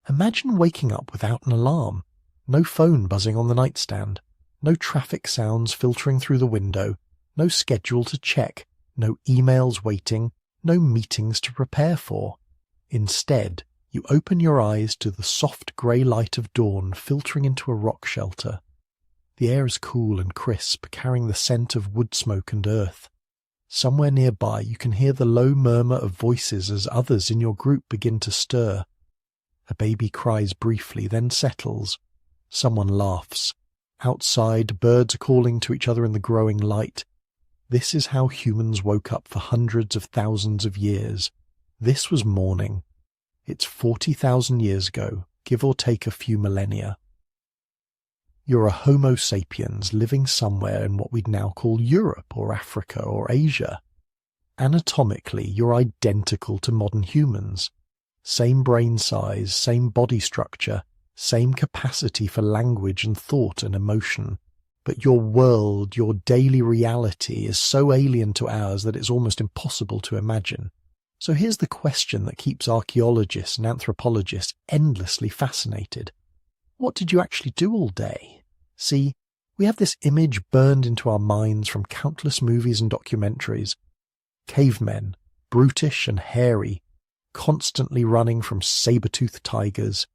Imagine waking up without an alarm, no phone buzzing on the nightstand, no traffic sounds filtering through the window, no schedule to check, no emails waiting, no meetings to prepare for. Instead, you open your eyes to the soft grey light of dawn filtering into a rock shelter. The air is cool and crisp, carrying the scent of wood smoke and earth. Somewhere nearby you can hear the low murmur of voices as others in your group begin to stir. A baby cries briefly, then settles. Someone laughs. Outside, birds are calling to each other in the growing light. This is how humans woke up for hundreds of thousands of years. This was morning. It's 40,000 years ago, give or take a few millennia. You're a Homo sapiens living somewhere in what we'd now call Europe or Africa or Asia. Anatomically, you're identical to modern humans. Same brain size, same body structure, same capacity for language and thought and emotion. But your world, your daily reality is so alien to ours that it's almost impossible to imagine. So here's the question that keeps archaeologists and anthropologists endlessly fascinated. What did you actually do all day? See, we have this image burned into our minds from countless movies and documentaries. Cavemen, brutish and hairy, constantly running from saber-toothed tigers,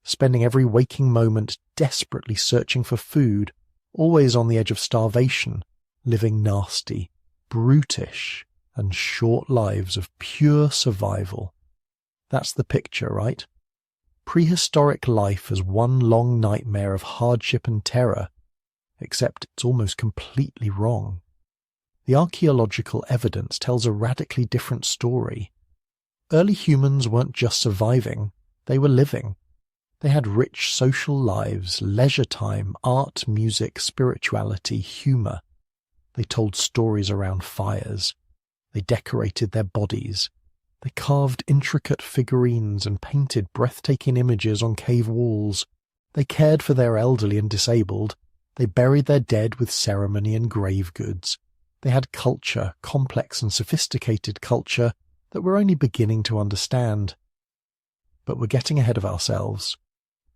spending every waking moment desperately searching for food, always on the edge of starvation, living nasty, brutish, and short lives of pure survival. That's the picture, right? Prehistoric life as one long nightmare of hardship and terror, except it's almost completely wrong. The archaeological evidence tells a radically different story. Early humans weren't just surviving, they were living. They had rich social lives, leisure time, art, music, spirituality, humour. They told stories around fires. They decorated their bodies. They carved intricate figurines and painted breathtaking images on cave walls. They cared for their elderly and disabled. They buried their dead with ceremony and grave goods. They had culture, complex and sophisticated culture that we're only beginning to understand. But we're getting ahead of ourselves.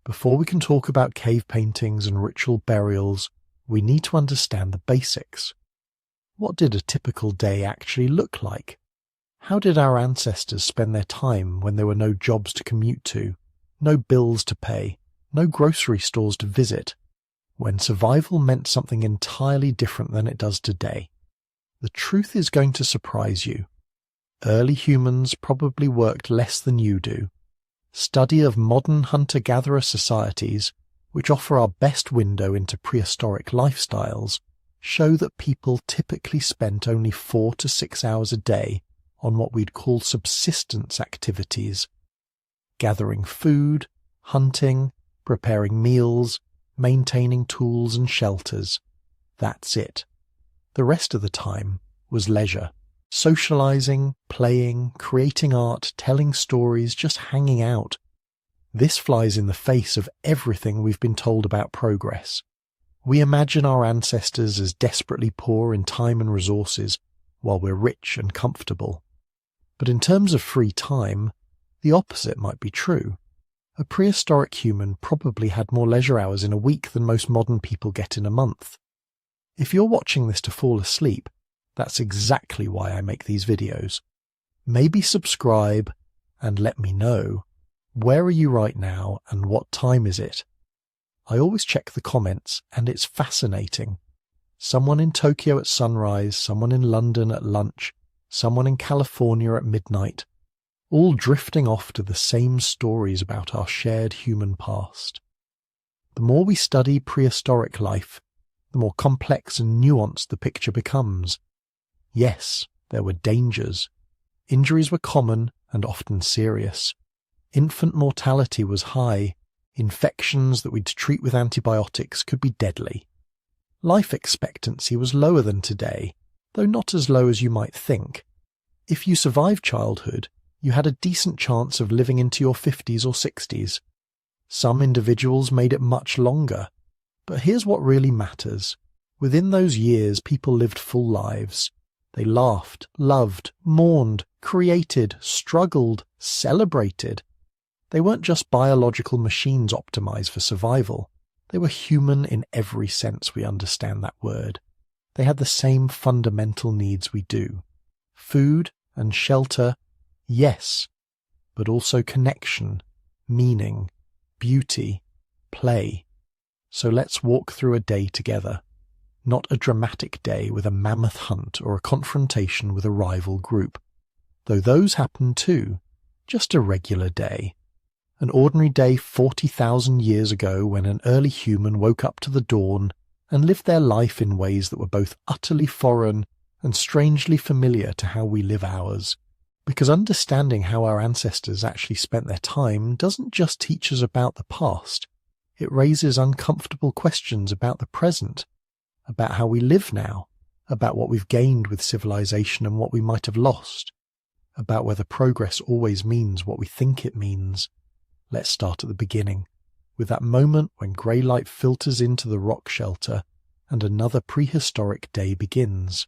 Before we can talk about cave paintings and ritual burials, we need to understand the basics. What did a typical day actually look like? How did our ancestors spend their time when there were no jobs to commute to, no bills to pay, no grocery stores to visit, when survival meant something entirely different than it does today? The truth is going to surprise you. Early humans probably worked less than you do. Study of modern hunter-gatherer societies, which offer our best window into prehistoric lifestyles, show that people typically spent only 4 to 6 hours a day on what we'd call subsistence activities, gathering food, hunting, preparing meals, maintaining tools and shelters. That's it. The rest of the time was leisure, socializing, playing, creating art, telling stories, just hanging out. This flies in the face of everything we've been told about progress. We imagine our ancestors as desperately poor in time and resources, while we're rich and comfortable. But in terms of free time, the opposite might be true. A prehistoric human probably had more leisure hours in a week than most modern people get in a month. If you're watching this to fall asleep, that's exactly why I make these videos. Maybe subscribe and let me know, where are you right now and what time is it? I always check the comments and it's fascinating. Someone in Tokyo at sunrise, someone in London at lunch, someone in California at midnight, all drifting off to the same stories about our shared human past. The more we study prehistoric life, the more complex and nuanced the picture becomes. Yes, there were dangers. Injuries were common and often serious. Infant mortality was high. Infections that we'd treat with antibiotics could be deadly. Life expectancy was lower than today, though not as low as you might think. If you survived childhood, you had a decent chance of living into your 50s or 60s. Some individuals made it much longer. But here's what really matters. Within those years, people lived full lives. They laughed, loved, mourned, created, struggled, celebrated. They weren't just biological machines optimized for survival. They were human in every sense we understand that word. They had the same fundamental needs we do. Food and shelter, yes, but also connection, meaning, beauty, play. So let's walk through a day together. Not a dramatic day with a mammoth hunt or a confrontation with a rival group. Though those happen too, just a regular day. An ordinary day 40,000 years ago when an early human woke up to the dawn and lived their life in ways that were both utterly foreign and strangely familiar to how we live ours. Because understanding how our ancestors actually spent their time doesn't just teach us about the past, it raises uncomfortable questions about the present, about how we live now, about what we've gained with civilization and what we might have lost, about whether progress always means what we think it means. Let's start at the beginning, with that moment when grey light filters into the rock shelter and another prehistoric day begins.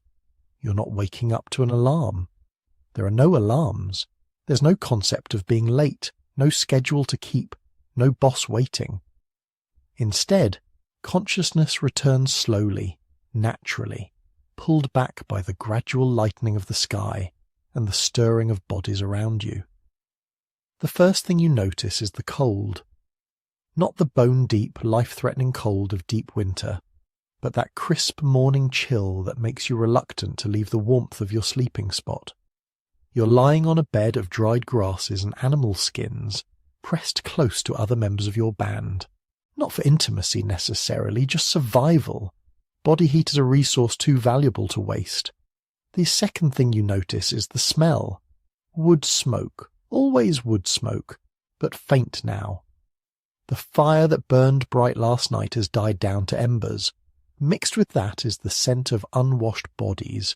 You're not waking up to an alarm. There are no alarms. There's no concept of being late, no schedule to keep, no boss waiting. Instead, consciousness returns slowly, naturally, pulled back by the gradual lightening of the sky and the stirring of bodies around you. The first thing you notice is the cold. Not the bone-deep, life-threatening cold of deep winter, but that crisp morning chill that makes you reluctant to leave the warmth of your sleeping spot. You're lying on a bed of dried grasses and animal skins, pressed close to other members of your band. Not for intimacy necessarily, just survival. Body heat is a resource too valuable to waste. The second thing you notice is the smell. Wood smoke. Always wood smoke, but faint now. The fire that burned bright last night has died down to embers. Mixed with that is the scent of unwashed bodies.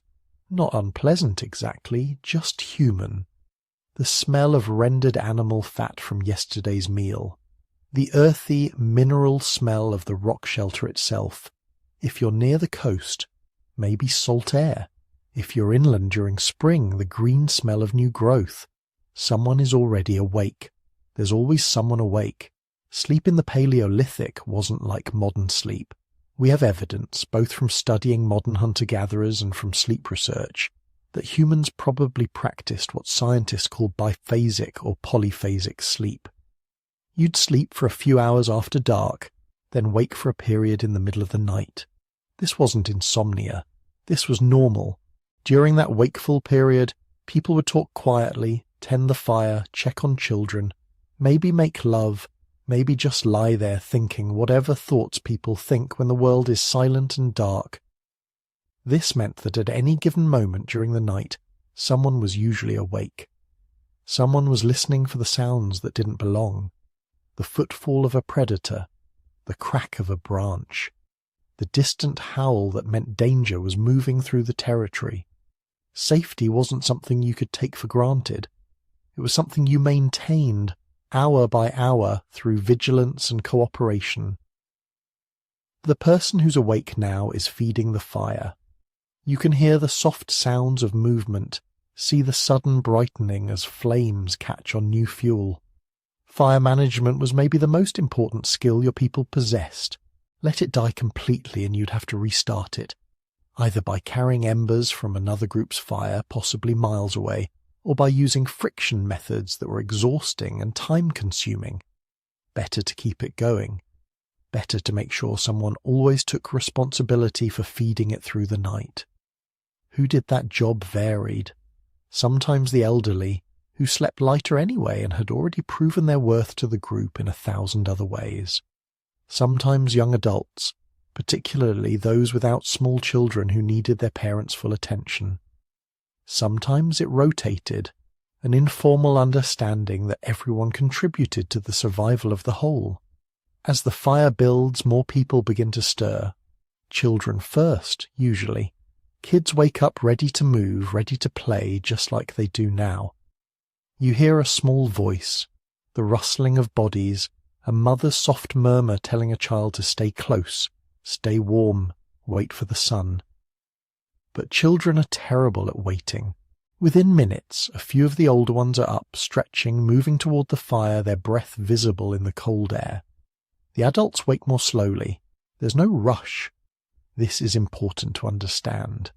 Not unpleasant exactly, just human. The smell of rendered animal fat from yesterday's meal. The earthy, mineral smell of the rock shelter itself. If you're near the coast, maybe salt air. If you're inland during spring, the green smell of new growth. Someone is already awake. There's always someone awake. Sleep in the Paleolithic wasn't like modern sleep. We have evidence, both from studying modern hunter-gatherers and from sleep research, that humans probably practiced what scientists call biphasic or polyphasic sleep. You'd sleep for a few hours after dark, then wake for a period in the middle of the night. This wasn't insomnia. This was normal. During that wakeful period, people would talk quietly, tend the fire, check on children, maybe make love, maybe just lie there thinking whatever thoughts people think when the world is silent and dark. This meant that at any given moment during the night, someone was usually awake. Someone was listening for the sounds that didn't belong. The footfall of a predator, the crack of a branch, the distant howl that meant danger was moving through the territory. Safety wasn't something you could take for granted. It was something you maintained, hour by hour, through vigilance and cooperation. The person who's awake now is feeding the fire. You can hear the soft sounds of movement, see the sudden brightening as flames catch on new fuel. Fire management was maybe the most important skill your people possessed. Let it die completely and you'd have to restart it, either by carrying embers from another group's fire, possibly miles away, or by using friction methods that were exhausting and time-consuming. Better to keep it going. Better to make sure someone always took responsibility for feeding it through the night. Who did that job varied. Sometimes the elderly, who slept lighter anyway and had already proven their worth to the group in 1,000 other ways. Sometimes young adults, particularly those without small children who needed their parents' full attention. Sometimes it rotated, an informal understanding that everyone contributed to the survival of the whole. As the fire builds, more people begin to stir. Children first, usually. Kids wake up ready to move, ready to play, just like they do now. You hear a small voice, the rustling of bodies, a mother's soft murmur telling a child to stay close, stay warm, wait for the sun. But children are terrible at waiting. Within minutes, a few of the older ones are up, stretching, moving toward the fire, their breath visible in the cold air. The adults wake more slowly. There's no rush. This is important to understand.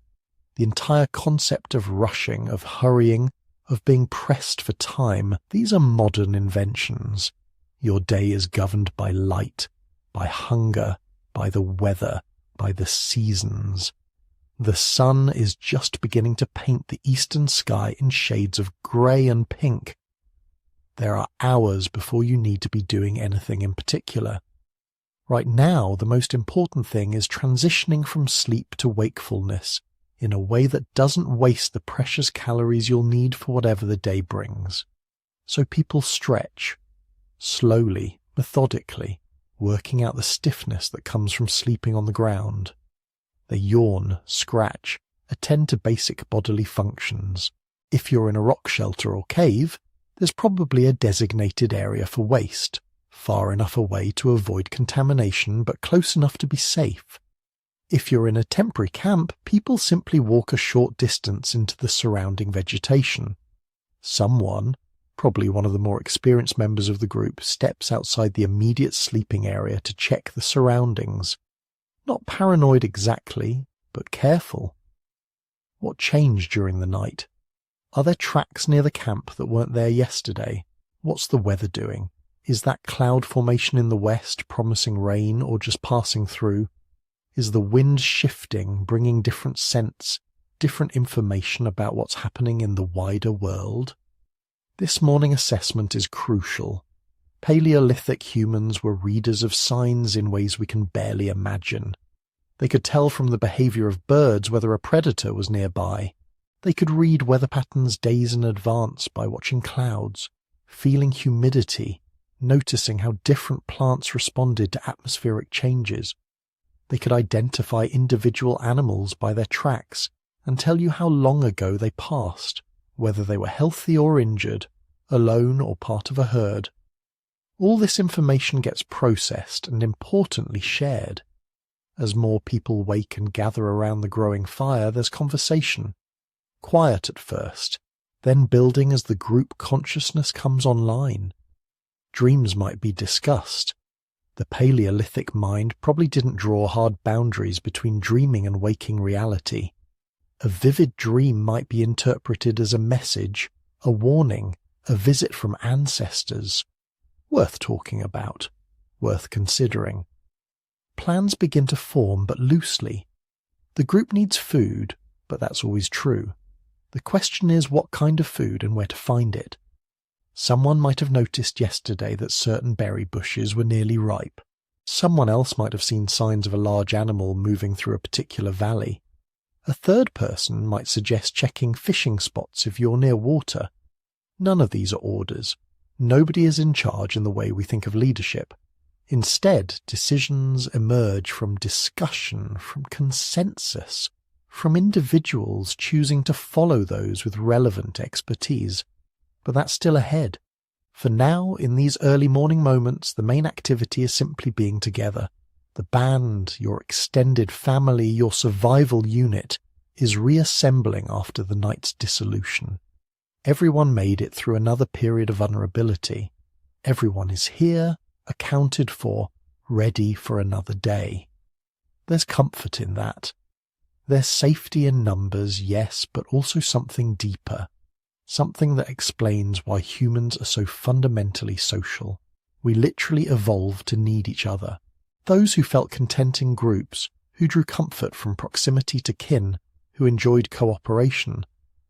The entire concept of rushing, of hurrying, of being pressed for time, these are modern inventions. Your day is governed by light, by hunger, by the weather, by the seasons. The sun is just beginning to paint the eastern sky in shades of grey and pink. There are hours before you need to be doing anything in particular. Right now, the most important thing is transitioning from sleep to wakefulness in a way that doesn't waste the precious calories you'll need for whatever the day brings. So people stretch, slowly, methodically, working out the stiffness that comes from sleeping on the ground. They yawn, scratch, attend to basic bodily functions. If you're in a rock shelter or cave, there's probably a designated area for waste, far enough away to avoid contamination but close enough to be safe. If you're in a temporary camp, people simply walk a short distance into the surrounding vegetation. Someone, probably one of the more experienced members of the group, steps outside the immediate sleeping area to check the surroundings. Not paranoid exactly, but careful. What changed during the night? Are there tracks near the camp that weren't there yesterday? What's the weather doing? Is that cloud formation in the west promising rain or just passing through? Is the wind shifting, bringing different scents, different information about what's happening in the wider world? This morning assessment is crucial. Paleolithic humans were readers of signs in ways we can barely imagine. They could tell from the behavior of birds whether a predator was nearby. They could read weather patterns days in advance by watching clouds, feeling humidity, noticing how different plants responded to atmospheric changes. They could identify individual animals by their tracks and tell you how long ago they passed, whether they were healthy or injured, alone or part of a herd. All this information gets processed and importantly shared. As more people wake and gather around the growing fire, there's conversation. Quiet at first, then building as the group consciousness comes online. Dreams might be discussed. The Paleolithic mind probably didn't draw hard boundaries between dreaming and waking reality. A vivid dream might be interpreted as a message, a warning, a visit from ancestors. Worth talking about, worth considering. Plans begin to form, but loosely. The group needs food, but that's always true. The question is what kind of food and where to find it. Someone might have noticed yesterday that certain berry bushes were nearly ripe. Someone else might have seen signs of a large animal moving through a particular valley. A third person might suggest checking fishing spots if you're near water. None of these are orders. Nobody is in charge in the way we think of leadership. Instead, decisions emerge from discussion, from consensus, from individuals choosing to follow those with relevant expertise. But that's still ahead. For now, in these early morning moments, the main activity is simply being together. The band, your extended family, your survival unit, is reassembling after the night's dissolution. Everyone made it through another period of vulnerability. Everyone is here, accounted for, ready for another day. There's comfort in that. There's safety in numbers, yes, but also something deeper. Something that explains why humans are so fundamentally social. We literally evolved to need each other. Those who felt content in groups, who drew comfort from proximity to kin, who enjoyed cooperation,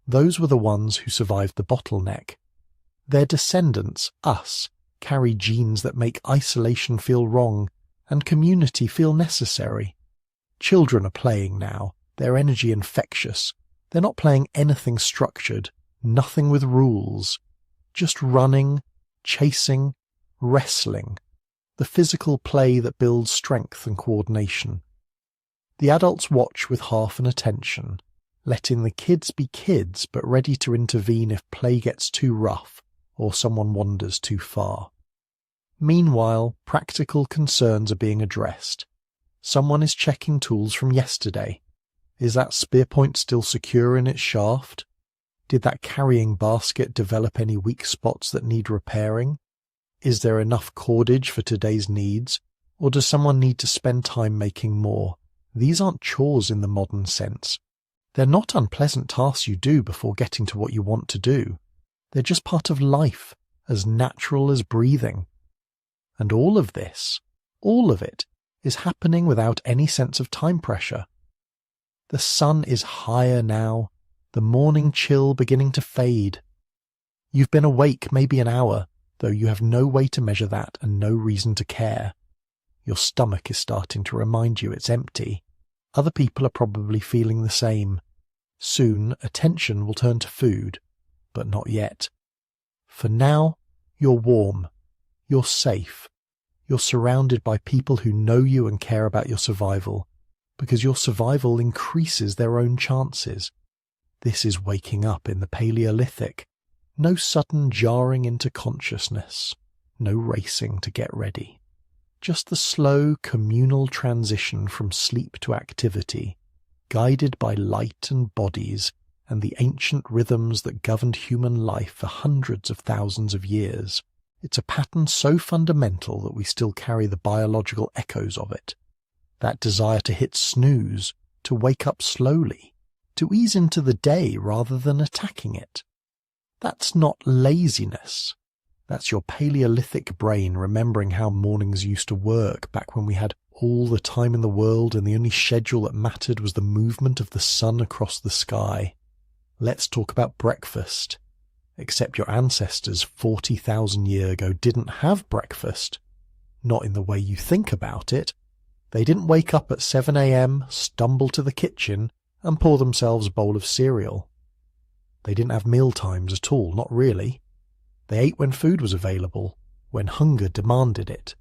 those were the ones who survived the bottleneck. Their descendants, us, carry genes that make isolation feel wrong and community feel necessary. Children are playing now, their energy infectious. They're not playing anything structured, nothing with rules, just running, chasing, wrestling, the physical play that builds strength and coordination. The adults watch with half an attention, letting the kids be kids but ready to intervene if play gets too rough or someone wanders too far. Meanwhile, practical concerns are being addressed. Someone is checking tools from yesterday. Is that spear point still secure in its shaft? Did that carrying basket develop any weak spots that need repairing? Is there enough cordage for today's needs, or does someone need to spend time making more? These aren't chores in the modern sense. They're not unpleasant tasks you do before getting to what you want to do. They're just part of life, as natural as breathing. And all of this, all of it, is happening without any sense of time pressure. The sun is higher now, the morning chill beginning to fade. You've been awake maybe an hour, though you have no way to measure that and no reason to care. Your stomach is starting to remind you it's empty. Other people are probably feeling the same. Soon, attention will turn to food, but not yet. For now, you're warm. You're safe. You're surrounded by people who know you and care about your survival, because your survival increases their own chances. This is waking up in the Paleolithic. No sudden jarring into consciousness. No racing to get ready. Just the slow communal transition from sleep to activity, guided by light and bodies and the ancient rhythms that governed human life for hundreds of thousands of years. It's a pattern so fundamental that we still carry the biological echoes of it. That desire to hit snooze, to wake up slowly, to ease into the day rather than attacking it. That's not laziness. That's your Paleolithic brain remembering how mornings used to work back when we had all the time in the world and the only schedule that mattered was the movement of the sun across the sky. Let's talk about breakfast. Except your ancestors 40,000 years ago didn't have breakfast. Not in the way you think about it. They didn't wake up at 7 a.m., stumble to the kitchen, and pour themselves a bowl of cereal. They didn't have meal times at all, not really. They ate when food was available, when hunger demanded it,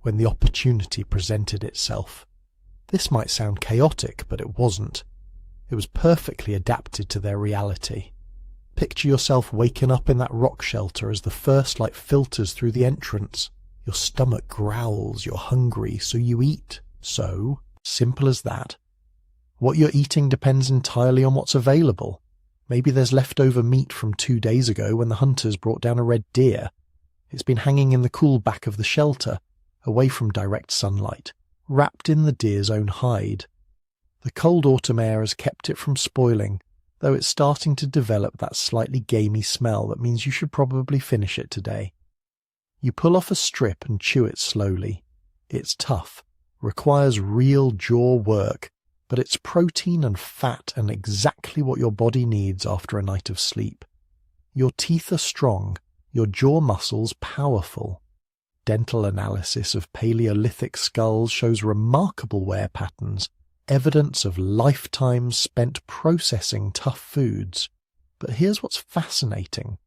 when the opportunity presented itself. This might sound chaotic, but it wasn't. It was perfectly adapted to their reality. Picture yourself waking up in that rock shelter as the first light filters through the entrance. Your stomach growls, you're hungry, so you eat. So, simple as that. What you're eating depends entirely on what's available. Maybe there's leftover meat from 2 days ago when the hunters brought down a red deer. It's been hanging in the cool back of the shelter, away from direct sunlight, wrapped in the deer's own hide. The cold autumn air has kept it from spoiling, though it's starting to develop that slightly gamey smell that means you should probably finish it today. You pull off a strip and chew it slowly. It's tough, requires real jaw work, but it's protein and fat and exactly what your body needs after a night of sleep. Your teeth are strong, your jaw muscles powerful. Dental analysis of Paleolithic skulls shows remarkable wear patterns, evidence of lifetimes spent processing tough foods. But here's what's fascinating.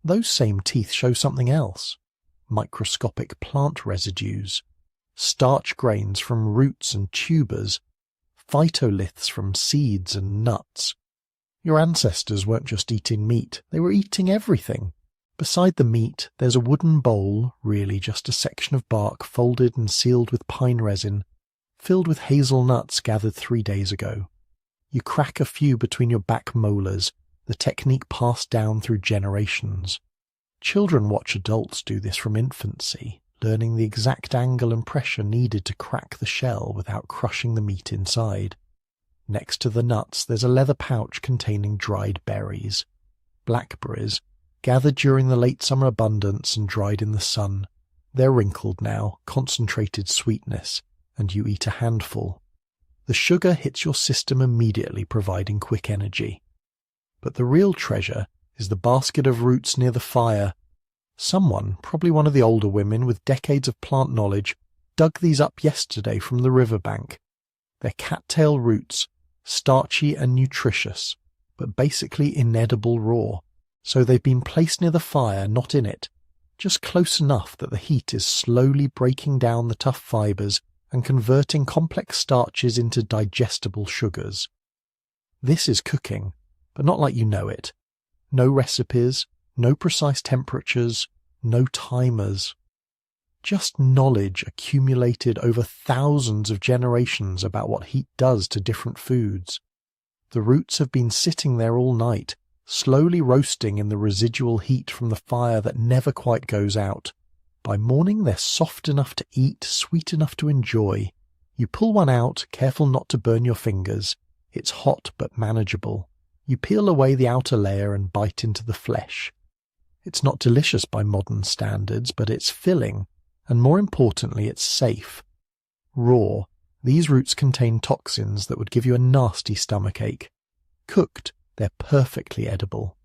Those same teeth show something else. Microscopic plant residues, starch grains from roots and tubers, phytoliths from seeds and nuts. Your ancestors weren't just eating meat, they were eating everything. Beside the meat, there's a wooden bowl, really just a section of bark folded and sealed with pine resin, filled with hazelnuts gathered 3 days ago. You crack a few between your back molars, the technique passed down through generations. Children watch adults do this from infancy, learning the exact angle and pressure needed to crack the shell without crushing the meat inside. Next to the nuts, there's a leather pouch containing dried berries. Blackberries, gathered during the late summer abundance and dried in the sun. They're wrinkled now, concentrated sweetness, and you eat a handful. The sugar hits your system immediately, providing quick energy. But the real treasure is the basket of roots near the fire. Someone, probably one of the older women with decades of plant knowledge, dug these up yesterday from the riverbank. They're cattail roots, starchy and nutritious, but basically inedible raw. So they've been placed near the fire, not in it, just close enough that the heat is slowly breaking down the tough fibers and converting complex starches into digestible sugars. This is cooking, but not like you know it. No recipes, no precise temperatures, no timers. Just knowledge accumulated over thousands of generations about what heat does to different foods. The roots have been sitting there all night, slowly roasting in the residual heat from the fire that never quite goes out. By morning they're soft enough to eat, sweet enough to enjoy. You pull one out, careful not to burn your fingers. It's hot but manageable. You peel away the outer layer and bite into the flesh. It's not delicious by modern standards, but it's filling, and more importantly, it's safe. Raw, these roots contain toxins that would give you a nasty stomachache. Cooked, they're perfectly edible.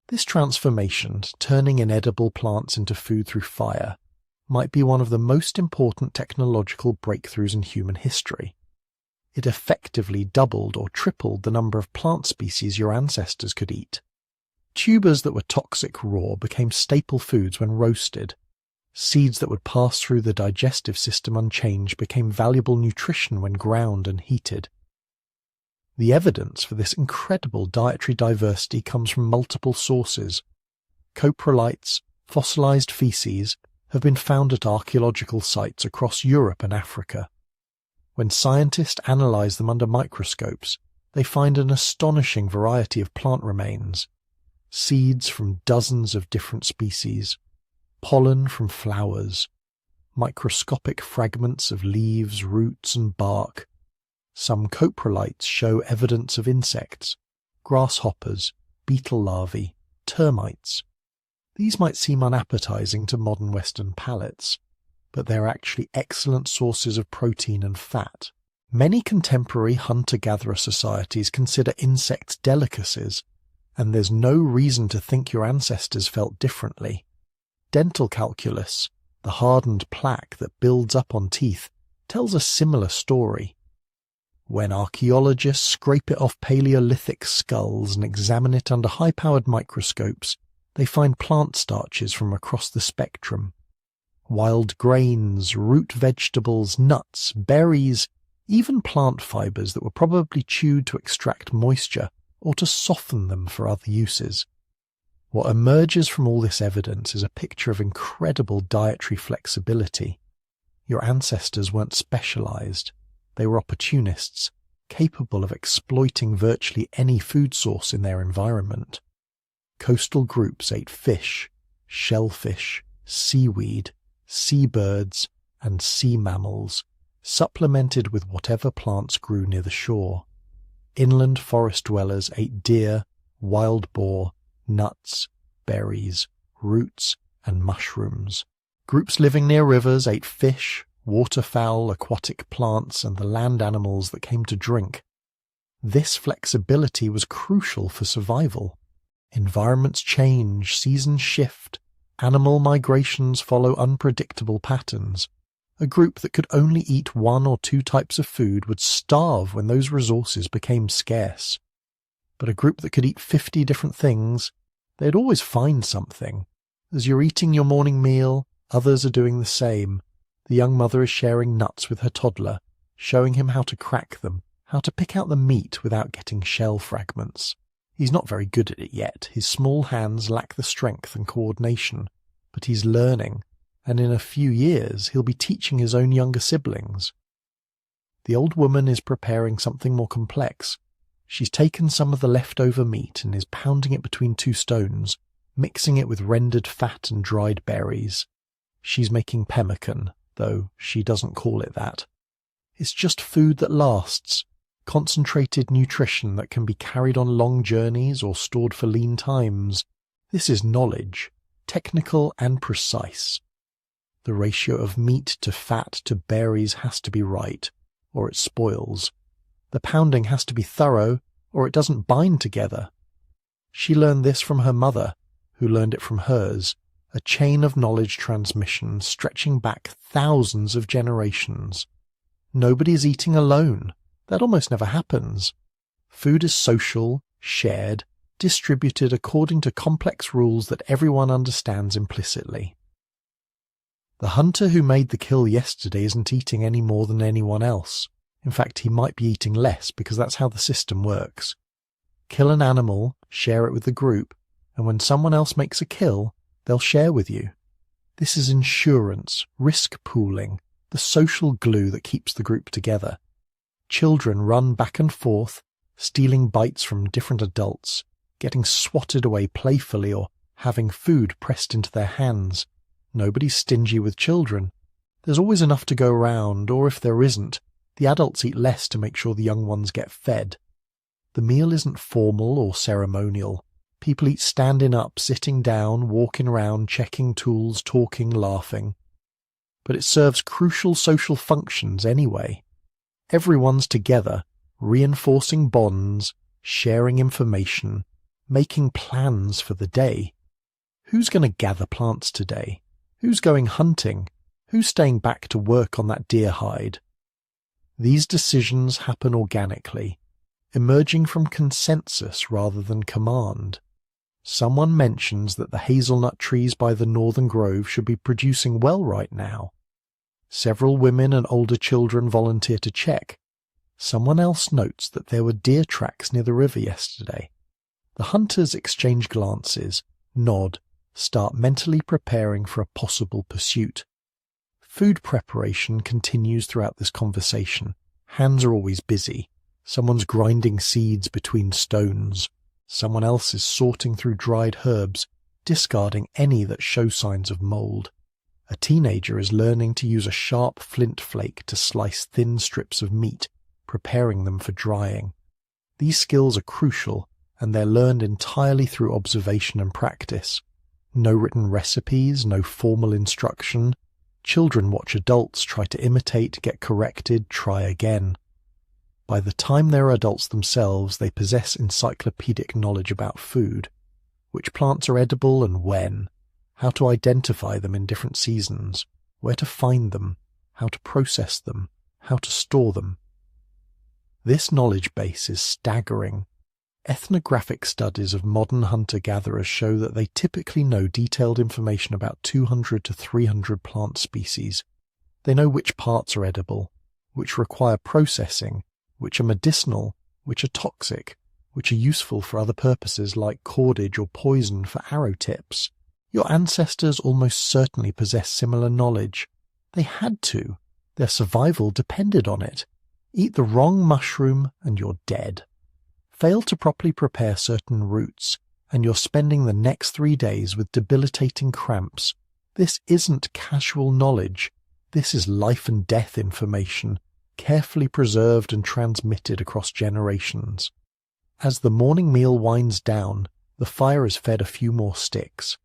This transformation, turning inedible plants into food through fire, might be one of the most important technological breakthroughs in human history. It effectively doubled or tripled the number of plant species your ancestors could eat. Tubers that were toxic raw became staple foods when roasted. Seeds that would pass through the digestive system unchanged became valuable nutrition when ground and heated. The evidence for this incredible dietary diversity comes from multiple sources. Coprolites, fossilized feces, have been found at archaeological sites across Europe and Africa. When scientists analyze them under microscopes, they find an astonishing variety of plant remains. Seeds from dozens of different species, pollen from flowers, microscopic fragments of leaves, roots and bark. Some coprolites show evidence of insects, grasshoppers, beetle larvae, termites. These might seem unappetizing to modern Western palates, but they're actually excellent sources of protein and fat. Many contemporary hunter-gatherer societies consider insects delicacies, and there's no reason to think your ancestors felt differently. Dental calculus, the hardened plaque that builds up on teeth, tells a similar story. When archaeologists scrape it off Paleolithic skulls and examine it under high-powered microscopes, they find plant starches from across the spectrum. Wild grains, root vegetables, nuts, berries, even plant fibers that were probably chewed to extract moisture or to soften them for other uses. What emerges from all this evidence is a picture of incredible dietary flexibility. Your ancestors weren't specialized. They were opportunists, capable of exploiting virtually any food source in their environment. Coastal groups ate fish, shellfish, seaweed, seabirds, and sea mammals, supplemented with whatever plants grew near the shore. Inland forest dwellers ate deer, wild boar, nuts, berries, roots, and mushrooms. Groups living near rivers ate fish, waterfowl, aquatic plants, and the land animals that came to drink. This flexibility was crucial for survival. Environments change, seasons shift, animal migrations follow unpredictable patterns. A group that could only eat one or two types of food would starve when those resources became scarce. But a group that could eat 50 different things, they'd always find something. As you're eating your morning meal, others are doing the same. The young mother is sharing nuts with her toddler, showing him how to crack them, how to pick out the meat without getting shell fragments. He's not very good at it yet. His small hands lack the strength and coordination, but he's learning, and in a few years he'll be teaching his own younger siblings. The old woman is preparing something more complex. She's taken some of the leftover meat and is pounding it between two stones, mixing it with rendered fat and dried berries. She's making pemmican, though she doesn't call it that. It's just food that lasts, concentrated nutrition that can be carried on long journeys or stored for lean times. This is knowledge, technical and precise. The ratio of meat to fat to berries has to be right, or it spoils. The pounding has to be thorough, or it doesn't bind together. She learned this from her mother, who learned it from hers, a chain of knowledge transmission stretching back thousands of generations. Nobody is eating alone. That almost never happens. Food is social, shared, distributed according to complex rules that everyone understands implicitly. The hunter who made the kill yesterday isn't eating any more than anyone else. In fact, he might be eating less because that's how the system works. Kill an animal, share it with the group, and when someone else makes a kill, they'll share with you. This is insurance, risk pooling, the social glue that keeps the group together. Children run back and forth, stealing bites from different adults, getting swatted away playfully or having food pressed into their hands. Nobody's stingy with children. There's always enough to go round, or if there isn't, the adults eat less to make sure the young ones get fed. The meal isn't formal or ceremonial. People eat standing up, sitting down, walking around, checking tools, talking, laughing. But it serves crucial social functions anyway. Everyone's together, reinforcing bonds, sharing information, making plans for the day. Who's going to gather plants today? Who's going hunting? Who's staying back to work on that deer hide? These decisions happen organically, emerging from consensus rather than command. Someone mentions that the hazelnut trees by the northern grove should be producing well right now. Several women and older children volunteer to check. Someone else notes that there were deer tracks near the river yesterday. The hunters exchange glances, nod, start mentally preparing for a possible pursuit. Food preparation continues throughout this conversation. Hands are always busy. Someone's grinding seeds between stones. Someone else is sorting through dried herbs, discarding any that show signs of mold. A teenager is learning to use a sharp flint flake to slice thin strips of meat, preparing them for drying. These skills are crucial, and they're learned entirely through observation and practice. No written recipes, no formal instruction. Children watch adults try to imitate, get corrected, try again. By the time they're adults themselves, they possess encyclopedic knowledge about food, which plants are edible and when, how to identify them in different seasons, where to find them, how to process them, how to store them. This knowledge base is staggering. Ethnographic studies of modern hunter-gatherers show that they typically know detailed information about 200 to 300 plant species. They know which parts are edible, which require processing, which are medicinal, which are toxic, which are useful for other purposes like cordage or poison for arrow tips. Your ancestors almost certainly possess similar knowledge. They had to. Their survival depended on it. Eat the wrong mushroom and you're dead. Fail to properly prepare certain roots, and you're spending the next 3 days with debilitating cramps. This isn't casual knowledge. This is life and death information, carefully preserved and transmitted across generations. As the morning meal winds down, the fire is fed a few more sticks.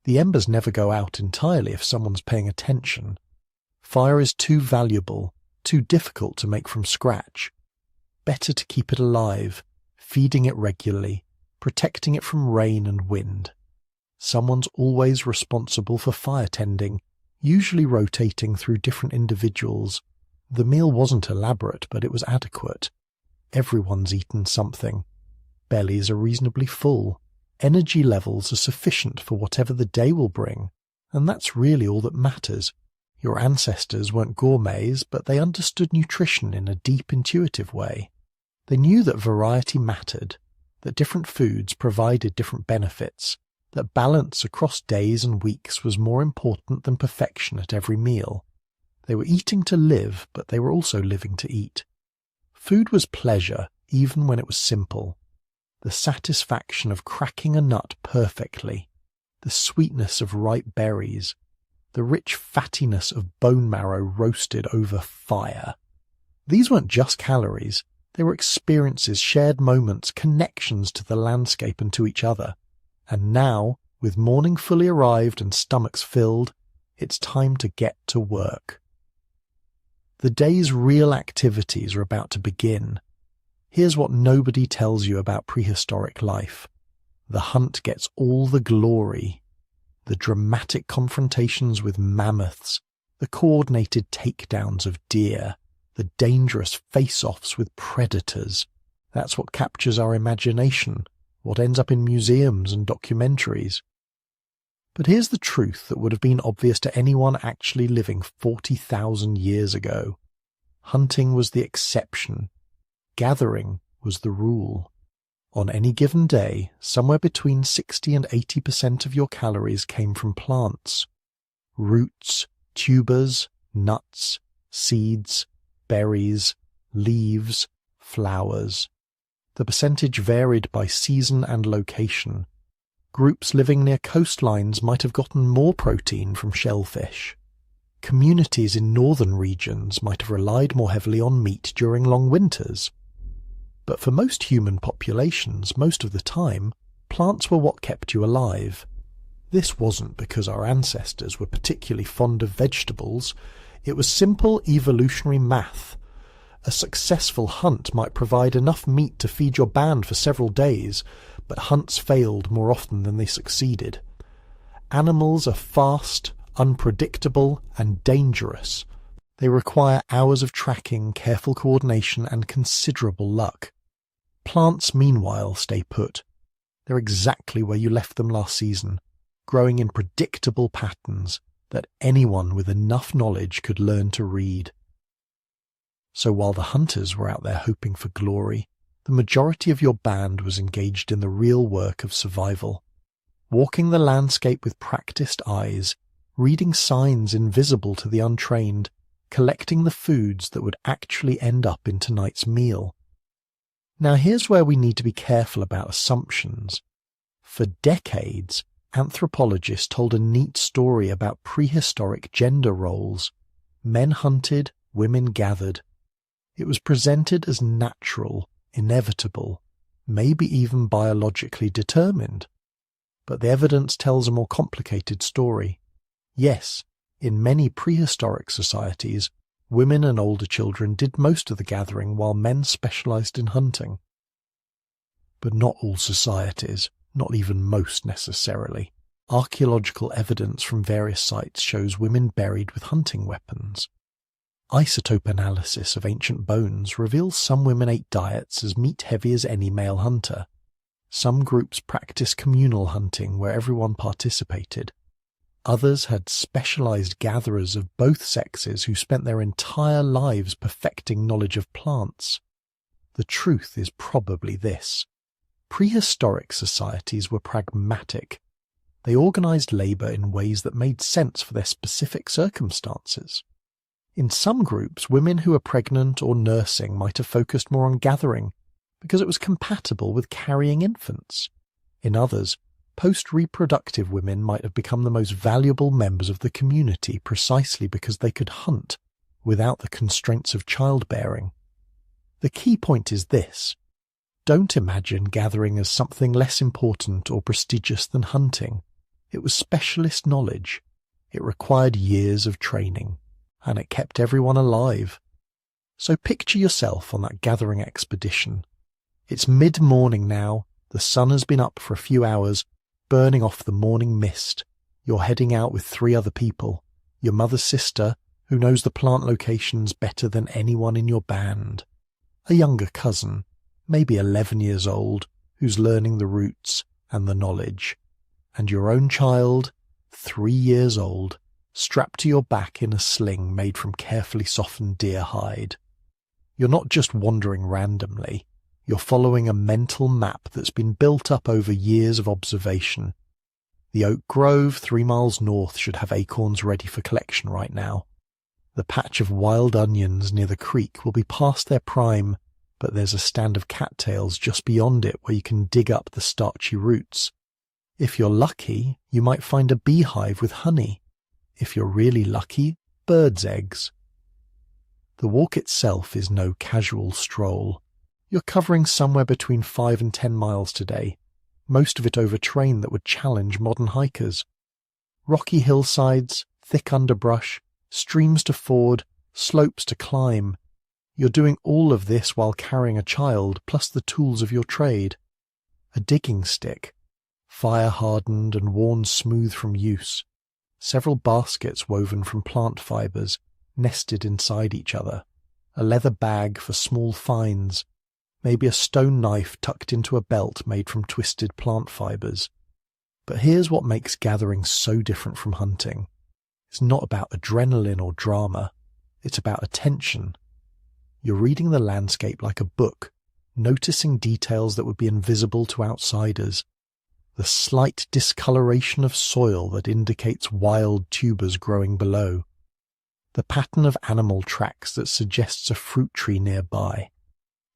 The embers never go out entirely if someone's paying attention. Fire is too valuable, too difficult to make from scratch. Better to keep it alive, feeding it regularly, protecting it from rain and wind. Someone's always responsible for fire tending, usually rotating through different individuals. The meal wasn't elaborate, but it was adequate. Everyone's eaten something. Bellies are reasonably full. Energy levels are sufficient for whatever the day will bring, and that's really all that matters. Your ancestors weren't gourmets, but they understood nutrition in a deep, intuitive way. They knew that variety mattered, that different foods provided different benefits, that balance across days and weeks was more important than perfection at every meal. They were eating to live, but they were also living to eat. Food was pleasure, even when it was simple. The satisfaction of cracking a nut perfectly, the sweetness of ripe berries, the rich fattiness of bone marrow roasted over fire. These weren't just calories. They were experiences, shared moments, connections to the landscape and to each other. And now, with morning fully arrived and stomachs filled, it's time to get to work. The day's real activities are about to begin. Here's what nobody tells you about prehistoric life. The hunt gets all the glory. The dramatic confrontations with mammoths, the coordinated takedowns of deer, the dangerous face-offs with predators. That's what captures our imagination, what ends up in museums and documentaries. But here's the truth that would have been obvious to anyone actually living 40,000 years ago. Hunting was the exception. Gathering was the rule. On any given day, somewhere between 60 and 80% of your calories came from plants. Roots, tubers, nuts, seeds, berries, leaves, flowers. The percentage varied by season and location. Groups living near coastlines might have gotten more protein from shellfish. Communities in northern regions might have relied more heavily on meat during long winters. But for most human populations, most of the time, plants were what kept you alive. This wasn't because our ancestors were particularly fond of vegetables. It was simple evolutionary math. A successful hunt might provide enough meat to feed your band for several days, but hunts failed more often than they succeeded. Animals are fast, unpredictable, and dangerous. They require hours of tracking, careful coordination, and considerable luck. Plants, meanwhile, stay put. They're exactly where you left them last season, growing in predictable patterns that anyone with enough knowledge could learn to read. So while the hunters were out there hoping for glory, the majority of your band was engaged in the real work of survival, walking the landscape with practiced eyes, reading signs invisible to the untrained, collecting the foods that would actually end up in tonight's meal. Now here's where we need to be careful about assumptions. For decades, anthropologists told a neat story about prehistoric gender roles. Men hunted, women gathered. It was presented as natural, inevitable, maybe even biologically determined. But the evidence tells a more complicated story. Yes, in many prehistoric societies, women and older children did most of the gathering while men specialized in hunting. But not all societies, not even most necessarily. Archaeological evidence from various sites shows women buried with hunting weapons. Isotope analysis of ancient bones reveals some women ate diets as meat-heavy as any male hunter. Some groups practiced communal hunting where everyone participated. Others had specialized gatherers of both sexes who spent their entire lives perfecting knowledge of plants. The truth is probably this. Prehistoric societies were pragmatic. They organized labor in ways that made sense for their specific circumstances. In some groups, women who were pregnant or nursing might have focused more on gathering because it was compatible with carrying infants. In others, post-reproductive women might have become the most valuable members of the community precisely because they could hunt without the constraints of childbearing. The key point is this. Don't imagine gathering as something less important or prestigious than hunting. It was specialist knowledge. It required years of training, and it kept everyone alive. So picture yourself on that gathering expedition. It's mid-morning now, the sun has been up for a few hours, burning off the morning mist. You're heading out with 3 other people, your mother's sister, who knows the plant locations better than anyone in your band, a younger cousin, maybe 11 years old, who's learning the routes and the knowledge, and your own child, 3 years old, strapped to your back in a sling made from carefully softened deer hide. You're not just wandering randomly. You're following a mental map that's been built up over years of observation. The oak grove 3 miles north should have acorns ready for collection right now. The patch of wild onions near the creek will be past their prime, but there's a stand of cattails just beyond it where you can dig up the starchy roots. If you're lucky, you might find a beehive with honey. If you're really lucky, birds' eggs. The walk itself is no casual stroll. You're covering somewhere between 5 and 10 miles today, most of it over terrain that would challenge modern hikers. Rocky hillsides, thick underbrush, streams to ford, slopes to climb. You're doing all of this while carrying a child plus the tools of your trade. A digging stick, fire-hardened and worn smooth from use. Several baskets woven from plant fibers, nested inside each other. A leather bag for small finds. Maybe a stone knife tucked into a belt made from twisted plant fibers. But here's what makes gathering so different from hunting. It's not about adrenaline or drama. It's about attention. You're reading the landscape like a book, noticing details that would be invisible to outsiders. The slight discoloration of soil that indicates wild tubers growing below. The pattern of animal tracks that suggests a fruit tree nearby.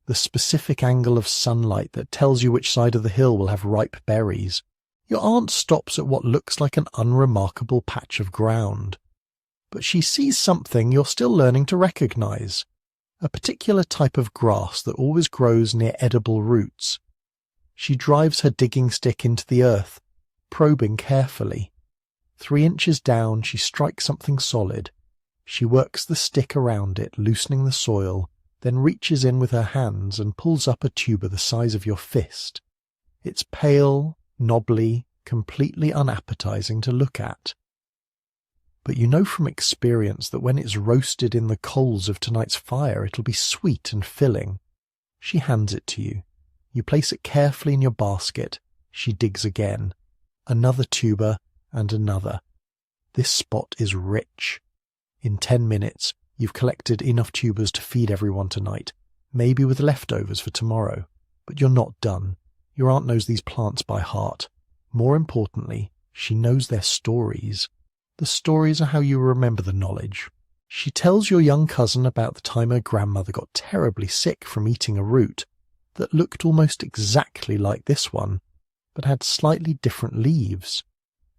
the specific angle of sunlight that tells you which side of the hill will have ripe berries. Your aunt stops at what looks like an unremarkable patch of ground. But she sees something you're still learning to recognize. A particular type of grass that always grows near edible roots. She drives her digging stick into the earth, probing carefully. 3 inches down, she strikes something solid. She works the stick around it, loosening the soil, then reaches in with her hands and pulls up a tuber the size of your fist. It's pale, knobbly, completely unappetizing to look at. But you know from experience that when it's roasted in the coals of tonight's fire, it'll be sweet and filling. She hands it to you. You place it carefully in your basket. She digs again. Another tuber and another. This spot is rich. In 10 minutes, you've collected enough tubers to feed everyone tonight, maybe with leftovers for tomorrow. But you're not done. Your aunt knows these plants by heart. More importantly, she knows their stories. The stories are how you remember the knowledge. She tells your young cousin about the time her grandmother got terribly sick from eating a root that looked almost exactly like this one, but had slightly different leaves.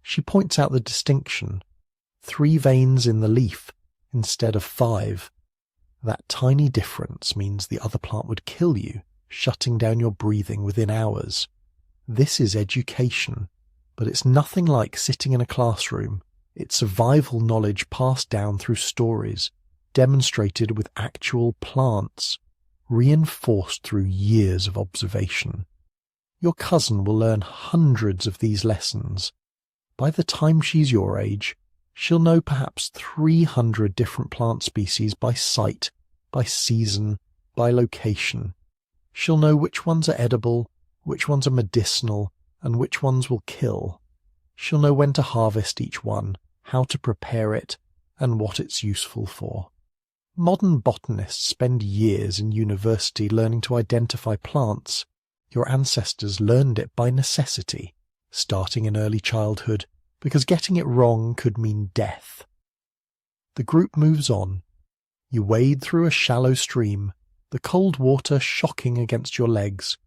She points out the distinction. 3 veins in the leaf instead of 5. That tiny difference means the other plant would kill you, shutting down your breathing within hours. This is education, but it's nothing like sitting in a classroom. It's survival knowledge passed down through stories, demonstrated with actual plants, reinforced through years of observation. Your cousin will learn hundreds of these lessons. By the time she's your age, she'll know perhaps 300 different plant species by sight, by season, by location. She'll know which ones are edible, which ones are medicinal, and which ones will kill. She'll know when to harvest each one, how to prepare it, and what it's useful for. Modern botanists spend years in university learning to identify plants. Your ancestors learned it by necessity, starting in early childhood, because getting it wrong could mean death. The group moves on. You wade through a shallow stream, the cold water shocking against your legs.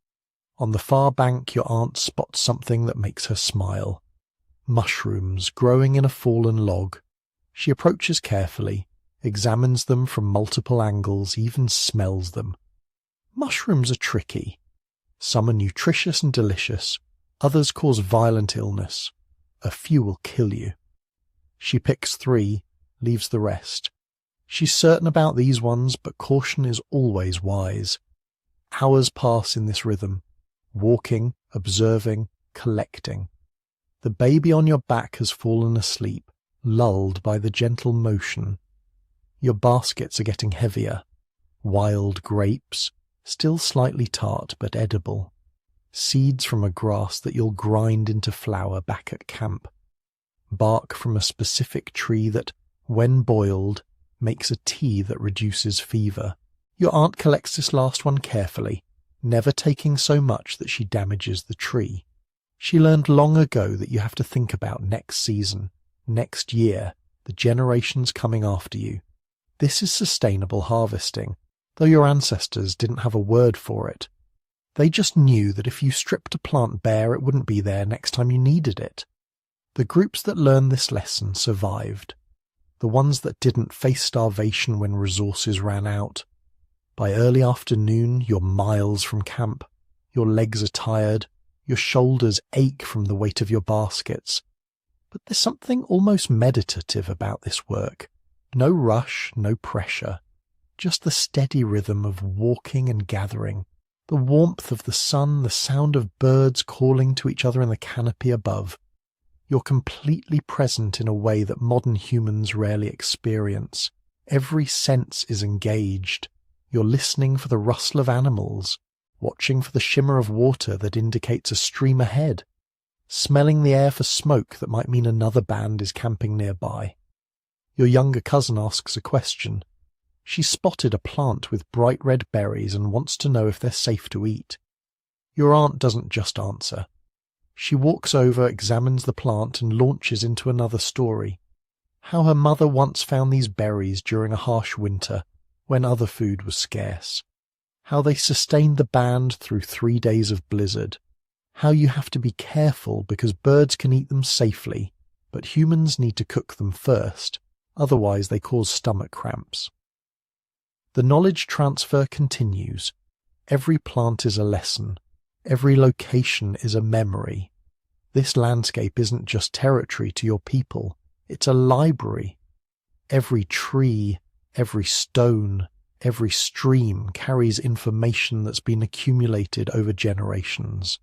On the far bank, your aunt spots something that makes her smile. Mushrooms growing in a fallen log. She approaches carefully, examines them from multiple angles, even smells them. Mushrooms are tricky. Some are nutritious and delicious. Others cause violent illness. A few will kill you. She picks 3, leaves the rest. She's certain about these ones, but caution is always wise. Hours pass in this rhythm, walking, observing, collecting. The baby on your back has fallen asleep, lulled by the gentle motion. Your baskets are getting heavier. Wild grapes, still slightly tart but edible. Seeds from a grass that you'll grind into flour back at camp. Bark from a specific tree that, when boiled, makes a tea that reduces fever. Your aunt collects this last one carefully, never taking so much that she damages the tree. She learned long ago that you have to think about next season, next year, the generations coming after you. This is sustainable harvesting, though your ancestors didn't have a word for it. They just knew that if you stripped a plant bare, it wouldn't be there next time you needed it. The groups that learned this lesson survived. The ones that didn't face starvation when resources ran out. By early afternoon, you're miles from camp. Your legs are tired. Your shoulders ache from the weight of your baskets. But there's something almost meditative about this work. No rush, no pressure. Just the steady rhythm of walking and gathering. The warmth of the sun, the sound of birds calling to each other in the canopy above. You're completely present in a way that modern humans rarely experience. Every sense is engaged. You're listening for the rustle of animals, watching for the shimmer of water that indicates a stream ahead, smelling the air for smoke that might mean another band is camping nearby. Your younger cousin asks a question. She spotted a plant with bright red berries and wants to know if they're safe to eat. Your aunt doesn't just answer. She walks over, examines the plant, and launches into another story. How her mother once found these berries during a harsh winter, when other food was scarce. how they sustained the band through 3 days of blizzard, how you have to be careful because birds can eat them safely, but humans need to cook them first, otherwise they cause stomach cramps. The knowledge transfer continues. Every plant is a lesson. Every location is a memory. This landscape isn't just territory to your people, it's a library. Every tree, every stone, every stream carries information that's been accumulated over generations.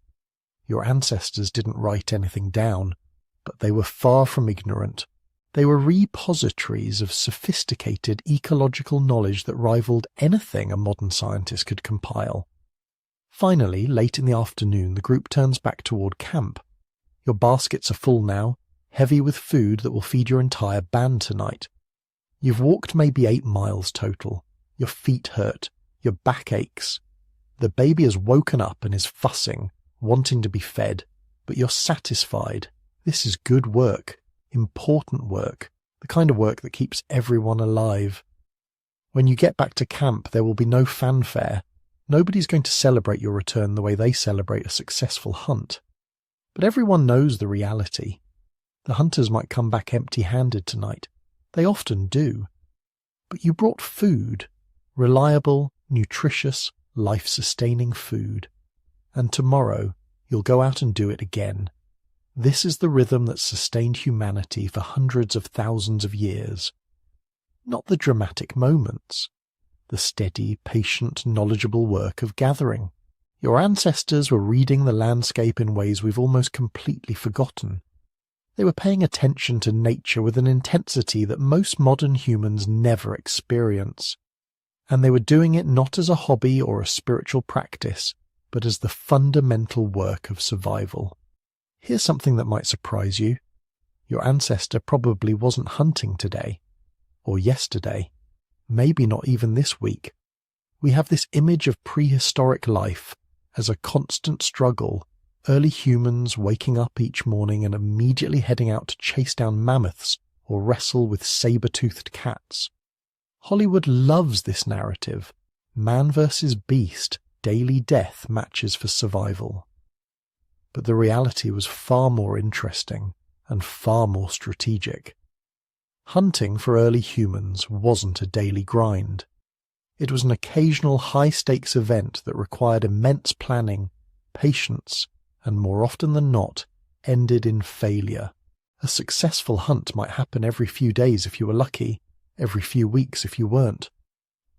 Your ancestors didn't write anything down, but they were far from ignorant. They were repositories of sophisticated ecological knowledge that rivaled anything a modern scientist could compile. Finally, late in the afternoon, the group turns back toward camp. Your baskets are full now, heavy with food that will feed your entire band tonight. You've walked maybe 8 miles total. Your feet hurt. Your back aches. The baby has woken up and is fussing, wanting to be fed, but you're satisfied. This is good work, important work, the kind of work that keeps everyone alive. When you get back to camp, there will be no fanfare. Nobody's going to celebrate your return the way they celebrate a successful hunt. But everyone knows the reality. The hunters might come back empty-handed tonight. They often do. But you brought food, reliable, nutritious, life-sustaining food. And tomorrow, you'll go out and do it again. This is the rhythm that sustained humanity for hundreds of thousands of years. Not the dramatic moments. The steady, patient, knowledgeable work of gathering. Your ancestors were reading the landscape in ways we've almost completely forgotten. They were paying attention to nature with an intensity that most modern humans never experience. And they were doing it not as a hobby or a spiritual practice, but as the fundamental work of survival. Here's something that might surprise you. Your ancestor probably wasn't hunting today, or yesterday, maybe not even this week. We have this image of prehistoric life as a constant struggle, early humans waking up each morning and immediately heading out to chase down mammoths or wrestle with saber-toothed cats. Hollywood loves this narrative. Man versus beast, daily death matches for survival. But the reality was far more interesting and far more strategic. Hunting for early humans wasn't a daily grind. It was an occasional high-stakes event that required immense planning, patience, and more often than not, ended in failure. A successful hunt might happen every few days if you were lucky, every few weeks if you weren't.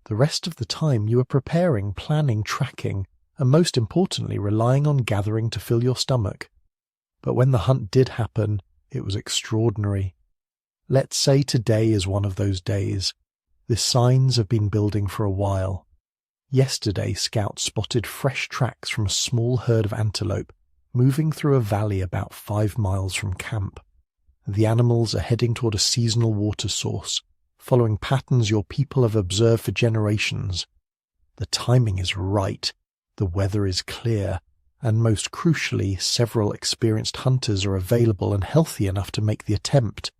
The rest of the time you were preparing, planning, tracking, and most importantly relying on gathering to fill your stomach. But when the hunt did happen, it was extraordinary. Let's say today is one of those days. The signs have been building for a while. Yesterday, scouts spotted fresh tracks from a small herd of antelope moving through a valley about 5 miles from camp. The animals are heading toward a seasonal water source, following patterns your people have observed for generations. The timing is right, the weather is clear, and most crucially, several experienced hunters are available and healthy enough to make the attempt.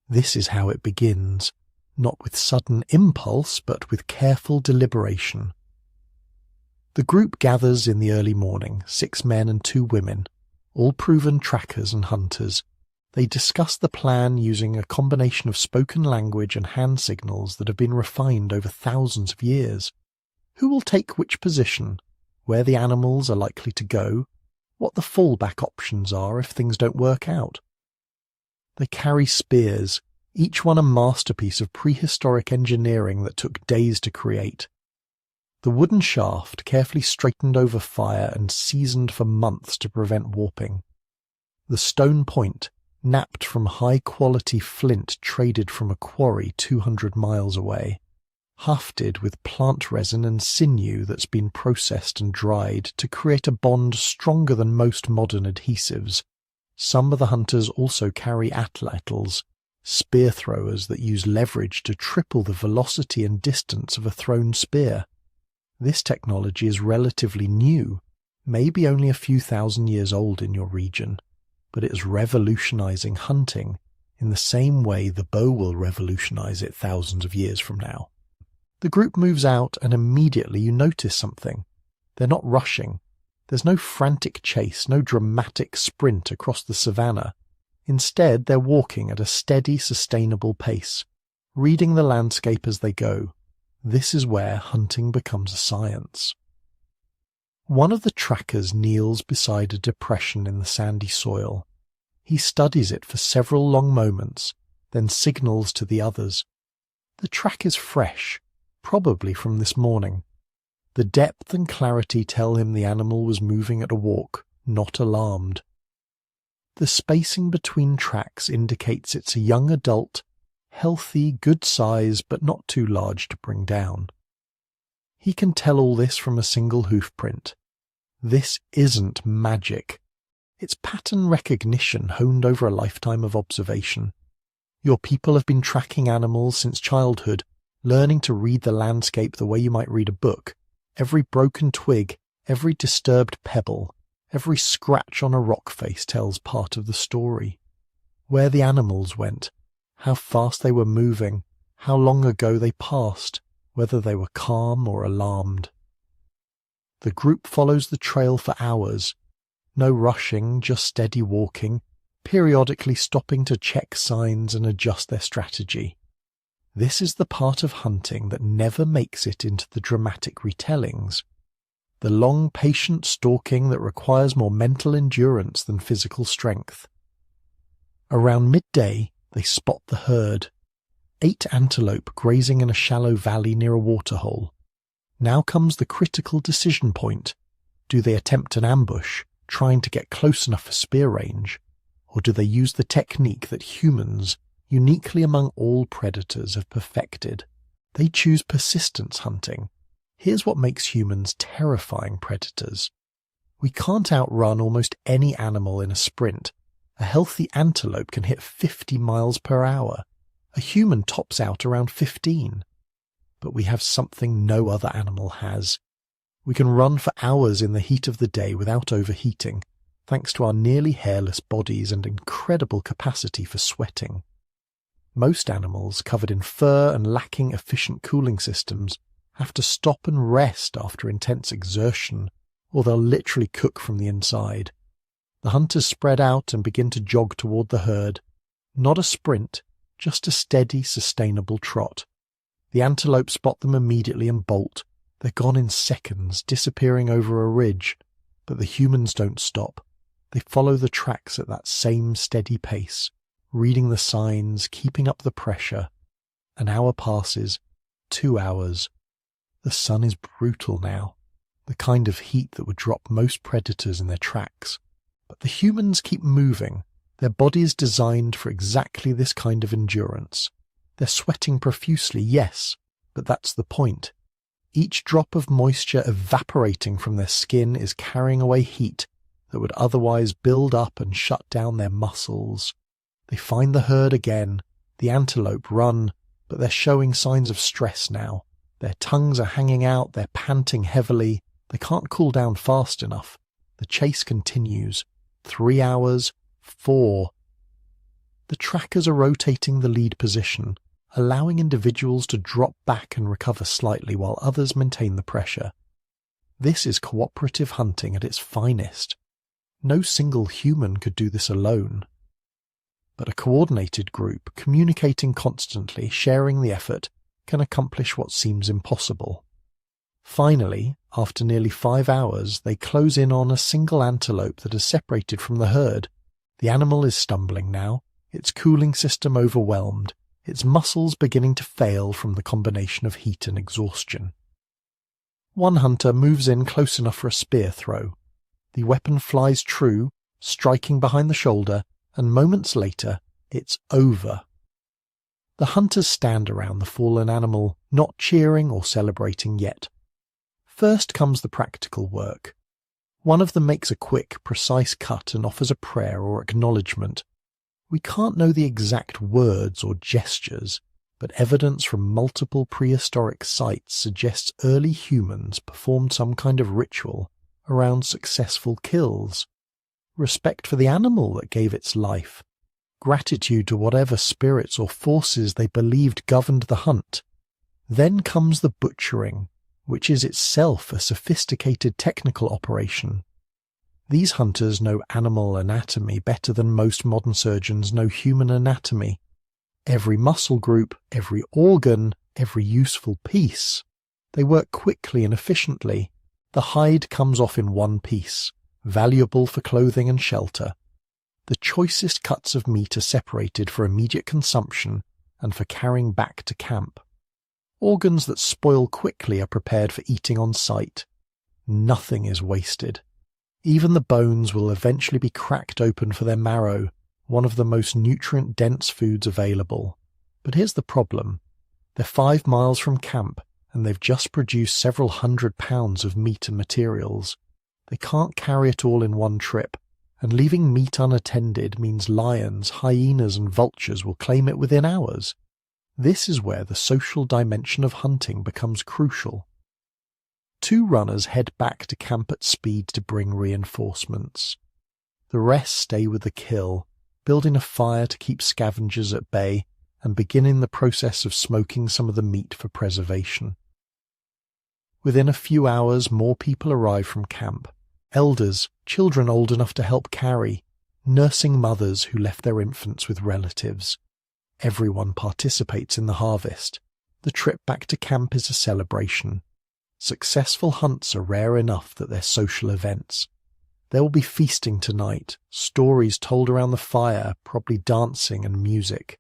This is how it begins, not with sudden impulse, but with careful deliberation. The group gathers in the early morning, 6 men and 2 women, all proven trackers and hunters. They discuss the plan using a combination of spoken language and hand signals that have been refined over thousands of years. Who will take which position, where the animals are likely to go, what the fallback options are if things don't work out. They carry spears, each one a masterpiece of prehistoric engineering that took days to create. The wooden shaft carefully straightened over fire and seasoned for months to prevent warping. The stone point, napped from high-quality flint traded from a quarry 200 miles away, hafted with plant resin and sinew that's been processed and dried to create a bond stronger than most modern adhesives. Some of the hunters also carry atlatls, spear throwers that use leverage to triple the velocity and distance of a thrown spear. This technology is relatively new, maybe only a few thousand years old in your region, but it is revolutionizing hunting in the same way the bow will revolutionize it thousands of years from now. The group moves out and immediately you notice something. They're not rushing. There's no frantic chase, no dramatic sprint across the savannah. Instead, they're walking at a steady, sustainable pace, reading the landscape as they go. This is where hunting becomes a science. One of the trackers kneels beside a depression in the sandy soil. He studies it for several long moments, then signals to the others. The track is fresh, probably from this morning. The depth and clarity tell him the animal was moving at a walk, not alarmed. The spacing between tracks indicates it's a young adult, healthy, good size, but not too large to bring down. He can tell all this from a single hoof print. This isn't magic. It's pattern recognition honed over a lifetime of observation. Your people have been tracking animals since childhood, learning to read the landscape the way you might read a book. Every broken twig, every disturbed pebble, every scratch on a rock face tells part of the story. Where the animals went, how fast they were moving, how long ago they passed, whether they were calm or alarmed. The group follows the trail for hours. No rushing, just steady walking, periodically stopping to check signs and adjust their strategy. This is the part of hunting that never makes it into the dramatic retellings. The long, patient stalking that requires more mental endurance than physical strength. Around midday, they spot the herd. 8 antelope grazing in a shallow valley near a waterhole. Now comes the critical decision point. Do they attempt an ambush, trying to get close enough for spear range? Or do they use the technique that humans, uniquely among all predators, have perfected? They choose persistence hunting. Here's what makes humans terrifying predators. We can't outrun almost any animal in a sprint. A healthy antelope can hit 50 miles per hour. A human tops out around 15. But we have something no other animal has. We can run for hours in the heat of the day without overheating, thanks to our nearly hairless bodies and incredible capacity for sweating. Most animals, covered in fur and lacking efficient cooling systems, have to stop and rest after intense exertion, or they'll literally cook from the inside. The hunters spread out and begin to jog toward the herd. Not a sprint, just a steady, sustainable trot. The antelope spot them immediately and bolt. They're gone in seconds, disappearing over a ridge. But the humans don't stop. They follow the tracks at that same steady pace, reading the signs, keeping up the pressure. An hour passes, 2 hours. The sun is brutal now, the kind of heat that would drop most predators in their tracks. But the humans keep moving, their bodies designed for exactly this kind of endurance. They're sweating profusely, yes, but that's the point. Each drop of moisture evaporating from their skin is carrying away heat that would otherwise build up and shut down their muscles. They find the herd again. The antelope run, but they're showing signs of stress now. Their tongues are hanging out, they're panting heavily. They can't cool down fast enough. The chase continues. 3 hours, 4. The trackers are rotating the lead position, allowing individuals to drop back and recover slightly while others maintain the pressure. This is cooperative hunting at its finest. No single human could do this alone. But a coordinated group, communicating constantly, sharing the effort, can accomplish what seems impossible. Finally, after nearly 5 hours, they close in on a single antelope that is separated from the herd. The animal is stumbling now, its cooling system overwhelmed, its muscles beginning to fail from the combination of heat and exhaustion. One hunter moves in close enough for a spear throw. The weapon flies true, striking behind the shoulder, and moments later, it's over. The hunters stand around the fallen animal, not cheering or celebrating yet. First comes the practical work. One of them makes a quick, precise cut and offers a prayer or acknowledgement. We can't know the exact words or gestures, but evidence from multiple prehistoric sites suggests early humans performed some kind of ritual around successful kills. Respect for the animal that gave its life. Gratitude to whatever spirits or forces they believed governed the hunt. Then comes the butchering, which is itself a sophisticated technical operation. These hunters know animal anatomy better than most modern surgeons know human anatomy. Every muscle group, every organ, every useful piece. They work quickly and efficiently. The hide comes off in one piece, valuable for clothing and shelter. The choicest cuts of meat are separated for immediate consumption and for carrying back to camp. Organs that spoil quickly are prepared for eating on site. Nothing is wasted. Even the bones will eventually be cracked open for their marrow, one of the most nutrient-dense foods available. But here's the problem. They're 5 miles from camp, and they've just produced several 100 pounds of meat and materials. They can't carry it all in one trip, and leaving meat unattended means lions, hyenas and vultures will claim it within hours. This is where the social dimension of hunting becomes crucial. 2 runners head back to camp at speed to bring reinforcements. The rest stay with the kill, building a fire to keep scavengers at bay and beginning the process of smoking some of the meat for preservation. Within a few hours, more people arrive from camp. Elders, children old enough to help carry, nursing mothers who left their infants with relatives. Everyone participates in the harvest. The trip back to camp is a celebration. Successful hunts are rare enough that they're social events. There will be feasting tonight, stories told around the fire, probably dancing and music.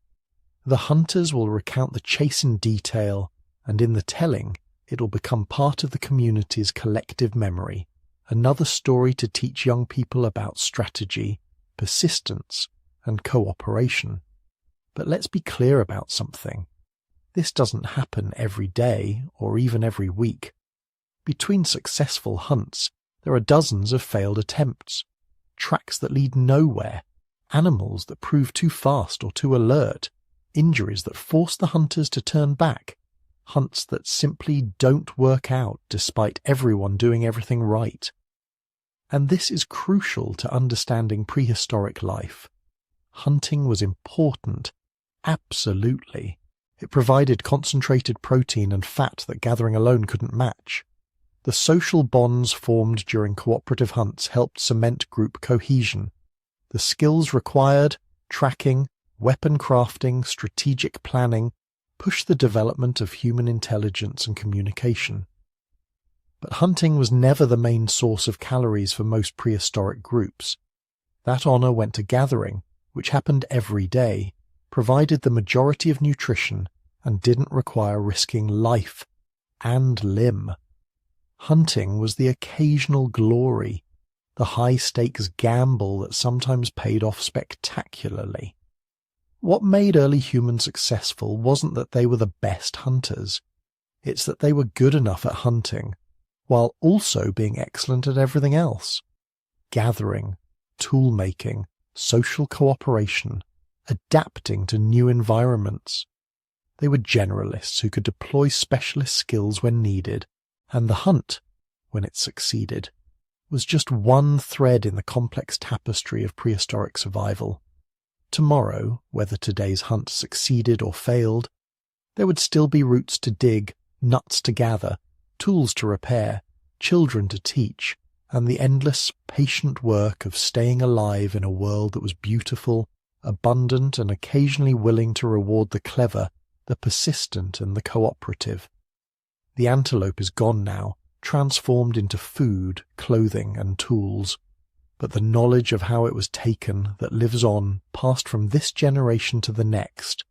The hunters will recount the chase in detail, and in the telling, it will become part of the community's collective memory, another story to teach young people about strategy, persistence, and cooperation. But let's be clear about something. This doesn't happen every day or even every week. Between successful hunts, there are dozens of failed attempts, tracks that lead nowhere, animals that prove too fast or too alert, injuries that force the hunters to turn back, hunts that simply don't work out despite everyone doing everything right. And this is crucial to understanding prehistoric life. Hunting was important, absolutely. It provided concentrated protein and fat that gathering alone couldn't match. The social bonds formed during cooperative hunts helped cement group cohesion. The skills required, tracking, weapon crafting, strategic planning, pushed the development of human intelligence and communication. But hunting was never the main source of calories for most prehistoric groups. That honor went to gathering, which happened every day, provided the majority of nutrition, and didn't require risking life and limb. Hunting was the occasional glory, the high-stakes gamble that sometimes paid off spectacularly. What made early humans successful wasn't that they were the best hunters. It's that they were good enough at hunting, while also being excellent at everything else. Gathering, tool-making, social cooperation, adapting to new environments. They were generalists who could deploy specialist skills when needed, and the hunt, when it succeeded, was just one thread in the complex tapestry of prehistoric survival. Tomorrow, whether today's hunt succeeded or failed, there would still be roots to dig, nuts to gather, tools to repair, children to teach, and the endless, patient work of staying alive in a world that was beautiful, abundant, and occasionally willing to reward the clever, the persistent, and the cooperative. The antelope is gone now, transformed into food, clothing, and tools. But the knowledge of how it was taken that lives on, passed from this generation to the next,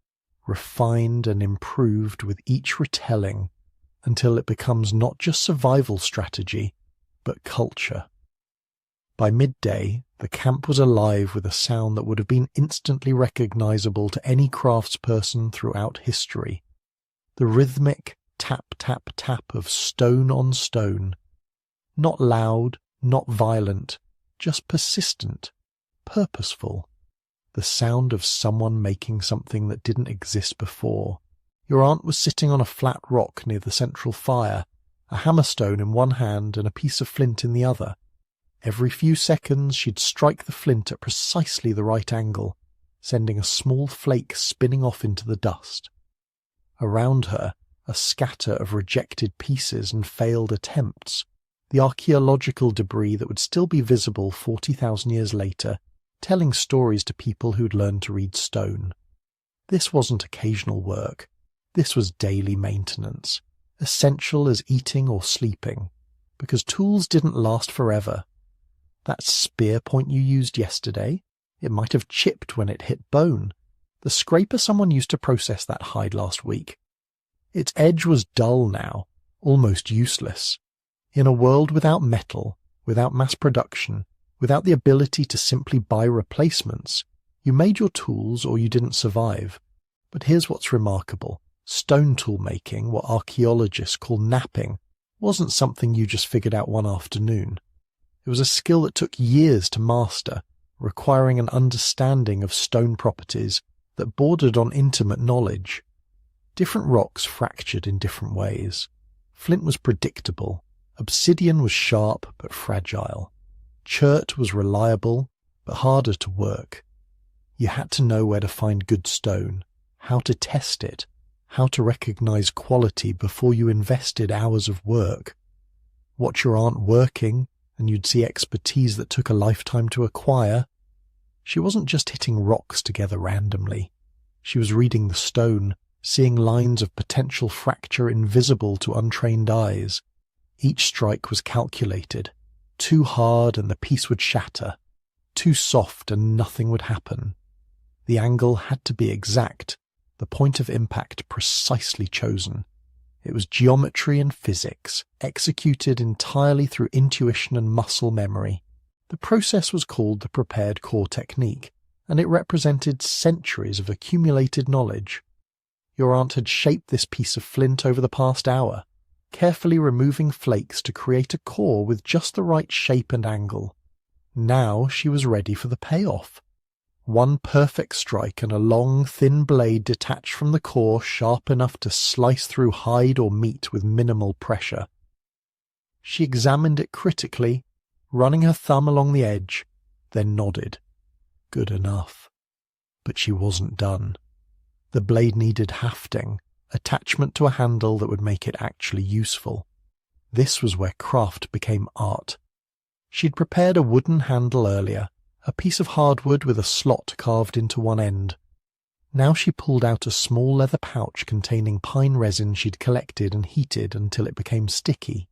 refined and improved with each retelling, until it becomes not just survival strategy, but culture. By midday, the camp was alive with a sound that would have been instantly recognizable to any craftsperson throughout history. The rhythmic tap, tap, tap of stone on stone. Not loud, not violent, just persistent, purposeful. The sound of someone making something that didn't exist before. Your aunt was sitting on a flat rock near the central fire, a hammerstone in one hand and a piece of flint in the other. Every few seconds she'd strike the flint at precisely the right angle, sending a small flake spinning off into the dust. Around her, a scatter of rejected pieces and failed attempts, the archaeological debris that would still be visible 40,000 years later, telling stories to people who'd learned to read stone. This wasn't occasional work. This was daily maintenance, essential as eating or sleeping, because tools didn't last forever. That spear point you used yesterday, it might have chipped when it hit bone. The scraper someone used to process that hide last week. Its edge was dull now, almost useless. In a world without metal, without mass production, without the ability to simply buy replacements, you made your tools or you didn't survive. But here's what's remarkable. Stone tool making, what archaeologists call knapping, wasn't something you just figured out one afternoon. It was a skill that took years to master, requiring an understanding of stone properties that bordered on intimate knowledge. Different rocks fractured in different ways. Flint was predictable. Obsidian was sharp but fragile. Chert was reliable but harder to work. You had to know where to find good stone, how to test it, how to recognize quality before you invested hours of work. Watch your aunt working, and you'd see expertise that took a lifetime to acquire. She wasn't just hitting rocks together randomly. She was reading the stone, seeing lines of potential fracture invisible to untrained eyes. Each strike was calculated. Too hard and the piece would shatter. Too soft and nothing would happen. The angle had to be exact, the point of impact precisely chosen. It was geometry and physics, executed entirely through intuition and muscle memory. The process was called the prepared core technique, and it represented centuries of accumulated knowledge. Your aunt had shaped this piece of flint over the past hour, carefully removing flakes to create a core with just the right shape and angle. Now she was ready for the payoff. One perfect strike and a long, thin blade detached from the core sharp enough to slice through hide or meat with minimal pressure. She examined it critically, running her thumb along the edge, then nodded. Good enough. But she wasn't done. The blade needed hafting, attachment to a handle that would make it actually useful. This was where craft became art. She'd prepared a wooden handle earlier, a piece of hardwood with a slot carved into one end. Now she pulled out a small leather pouch containing pine resin she'd collected and heated until it became sticky.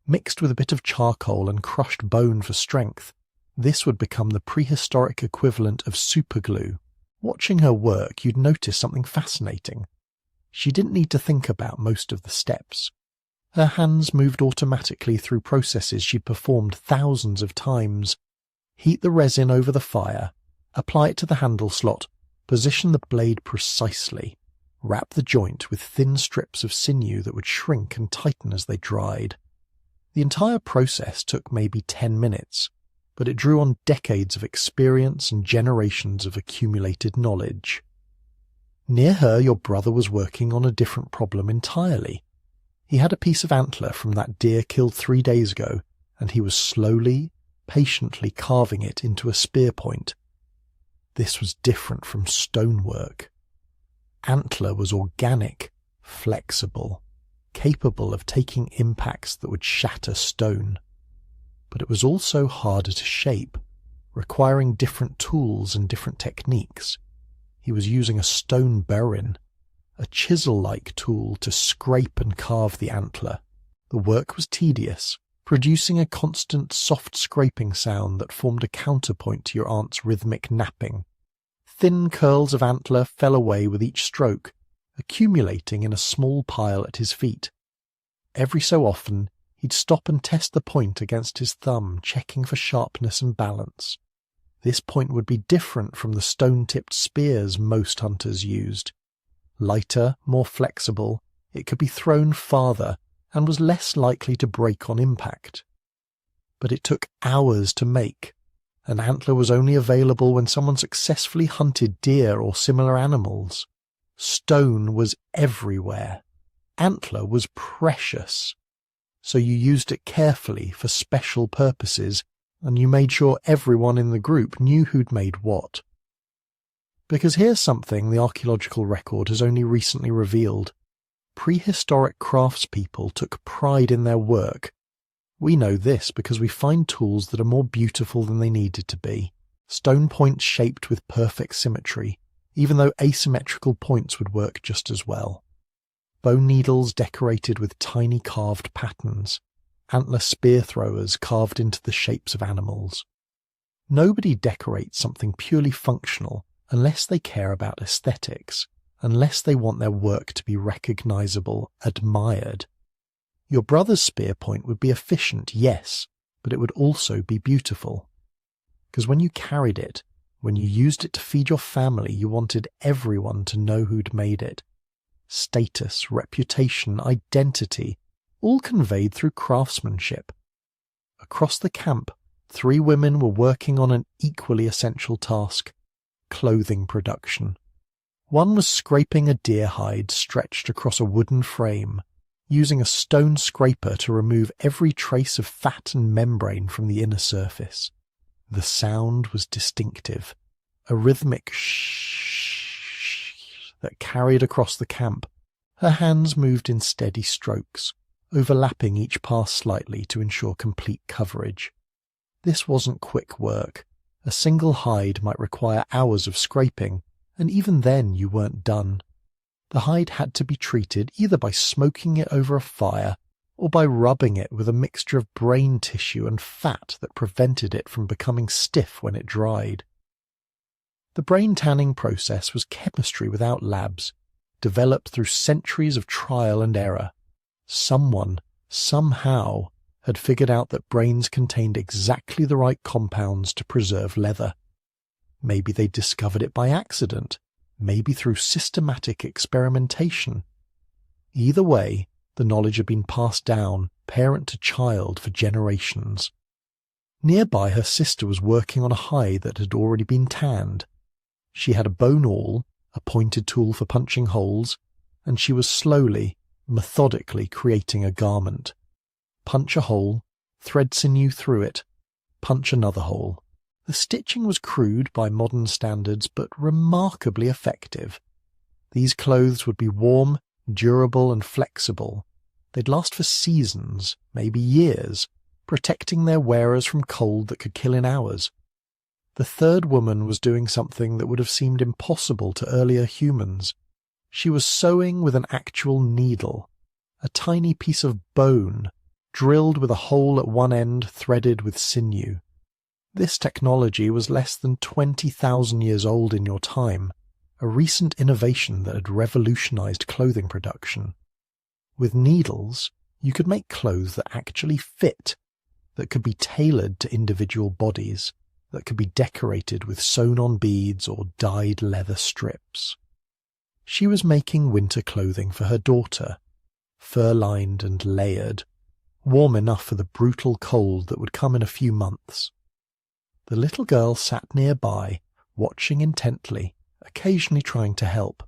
Mixed with a bit of charcoal and crushed bone for strength, this would become the prehistoric equivalent of superglue. Watching her work, you'd notice something fascinating. She didn't need to think about most of the steps. Her hands moved automatically through processes she'd performed thousands of times. Heat the resin over the fire, apply it to the handle slot, position the blade precisely, wrap the joint with thin strips of sinew that would shrink and tighten as they dried. The entire process took maybe 10 minutes, but it drew on decades of experience and generations of accumulated knowledge. Near her, your brother was working on a different problem entirely. He had a piece of antler from that deer killed 3 days ago, and he was slowly, patiently carving it into a spear point. This was different from stonework. Antler was organic, flexible, capable of taking impacts that would shatter stone. But it was also harder to shape, requiring different tools and different techniques. He was using a stone burin, a chisel-like tool to scrape and carve the antler. The work was tedious, producing a constant soft scraping sound that formed a counterpoint to your aunt's rhythmic napping. Thin curls of antler fell away with each stroke, accumulating in a small pile at his feet. Every so often, he'd stop and test the point against his thumb, checking for sharpness and balance. This point would be different from the stone-tipped spears most hunters used. Lighter, more flexible, it could be thrown farther and was less likely to break on impact. But it took hours to make. An antler was only available when someone successfully hunted deer or similar animals. Stone was everywhere. Antler was precious. So you used it carefully for special purposes, and you made sure everyone in the group knew who'd made what. Because here's something the archaeological record has only recently revealed. Prehistoric craftspeople took pride in their work. We know this because we find tools that are more beautiful than they needed to be. Stone points shaped with perfect symmetry, even though asymmetrical points would work just as well. Bone needles decorated with tiny carved patterns. Antler spear throwers carved into the shapes of animals. Nobody decorates something purely functional unless they care about aesthetics, unless they want their work to be recognizable, admired. Your brother's spear point would be efficient, yes, but it would also be beautiful. Because when you carried it, when you used it to feed your family, you wanted everyone to know who'd made it. Status, reputation, identity, all conveyed through craftsmanship. Across the camp, 3 women were working on an equally essential task: clothing production. One was scraping a deer hide stretched across a wooden frame, using a stone scraper to remove every trace of fat and membrane from the inner surface. The sound was distinctive, a rhythmic shh that carried across the camp. Her hands moved in steady strokes, overlapping each pass slightly to ensure complete coverage. This wasn't quick work. A single hide might require hours of scraping, and even then you weren't done. The hide had to be treated either by smoking it over a fire or by rubbing it with a mixture of brain tissue and fat that prevented it from becoming stiff when it dried. The brain tanning process was chemistry without labs, developed through centuries of trial and error. Someone, somehow, had figured out that brains contained exactly the right compounds to preserve leather. Maybe they discovered it by accident, maybe through systematic experimentation. Either way, the knowledge had been passed down, parent to child, for generations. Nearby, her sister was working on a hide that had already been tanned. She had a bone awl, a pointed tool for punching holes, and she was slowly, methodically creating a garment. Punch a hole, thread sinew through it, punch another hole. The stitching was crude by modern standards, but remarkably effective. These clothes would be warm, durable, and flexible. They'd last for seasons, maybe years, protecting their wearers from cold that could kill in hours. The third woman was doing something that would have seemed impossible to earlier humans. She was sewing with an actual needle, a tiny piece of bone, drilled with a hole at one end threaded with sinew. This technology was less than 20,000 years old in your time, a recent innovation that had revolutionized clothing production. With needles, you could make clothes that actually fit, that could be tailored to individual bodies, that could be decorated with sewn-on beads or dyed leather strips. She was making winter clothing for her daughter, fur-lined and layered, warm enough for the brutal cold that would come in a few months. The little girl sat nearby, watching intently, occasionally trying to help.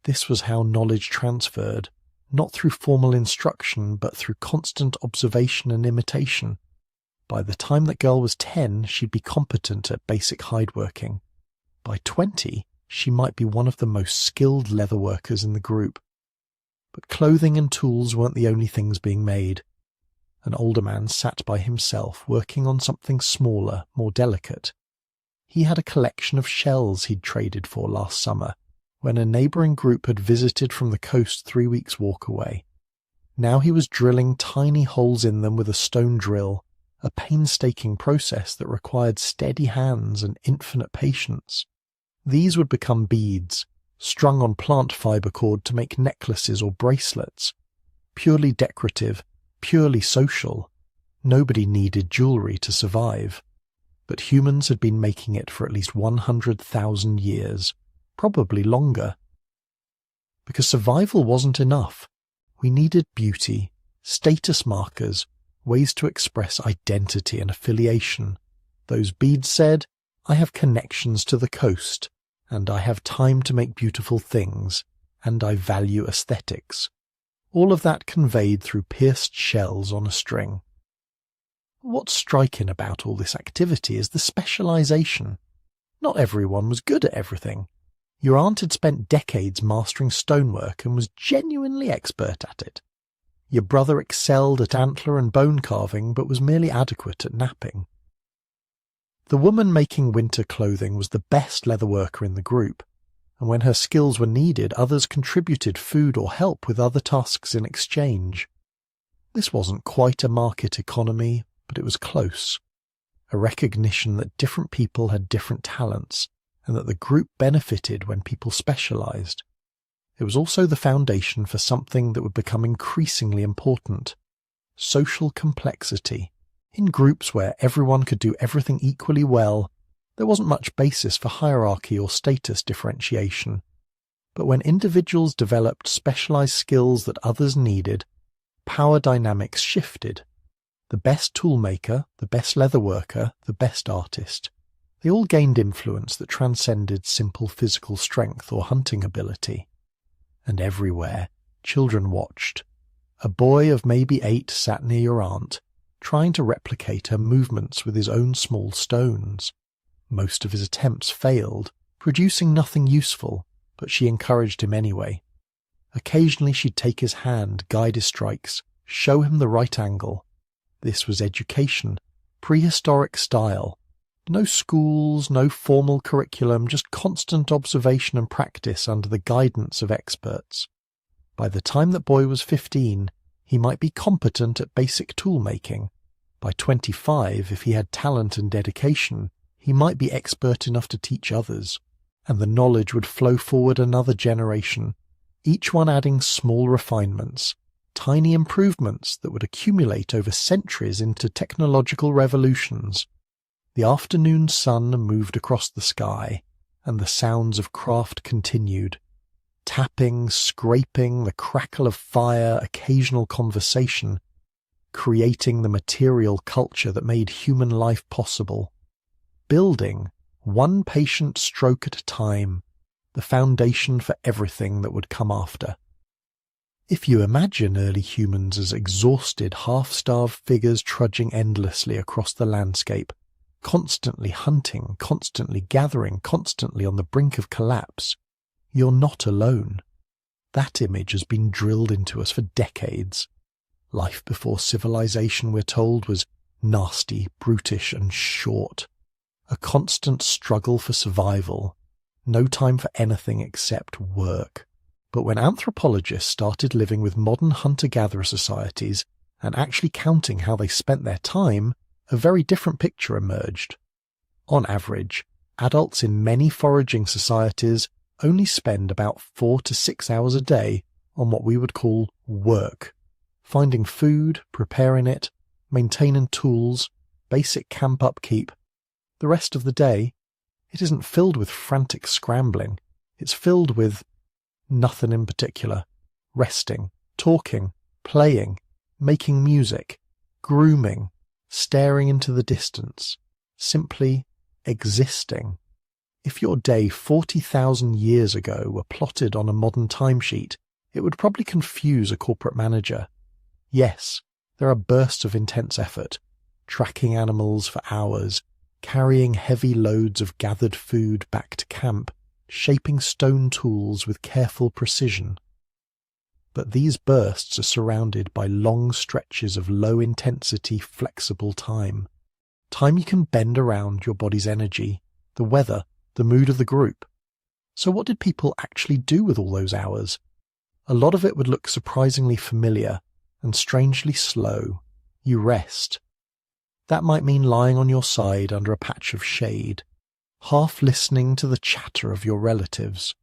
This was how knowledge transferred, not through formal instruction, but through constant observation and imitation. By the time that girl was 10, she'd be competent at basic hideworking. By 20, she might be one of the most skilled leatherworkers in the group. But clothing and tools weren't the only things being made. An older man sat by himself, working on something smaller, more delicate. He had a collection of shells he'd traded for last summer, when a neighbouring group had visited from the coast 3 weeks' walk away. Now he was drilling tiny holes in them with a stone drill, a painstaking process that required steady hands and infinite patience. These would become beads, strung on plant fibre cord to make necklaces or bracelets. Purely decorative, purely social. Nobody needed jewellery to survive. But humans had been making it for at least 100,000 years, probably longer. Because survival wasn't enough. We needed beauty, status markers, ways to express identity and affiliation. Those beads said, I have connections to the coast, and I have time to make beautiful things, and I value aesthetics. All of that conveyed through pierced shells on a string. What's striking about all this activity is the specialization. Not everyone was good at everything. Your aunt had spent decades mastering stonework and was genuinely expert at it. Your brother excelled at antler and bone carving but was merely adequate at napping. The woman making winter clothing was the best leatherworker in the group, and when her skills were needed, others contributed food or help with other tasks in exchange. This wasn't quite a market economy, but it was close. A recognition that different people had different talents, and that the group benefited when people specialized. It was also the foundation for something that would become increasingly important: social complexity. In groups where everyone could do everything equally well, there wasn't much basis for hierarchy or status differentiation. But when individuals developed specialized skills that others needed, power dynamics shifted. The best toolmaker, the best leatherworker, the best artist. They all gained influence that transcended simple physical strength or hunting ability. And everywhere, children watched. A boy of maybe 8 sat near your aunt, trying to replicate her movements with his own small stones. Most of his attempts failed, producing nothing useful, but she encouraged him anyway. Occasionally she'd take his hand, guide his strikes, show him the right angle. This was education, prehistoric style. No schools, no formal curriculum, just constant observation and practice under the guidance of experts. By the time that boy was 15, he might be competent at basic toolmaking. By 25, if he had talent and dedication, he might be expert enough to teach others, and the knowledge would flow forward another generation, each one adding small refinements, tiny improvements that would accumulate over centuries into technological revolutions. The afternoon sun moved across the sky, and the sounds of craft continued. Tapping, scraping, the crackle of fire, occasional conversation, creating the material culture that made human life possible. Building, one patient stroke at a time, the foundation for everything that would come after. If you imagine early humans as exhausted, half-starved figures trudging endlessly across the landscape, constantly hunting, constantly gathering, constantly on the brink of collapse, you're not alone. That image has been drilled into us for decades. Life before civilization, we're told, was nasty, brutish, and short. A constant struggle for survival. No time for anything except work. But when anthropologists started living with modern hunter-gatherer societies and actually counting how they spent their time, a very different picture emerged. On average, adults in many foraging societies only spend about 4 to 6 hours a day on what we would call work. Finding food, preparing it, maintaining tools, basic camp upkeep. The rest of the day, it isn't filled with frantic scrambling. It's filled with nothing in particular. Resting, talking, playing, making music, grooming, staring into the distance, simply existing. If your day 40,000 years ago were plotted on a modern timesheet, it would probably confuse a corporate manager. Yes, there are bursts of intense effort, tracking animals for hours, carrying heavy loads of gathered food back to camp, shaping stone tools with careful precision. But these bursts are surrounded by long stretches of low-intensity, flexible time. Time you can bend around your body's energy, the weather, the mood of the group. So what did people actually do with all those hours? A lot of it would look surprisingly familiar and strangely slow. You rest. That might mean lying on your side under a patch of shade, half listening to the chatter of your relatives.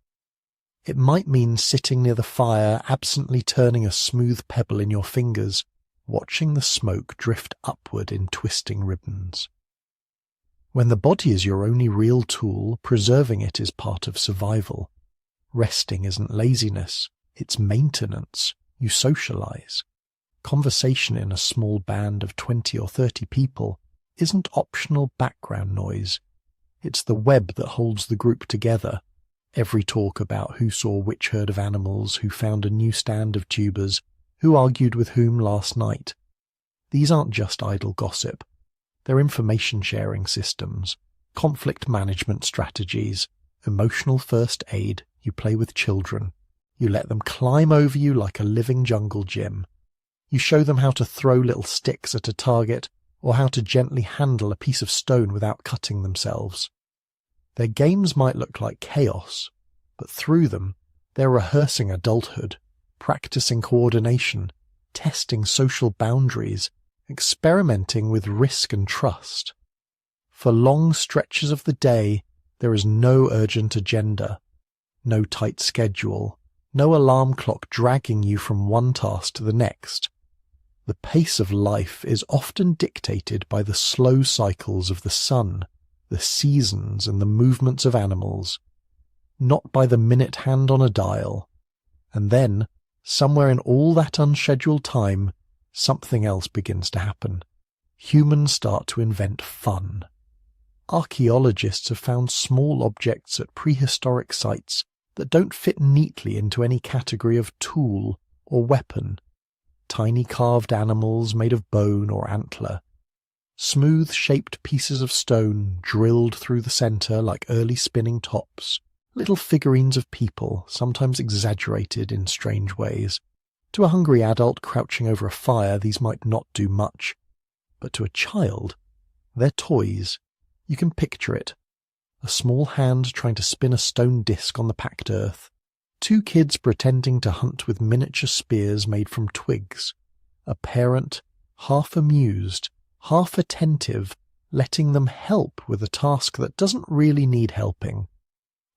It might mean sitting near the fire, absently turning a smooth pebble in your fingers, watching the smoke drift upward in twisting ribbons. When the body is your only real tool, preserving it is part of survival. Resting isn't laziness, it's maintenance. You socialize. Conversation in a small band of 20 or 30 people isn't optional background noise. It's the web that holds the group together. Every talk about who saw which herd of animals, who found a new stand of tubers, who argued with whom last night. These aren't just idle gossip. They're information-sharing systems, conflict management strategies, Emotional first aid, you play with children. You let them climb over you like a living jungle gym. You show them how to throw little sticks at a target or how to gently handle a piece of stone without cutting themselves. Their games might look like chaos, but through them, they're rehearsing adulthood, practicing coordination, testing social boundaries, experimenting with risk and trust. For long stretches of the day, there is no urgent agenda, no tight schedule, no alarm clock dragging you from one task to the next. The pace of life is often dictated by the slow cycles of the sun, the seasons and the movements of animals, not by the minute hand on a dial. And then, somewhere in all that unscheduled time, something else begins to happen. Humans start to invent fun. Archaeologists have found small objects at prehistoric sites that don't fit neatly into any category of tool or weapon. Tiny carved animals made of bone or antler. Smooth-shaped pieces of stone drilled through the centre like early spinning tops. Little figurines of people, sometimes exaggerated in strange ways. To a hungry adult crouching over a fire, these might not do much. But to a child, they're toys. You can picture it. A small hand trying to spin a stone disc on the packed earth. Two kids pretending to hunt with miniature spears made from twigs. A parent, half amused, half attentive, letting them help with a task that doesn't really need helping.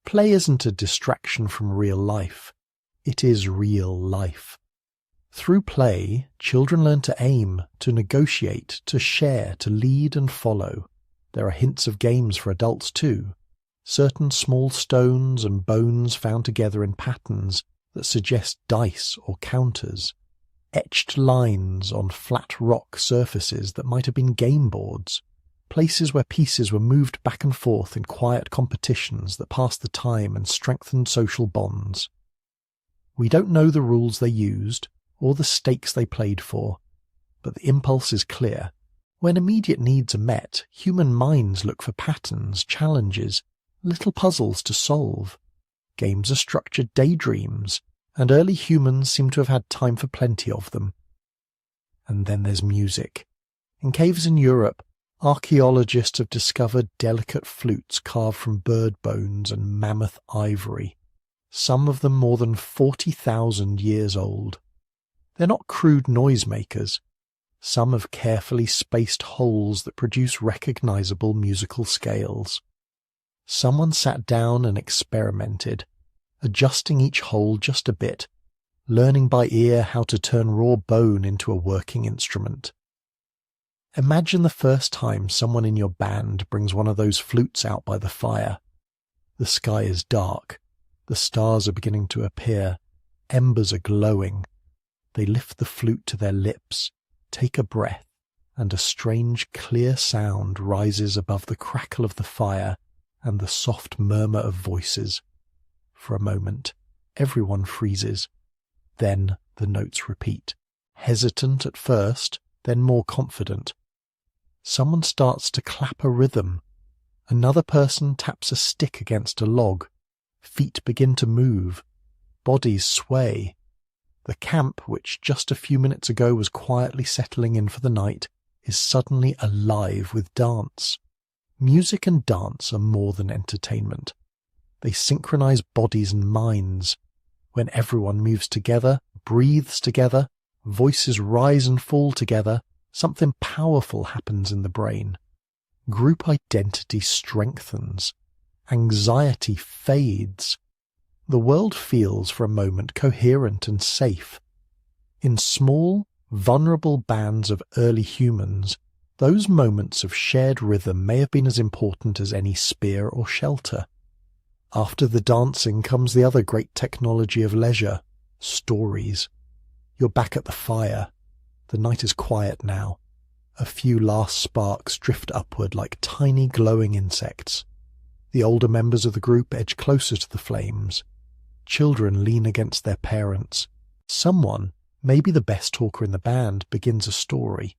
Play isn't a distraction from real life. It is real life. Through play, children learn to aim, to negotiate, to share, to lead and follow. There are hints of games for adults too. Certain small stones and bones found together in patterns that suggest dice or counters. Etched lines on flat rock surfaces that might have been game boards. Places where pieces were moved back and forth in quiet competitions that passed the time and strengthened social bonds. We don't know the rules they used or the stakes they played for, but the impulse is clear. When immediate needs are met, human minds look for patterns, challenges, little puzzles to solve. Games are structured daydreams, and early humans seem to have had time for plenty of them. And then there's music. In caves in Europe, archaeologists have discovered delicate flutes carved from bird bones and mammoth ivory, some of them more than 40,000 years old. They're not crude noisemakers. Some have carefully spaced holes that produce recognizable musical scales. Someone sat down and experimented, adjusting each hole just a bit, learning by ear how to turn raw bone into a working instrument. Imagine the first time someone in your band brings one of those flutes out by the fire. The sky is dark. The stars are beginning to appear. Embers are glowing. They lift the flute to their lips, take a breath, and a strange, clear sound rises above the crackle of the fire and the soft murmur of voices. For a moment, everyone freezes. Then the notes repeat, hesitant at first, then more confident. Someone starts to clap a rhythm. Another person taps a stick against a log. Feet begin to move. Bodies sway. The camp, which just a few minutes ago was quietly settling in for the night, is suddenly alive with dance. Music and dance are more than entertainment. They synchronize bodies and minds. When everyone moves together, breathes together, voices rise and fall together, something powerful happens in the brain. Group identity strengthens. Anxiety fades. The world feels for a moment coherent and safe. In small, vulnerable bands of early humans, those moments of shared rhythm may have been as important as any spear or shelter. After the dancing comes the other great technology of leisure, stories. You're back at the fire. The night is quiet now. A few last sparks drift upward like tiny glowing insects. The older members of the group edge closer to the flames. Children lean against their parents. Someone, maybe the best talker in the band, begins a story.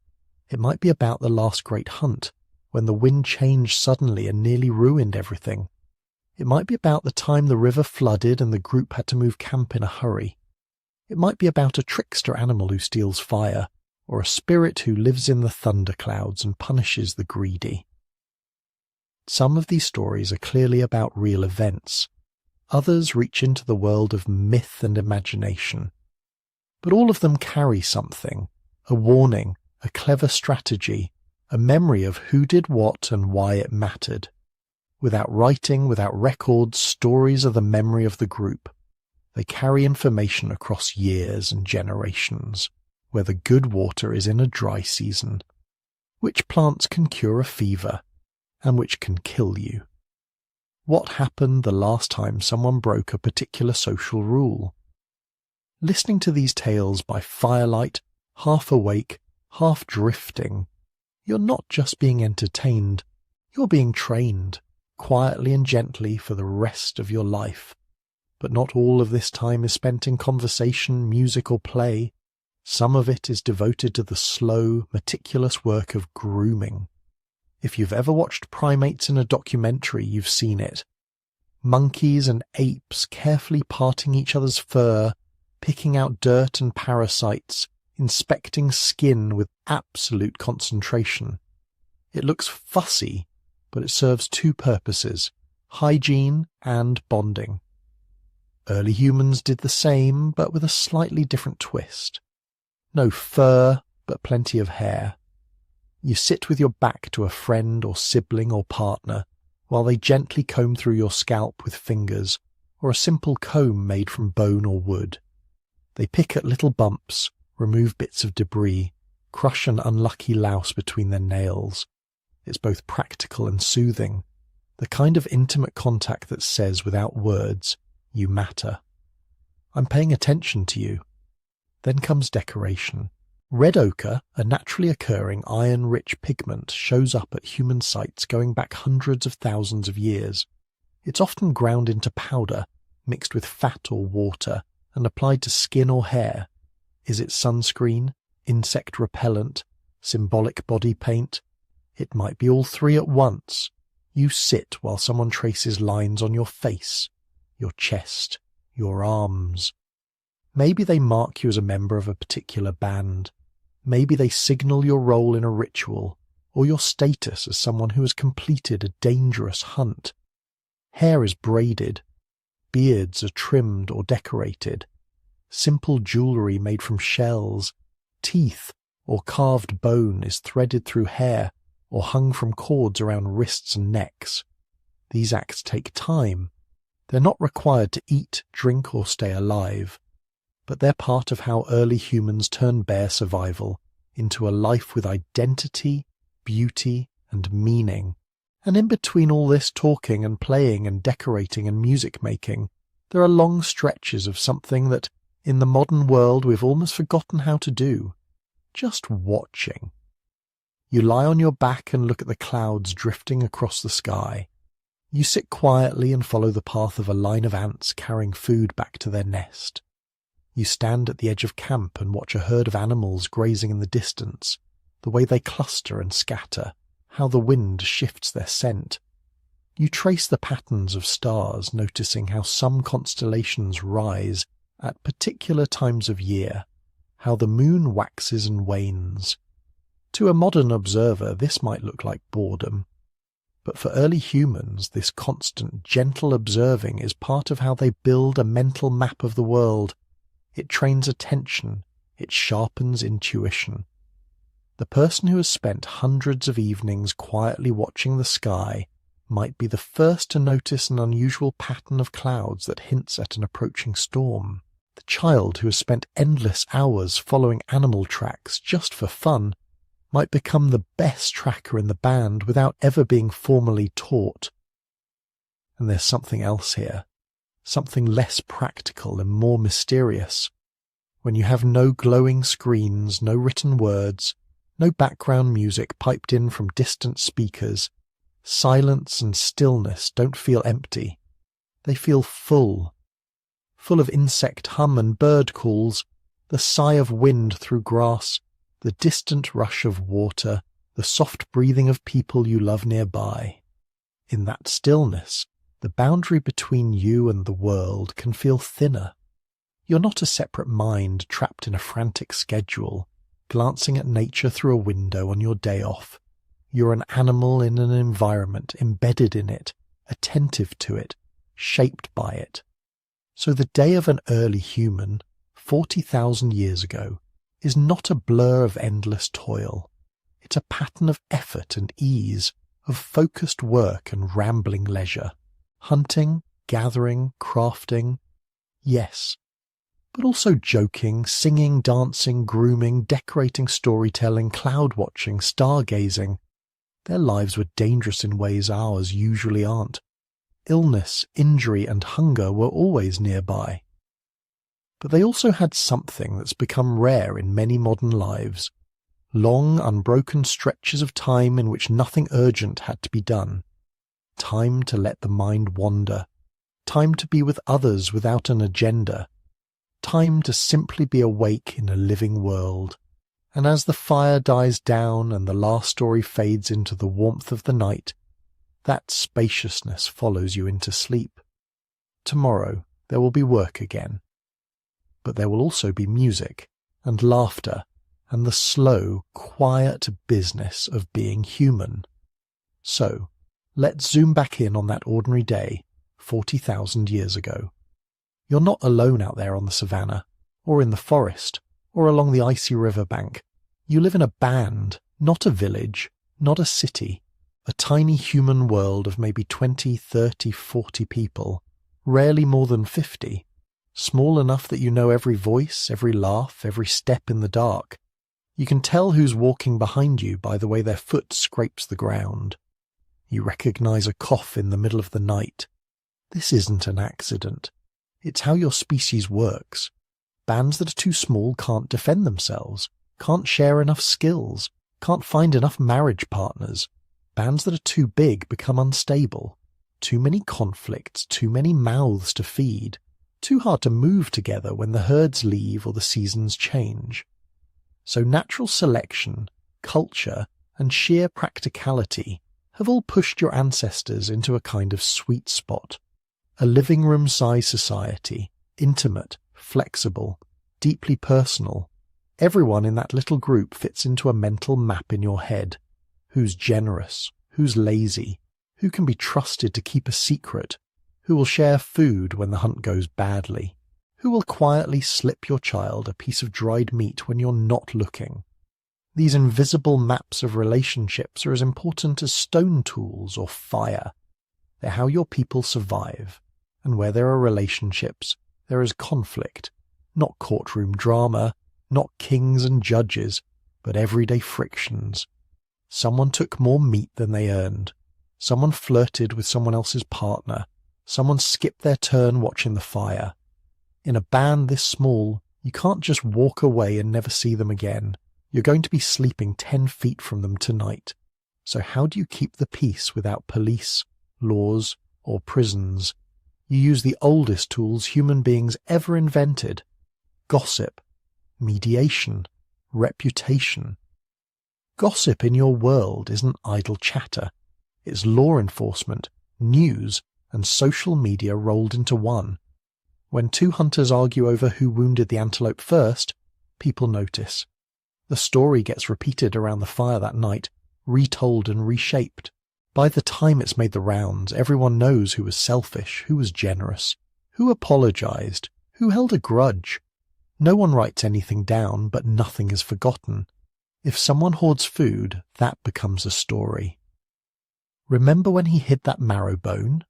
It might be about the last great hunt, when the wind changed suddenly and nearly ruined everything. It might be about the time the river flooded and the group had to move camp in a hurry. It might be about a trickster animal who steals fire, or a spirit who lives in the thunderclouds and punishes the greedy. Some of these stories are clearly about real events. Others reach into the world of myth and imagination. But all of them carry something, a warning, a clever strategy, a memory of who did what and why it mattered. Without writing, without records, stories are the memory of the group. They carry information across years and generations, where the good water is in a dry season, which plants can cure a fever, and which can kill you. What happened the last time someone broke a particular social rule? Listening to these tales by firelight, half awake, half drifting, you're not just being entertained, you're being trained, quietly and gently for the rest of your life. But not all of this time is spent in conversation, music, or play. Some of it is devoted to the slow, meticulous work of grooming. If you've ever watched primates in a documentary, you've seen it. Monkeys and apes carefully parting each other's fur, picking out dirt and parasites, inspecting skin with absolute concentration. It looks fussy, but it serves two purposes: hygiene and bonding. Early humans did the same, but with a slightly different twist. No fur, but plenty of hair. You sit with your back to a friend or sibling or partner, while they gently comb through your scalp with fingers, or a simple comb made from bone or wood. They pick at little bumps, remove bits of debris, crush an unlucky louse between their nails. It's both practical and soothing, the kind of intimate contact that says without words, "You matter. I'm paying attention to you." Then comes decoration. Red ochre, a naturally occurring iron-rich pigment, shows up at human sites going back hundreds of thousands of years. It's often ground into powder, mixed with fat or water, and applied to skin or hair. Is it sunscreen, insect repellent, symbolic body paint? It might be all three at once. You sit while someone traces lines on your face, your chest, your arms. Maybe they mark you as a member of a particular band. Maybe they signal your role in a ritual, or your status as someone who has completed a dangerous hunt. Hair is braided. Beards are trimmed or decorated. Simple jewellery made from shells, teeth, or carved bone is threaded through hair or hung from cords around wrists and necks. These acts take time. They're not required to eat, drink, or stay alive, but they're part of how early humans turned bare survival into a life with identity, beauty, and meaning. And in between all this talking and playing and decorating and music making, there are long stretches of something that, in the modern world, we've almost forgotten how to do. Just watching. You lie on your back and look at the clouds drifting across the sky. You sit quietly and follow the path of a line of ants carrying food back to their nest. You stand at the edge of camp and watch a herd of animals grazing in the distance, the way they cluster and scatter, how the wind shifts their scent. You trace the patterns of stars, noticing how some constellations rise at particular times of year, how the moon waxes and wanes. To a modern observer, this might look like boredom. But for early humans, this constant, gentle observing is part of how they build a mental map of the world. It trains attention, it sharpens intuition. The person who has spent hundreds of evenings quietly watching the sky might be the first to notice an unusual pattern of clouds that hints at an approaching storm. The child who has spent endless hours following animal tracks just for fun might become the best tracker in the band without ever being formally taught. And there's something else here. Something less practical and more mysterious. When you have no glowing screens, no written words, no background music piped in from distant speakers, silence and stillness don't feel empty. They feel full. Full of insect hum and bird calls, the sigh of wind through grass, the distant rush of water, the soft breathing of people you love nearby. In that stillness, the boundary between you and the world can feel thinner. You're not a separate mind trapped in a frantic schedule, glancing at nature through a window on your day off. You're an animal in an environment, embedded in it, attentive to it, shaped by it. So the day of an early human, 40,000 years ago, is not a blur of endless toil. It's a pattern of effort and ease, of focused work and rambling leisure. Hunting, gathering, crafting. Yes. But also joking, singing, dancing, grooming, decorating, storytelling, cloud-watching, stargazing. Their lives were dangerous in ways ours usually aren't. Illness, injury, and hunger were always nearby. But they also had something that's become rare in many modern lives. Long, unbroken stretches of time in which nothing urgent had to be done. Time to let the mind wander. Time to be with others without an agenda. Time to simply be awake in a living world. And as the fire dies down and the last story fades into the warmth of the night, that spaciousness follows you into sleep. Tomorrow there will be work again. But there will also be music and laughter and the slow, quiet business of being human. So, let's zoom back in on that ordinary day, 40,000 years ago. You're not alone out there on the savannah, or in the forest, or along the icy riverbank. You live in a band, not a village, not a city, a tiny human world of maybe 20, 30, 40 people, rarely more than 50, small enough that you know every voice, every laugh, every step in the dark. You can tell who's walking behind you by the way their foot scrapes the ground. You recognize a cough in the middle of the night. This isn't an accident. It's how your species works. Bands that are too small can't defend themselves, can't share enough skills, can't find enough marriage partners. Bands that are too big become unstable. Too many conflicts, too many mouths to feed. Too hard to move together when the herds leave or the seasons change. So natural selection, culture, and sheer practicality have all pushed your ancestors into a kind of sweet spot. A living room-size society, intimate, flexible, deeply personal. Everyone in that little group fits into a mental map in your head. Who's generous? Who's lazy? Who can be trusted to keep a secret? Who will share food when the hunt goes badly? Who will quietly slip your child a piece of dried meat when you're not looking? These invisible maps of relationships are as important as stone tools or fire. They're how your people survive. And where there are relationships, there is conflict. Not courtroom drama, not kings and judges, but everyday frictions. Someone took more meat than they earned. Someone flirted with someone else's partner. Someone skipped their turn watching the fire. In a band this small, you can't just walk away and never see them again. You're going to be sleeping 10 feet from them tonight. So how do you keep the peace without police, laws, or prisons? You use the oldest tools human beings ever invented. Gossip, mediation, reputation. Gossip in your world isn't idle chatter. It's law enforcement, news, and social media rolled into one. When two hunters argue over who wounded the antelope first, people notice. The story gets repeated around the fire that night, retold and reshaped. By the time it's made the rounds, everyone knows who was selfish, who was generous, who apologized, who held a grudge. No one writes anything down, but nothing is forgotten. If someone hoards food, that becomes a story. Remember when he hid that marrow bone?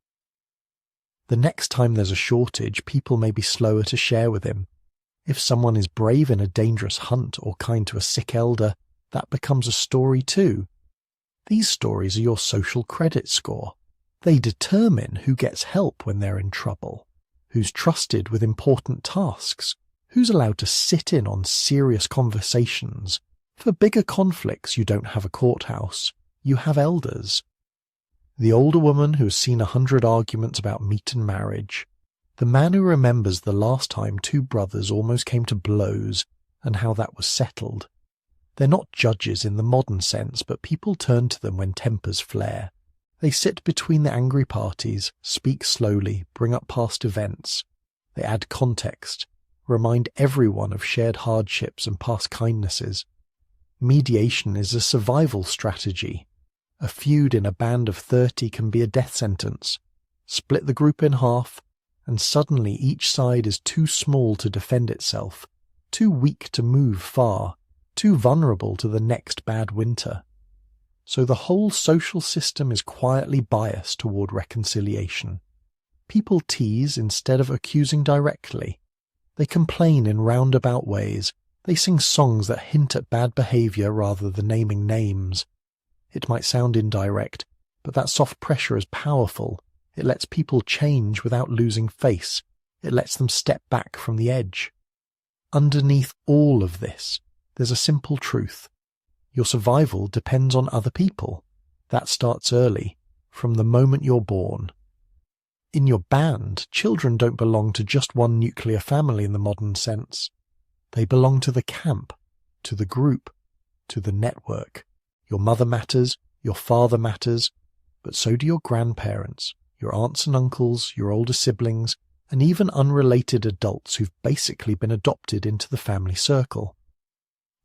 The next time there's a shortage, people may be slower to share with him. If someone is brave in a dangerous hunt or kind to a sick elder, that becomes a story too. These stories are your social credit score. They determine who gets help when they're in trouble, who's trusted with important tasks, who's allowed to sit in on serious conversations. For bigger conflicts, you don't have a courthouse, you have elders. The older woman who has seen 100 arguments about meat and marriage. The man who remembers the last time two brothers almost came to blows and how that was settled. They're not judges in the modern sense, but people turn to them when tempers flare. They sit between the angry parties, speak slowly, bring up past events. They add context, remind everyone of shared hardships and past kindnesses. Mediation is a survival strategy. A feud in a band of 30 can be a death sentence. Split the group in half, and suddenly each side is too small to defend itself, too weak to move far, too vulnerable to the next bad winter. So the whole social system is quietly biased toward reconciliation. People tease instead of accusing directly. They complain in roundabout ways. They sing songs that hint at bad behavior rather than naming names. It might sound indirect, but that soft pressure is powerful. It lets people change without losing face. It lets them step back from the edge. Underneath all of this, there's a simple truth. Your survival depends on other people. That starts early, from the moment you're born. In your band, children don't belong to just one nuclear family in the modern sense. They belong to the camp, to the group, to the network. Your mother matters, your father matters, but so do your grandparents, your aunts and uncles, your older siblings, and even unrelated adults who've basically been adopted into the family circle.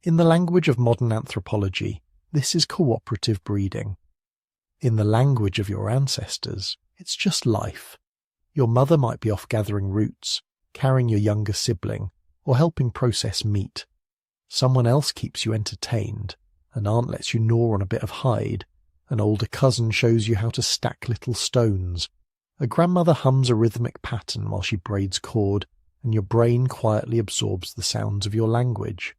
In the language of modern anthropology, this is cooperative breeding. In the language of your ancestors, it's just life. Your mother might be off gathering roots, carrying your younger sibling, or helping process meat. Someone else keeps you entertained. An aunt lets you gnaw on a bit of hide. An older cousin shows you how to stack little stones. A grandmother hums a rhythmic pattern while she braids cord, and your brain quietly absorbs the sounds of your language.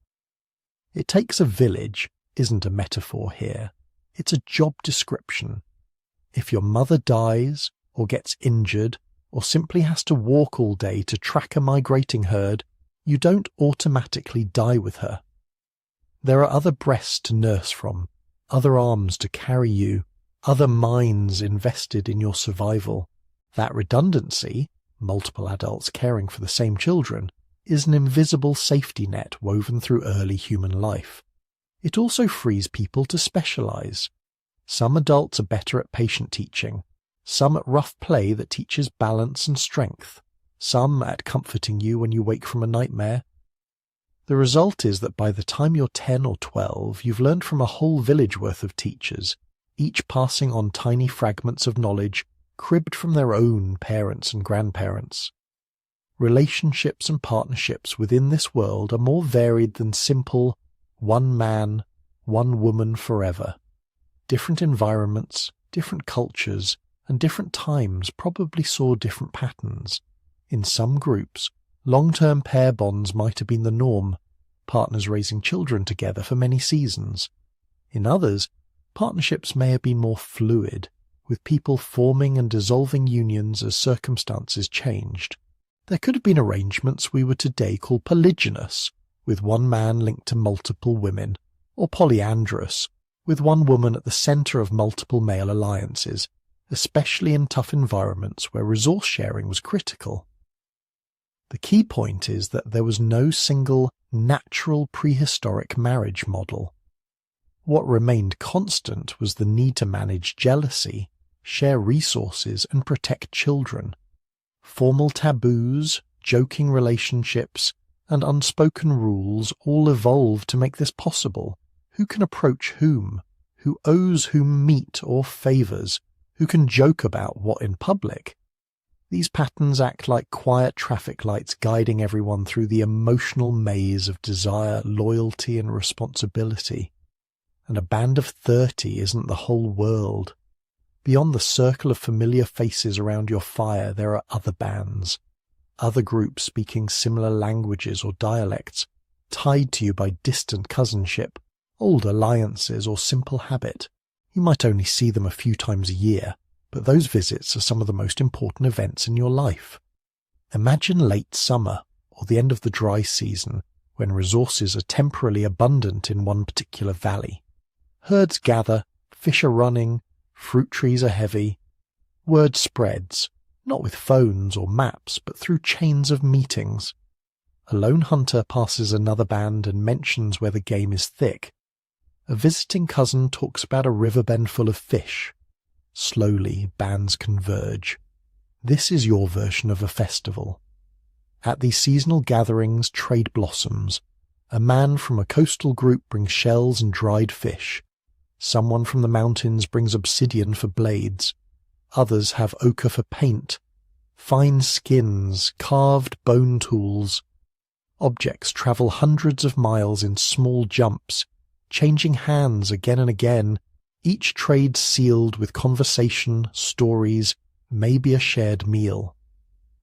It takes a village isn't a metaphor here. It's a job description. If your mother dies, or gets injured, or simply has to walk all day to track a migrating herd, you don't automatically die with her. There are other breasts to nurse from, other arms to carry you, other minds invested in your survival. That redundancy, multiple adults caring for the same children, is an invisible safety net woven through early human life. It also frees people to specialize. Some adults are better at patient teaching, some at rough play that teaches balance and strength, some at comforting you when you wake from a nightmare. The result is that by the time you're 10 or 12, you've learned from a whole village worth of teachers, each passing on tiny fragments of knowledge cribbed from their own parents and grandparents. Relationships and partnerships within this world are more varied than simple one man, one woman forever. Different environments, different cultures, and different times probably saw different patterns. In some groups, long-term pair bonds might have been the norm, partners raising children together for many seasons. In others, partnerships may have been more fluid, with people forming and dissolving unions as circumstances changed. There could have been arrangements we would today call polygynous, with one man linked to multiple women, or polyandrous, with one woman at the centre of multiple male alliances, especially in tough environments where resource sharing was critical. The key point is that there was no single natural prehistoric marriage model. What remained constant was the need to manage jealousy, share resources, and protect children. Formal taboos, joking relationships, and unspoken rules all evolved to make this possible. Who can approach whom? Who owes whom meat or favours? Who can joke about what in public? These patterns act like quiet traffic lights guiding everyone through the emotional maze of desire, loyalty, and responsibility. And a band of 30 isn't the whole world. Beyond the circle of familiar faces around your fire, there are other bands, other groups speaking similar languages or dialects, tied to you by distant cousinship, old alliances, or simple habit. You might only see them a few times a year, but those visits are some of the most important events in your life. Imagine late summer, or the end of the dry season, when resources are temporarily abundant in one particular valley. Herds gather, fish are running, fruit trees are heavy. Word spreads, not with phones or maps, but through chains of meetings. A lone hunter passes another band and mentions where the game is thick. A visiting cousin talks about a riverbend full of fish. Slowly, bands converge. This is your version of a festival. At these seasonal gatherings, trade blossoms. A man from a coastal group brings shells and dried fish. Someone from the mountains brings obsidian for blades. Others have ochre for paint. Fine skins, carved bone tools. Objects travel hundreds of miles in small jumps, changing hands again and again, each trade sealed with conversation, stories, maybe a shared meal.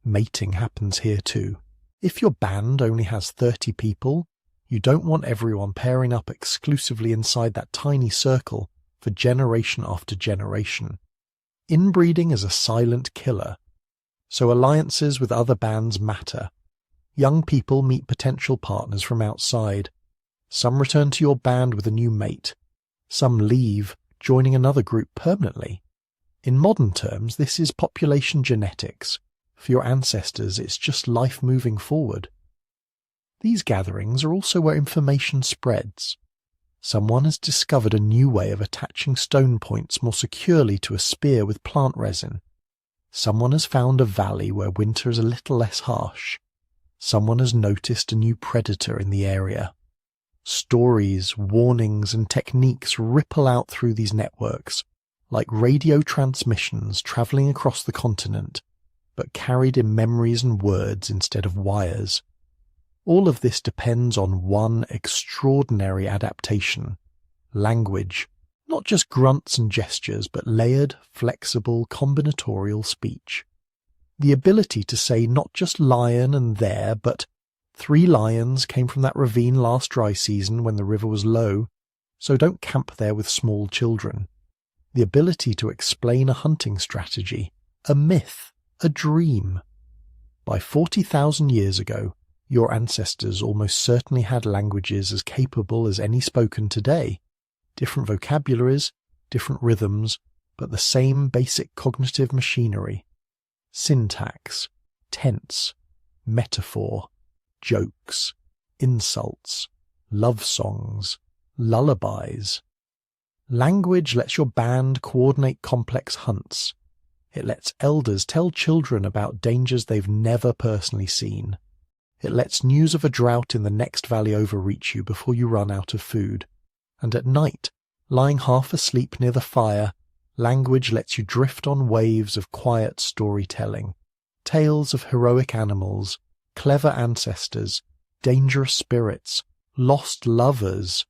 Mating happens here too. If your band only has 30 people, you don't want everyone pairing up exclusively inside that tiny circle for generation after generation. Inbreeding is a silent killer, so alliances with other bands matter. Young people meet potential partners from outside. Some return to your band with a new mate. Some leave, joining another group permanently. In modern terms, this is population genetics. For your ancestors, it's just life moving forward. These gatherings are also where information spreads. Someone has discovered a new way of attaching stone points more securely to a spear with plant resin. Someone has found a valley where winter is a little less harsh. Someone has noticed a new predator in the area. Stories, warnings, and techniques ripple out through these networks, like radio transmissions travelling across the continent, but carried in memories and words instead of wires. All of this depends on one extraordinary adaptation: language, not just grunts and gestures, but layered, flexible, combinatorial speech. The ability to say not just lion and there, but 3 lions came from that ravine last dry season when the river was low, so don't camp there with small children. The ability to explain a hunting strategy, a myth, a dream. By 40,000 years ago, your ancestors almost certainly had languages as capable as any spoken today. Different vocabularies, different rhythms, but the same basic cognitive machinery. Syntax, tense, metaphor, jokes, insults, love songs, lullabies. Language lets your band coordinate complex hunts. It lets elders tell children about dangers they've never personally seen. It lets news of a drought in the next valley over reach you before you run out of food. And at night, lying half asleep near the fire, language lets you drift on waves of quiet storytelling, tales of heroic animals, clever ancestors, dangerous spirits, lost lovers.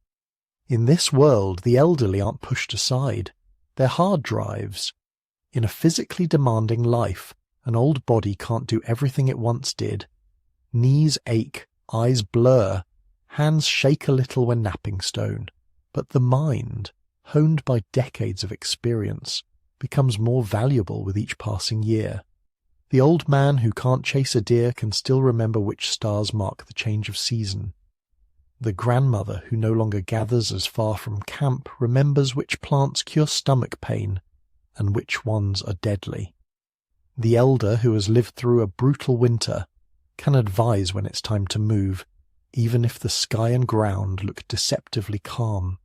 In this world, the elderly aren't pushed aside. They're hard drives. In a physically demanding life, an old body can't do everything it once did. Knees ache, eyes blur, hands shake a little when napping stone. But the mind, honed by decades of experience, becomes more valuable with each passing year. The old man who can't chase a deer can still remember which stars mark the change of season. The grandmother who no longer gathers as far from camp remembers which plants cure stomach pain and which ones are deadly. The elder who has lived through a brutal winter can advise when it's time to move, even if the sky and ground look deceptively calm.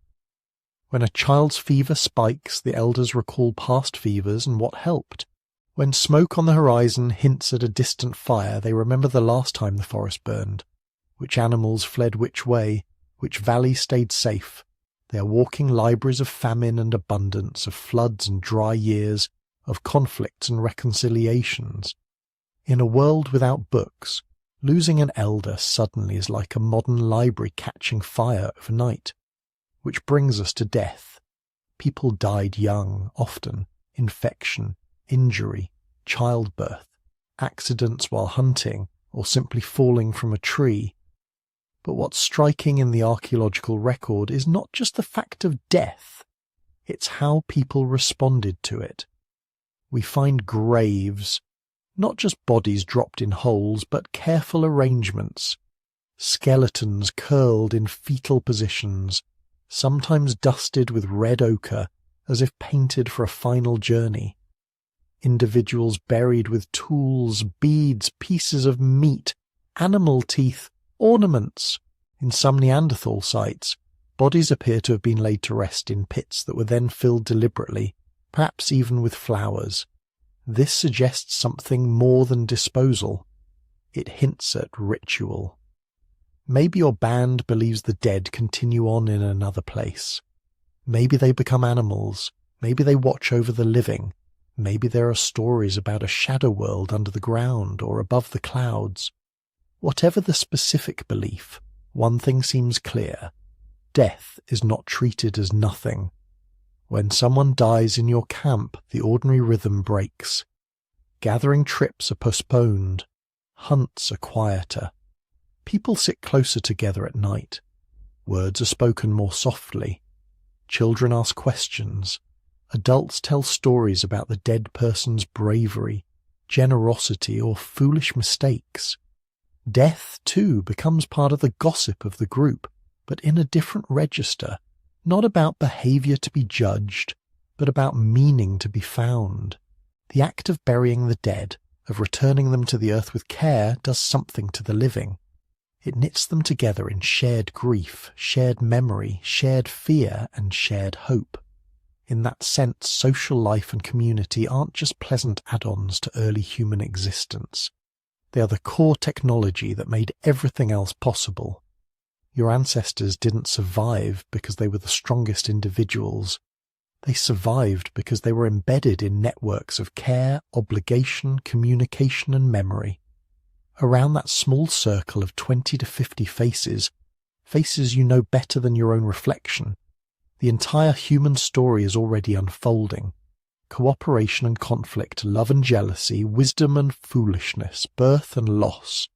When a child's fever spikes, the elders recall past fevers and what helped. When smoke on the horizon hints at a distant fire, they remember the last time the forest burned, which animals fled which way, which valley stayed safe. They are walking libraries of famine and abundance, of floods and dry years, of conflicts and reconciliations. In a world without books, losing an elder suddenly is like a modern library catching fire overnight. Which brings us to death. People died young, often. Infection, injury, childbirth, accidents while hunting, or simply falling from a tree. But what's striking in the archaeological record is not just the fact of death, it's how people responded to it. We find graves, not just bodies dropped in holes, but careful arrangements, skeletons curled in fetal positions, sometimes dusted with red ochre as if painted for a final journey. Individuals buried with tools, beads, pieces of meat, animal teeth, ornaments. In some Neanderthal sites, bodies appear to have been laid to rest in pits that were then filled deliberately, perhaps even with flowers. This suggests something more than disposal. It hints at ritual. Maybe your band believes the dead continue on in another place. Maybe they become animals. Maybe they watch over the living. Maybe there are stories about a shadow world under the ground or above the clouds. Whatever the specific belief, one thing seems clear. Death is not treated as nothing. When someone dies in your camp, the ordinary rhythm breaks. Gathering trips are postponed. Hunts are quieter. People sit closer together at night. Words are spoken more softly. Children ask questions. Adults tell stories about the dead person's bravery, generosity, or foolish mistakes. Death, too, becomes part of the gossip of the group, but in a different register, not about behavior to be judged, but about meaning to be found. The act of burying the dead, of returning them to the earth with care, does something to the living. It knits them together in shared grief, shared memory, shared fear, and shared hope. In that sense, social life and community aren't just pleasant add-ons to early human existence. They are the core technology that made everything else possible. Your ancestors didn't survive because they were the strongest individuals. They survived because they were embedded in networks of care, obligation, communication, and memory. Around that small circle of 20 to 50 faces you know better than your own reflection, the entire human story is already unfolding. Cooperation and conflict, love and jealousy, wisdom and foolishness, birth and loss.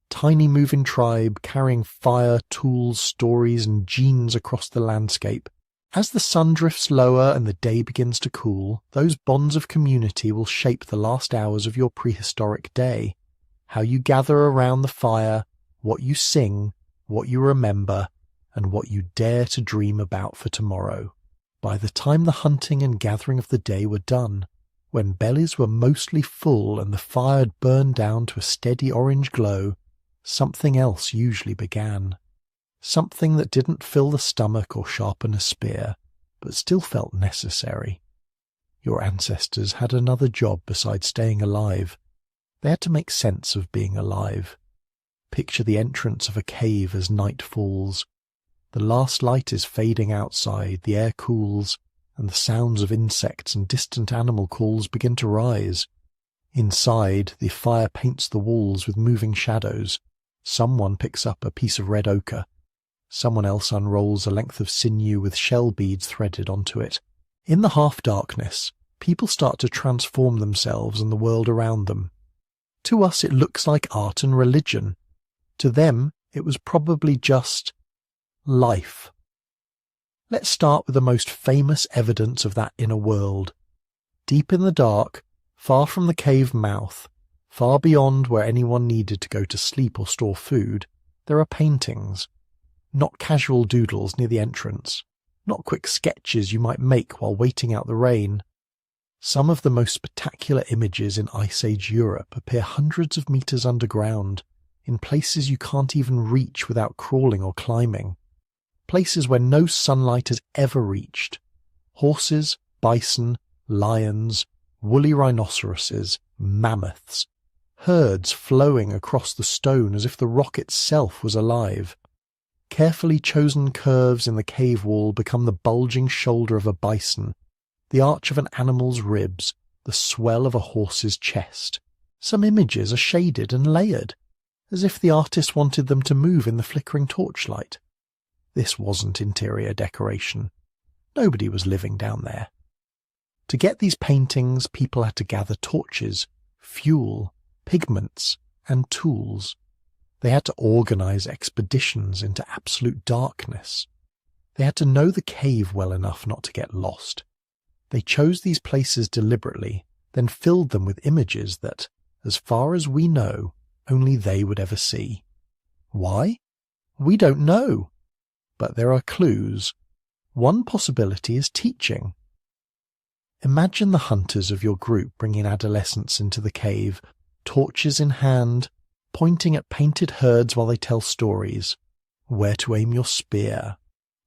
Tiny moving tribe carrying fire, tools, stories, and genes across the landscape. As the sun drifts lower and the day begins to cool, those bonds of community will shape the last hours of your prehistoric day. How you gather around the fire, what you sing, what you remember, and what you dare to dream about for tomorrow. By the time the hunting and gathering of the day were done, when bellies were mostly full and the fire had burned down to a steady orange glow, something else usually began. Something that didn't fill the stomach or sharpen a spear, but still felt necessary. Your ancestors had another job besides staying alive. They had to make sense of being alive. Picture the entrance of a cave as night falls. The last light is fading outside, the air cools, and the sounds of insects and distant animal calls begin to rise. Inside, the fire paints the walls with moving shadows. Someone picks up a piece of red ochre. Someone else unrolls a length of sinew with shell beads threaded onto it. In the half-darkness, people start to transform themselves and the world around them. To us it looks like art and religion. To them it was probably just life. Let's start with the most famous evidence of that inner world. Deep in the dark, far from the cave mouth, far beyond where anyone needed to go to sleep or store food, there are paintings. Not casual doodles near the entrance, not quick sketches you might make while waiting out the rain. Some of the most spectacular images in Ice Age Europe appear hundreds of meters underground, in places you can't even reach without crawling or climbing. Places where no sunlight has ever reached. Horses, bison, lions, woolly rhinoceroses, mammoths. Herds flowing across the stone as if the rock itself was alive. Carefully chosen curves in the cave wall become the bulging shoulder of a bison, the arch of an animal's ribs, the swell of a horse's chest. Some images are shaded and layered, as if the artist wanted them to move in the flickering torchlight. This wasn't interior decoration. Nobody was living down there. To get these paintings, people had to gather torches, fuel, pigments, and tools. They had to organize expeditions into absolute darkness. They had to know the cave well enough not to get lost. They chose these places deliberately, then filled them with images that, as far as we know, only they would ever see. Why? We don't know. But there are clues. One possibility is teaching. Imagine the hunters of your group bringing adolescents into the cave, torches in hand, pointing at painted herds while they tell stories. Where to aim your spear.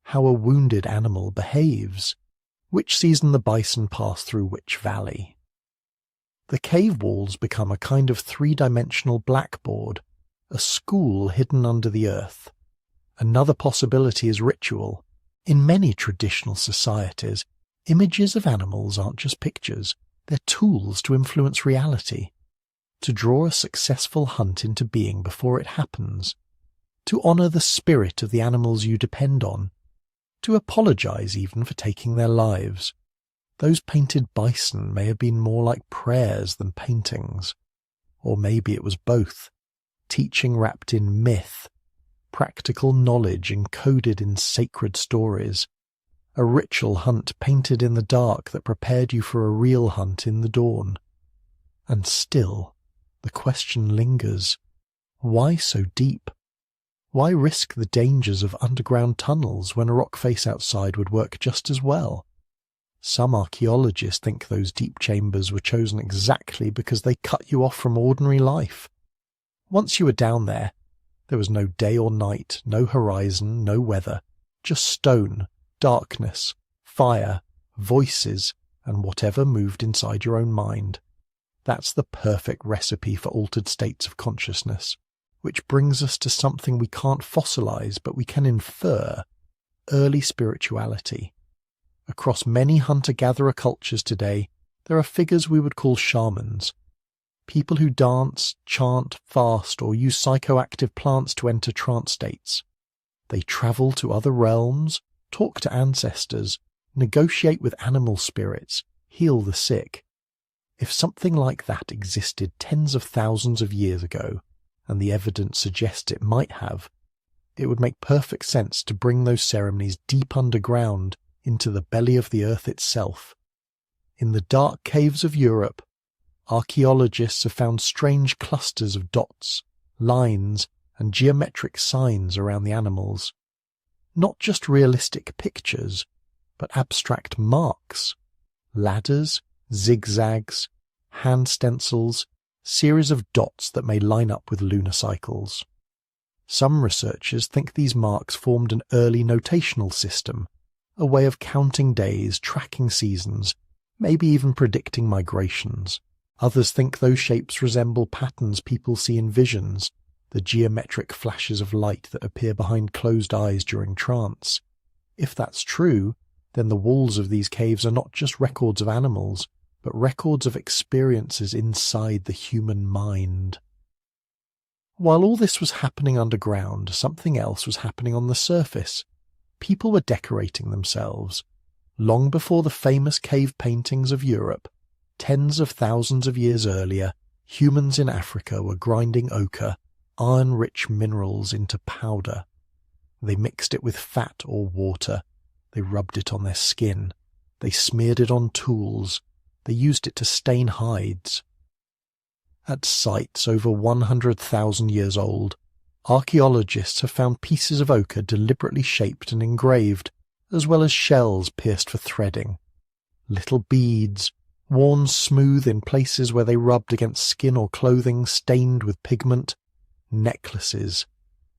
How a wounded animal behaves. which season the bison pass through which valley. The cave walls become a kind of three-dimensional blackboard, a school hidden under the earth. Another possibility is ritual. In many traditional societies, images of animals aren't just pictures, they're tools to influence reality, to draw a successful hunt into being before it happens, to honour the spirit of the animals you depend on, to apologise even for taking their lives. Those painted bison may have been more like prayers than paintings. Or maybe it was both, teaching wrapped in myth, practical knowledge encoded in sacred stories, a ritual hunt painted in the dark that prepared you for a real hunt in the dawn. And still, the question lingers, why so deep? Why risk the dangers of underground tunnels when a rock face outside would work just as well? Some archaeologists think those deep chambers were chosen exactly because they cut you off from ordinary life. Once you were down there was no day or night, no horizon, no weather, just stone, darkness, fire, voices, and whatever moved inside your own mind. That's the perfect recipe for altered states of consciousness, which brings us to something we can't fossilize but we can infer, early spirituality. Across many hunter-gatherer cultures today, there are figures we would call shamans, people who dance, chant, fast, or use psychoactive plants to enter trance states. They travel to other realms, talk to ancestors, negotiate with animal spirits, heal the sick. If something like that existed tens of thousands of years ago, and the evidence suggests it might have, it would make perfect sense to bring those ceremonies deep underground into the belly of the earth itself. In the dark caves of Europe, archaeologists have found strange clusters of dots, lines, and geometric signs around the animals. Not just realistic pictures, but abstract marks, ladders, zigzags, hand stencils, series of dots that may line up with lunar cycles. Some researchers think these marks formed an early notational system, a way of counting days, tracking seasons, maybe even predicting migrations. Others think those shapes resemble patterns people see in visions, the geometric flashes of light that appear behind closed eyes during trance. If that's true, then the walls of these caves are not just records of animals, but records of experiences inside the human mind. While all this was happening underground, something else was happening on the surface. People were decorating themselves. Long before the famous cave paintings of Europe, tens of thousands of years earlier, humans in Africa were grinding ochre, iron-rich minerals, into powder. They mixed it with fat or water. They rubbed it on their skin. They smeared it on tools. They used it to stain hides. At sites over 100,000 years old, archaeologists have found pieces of ochre deliberately shaped and engraved, as well as shells pierced for threading. Little beads, worn smooth in places where they rubbed against skin or clothing stained with pigment, necklaces,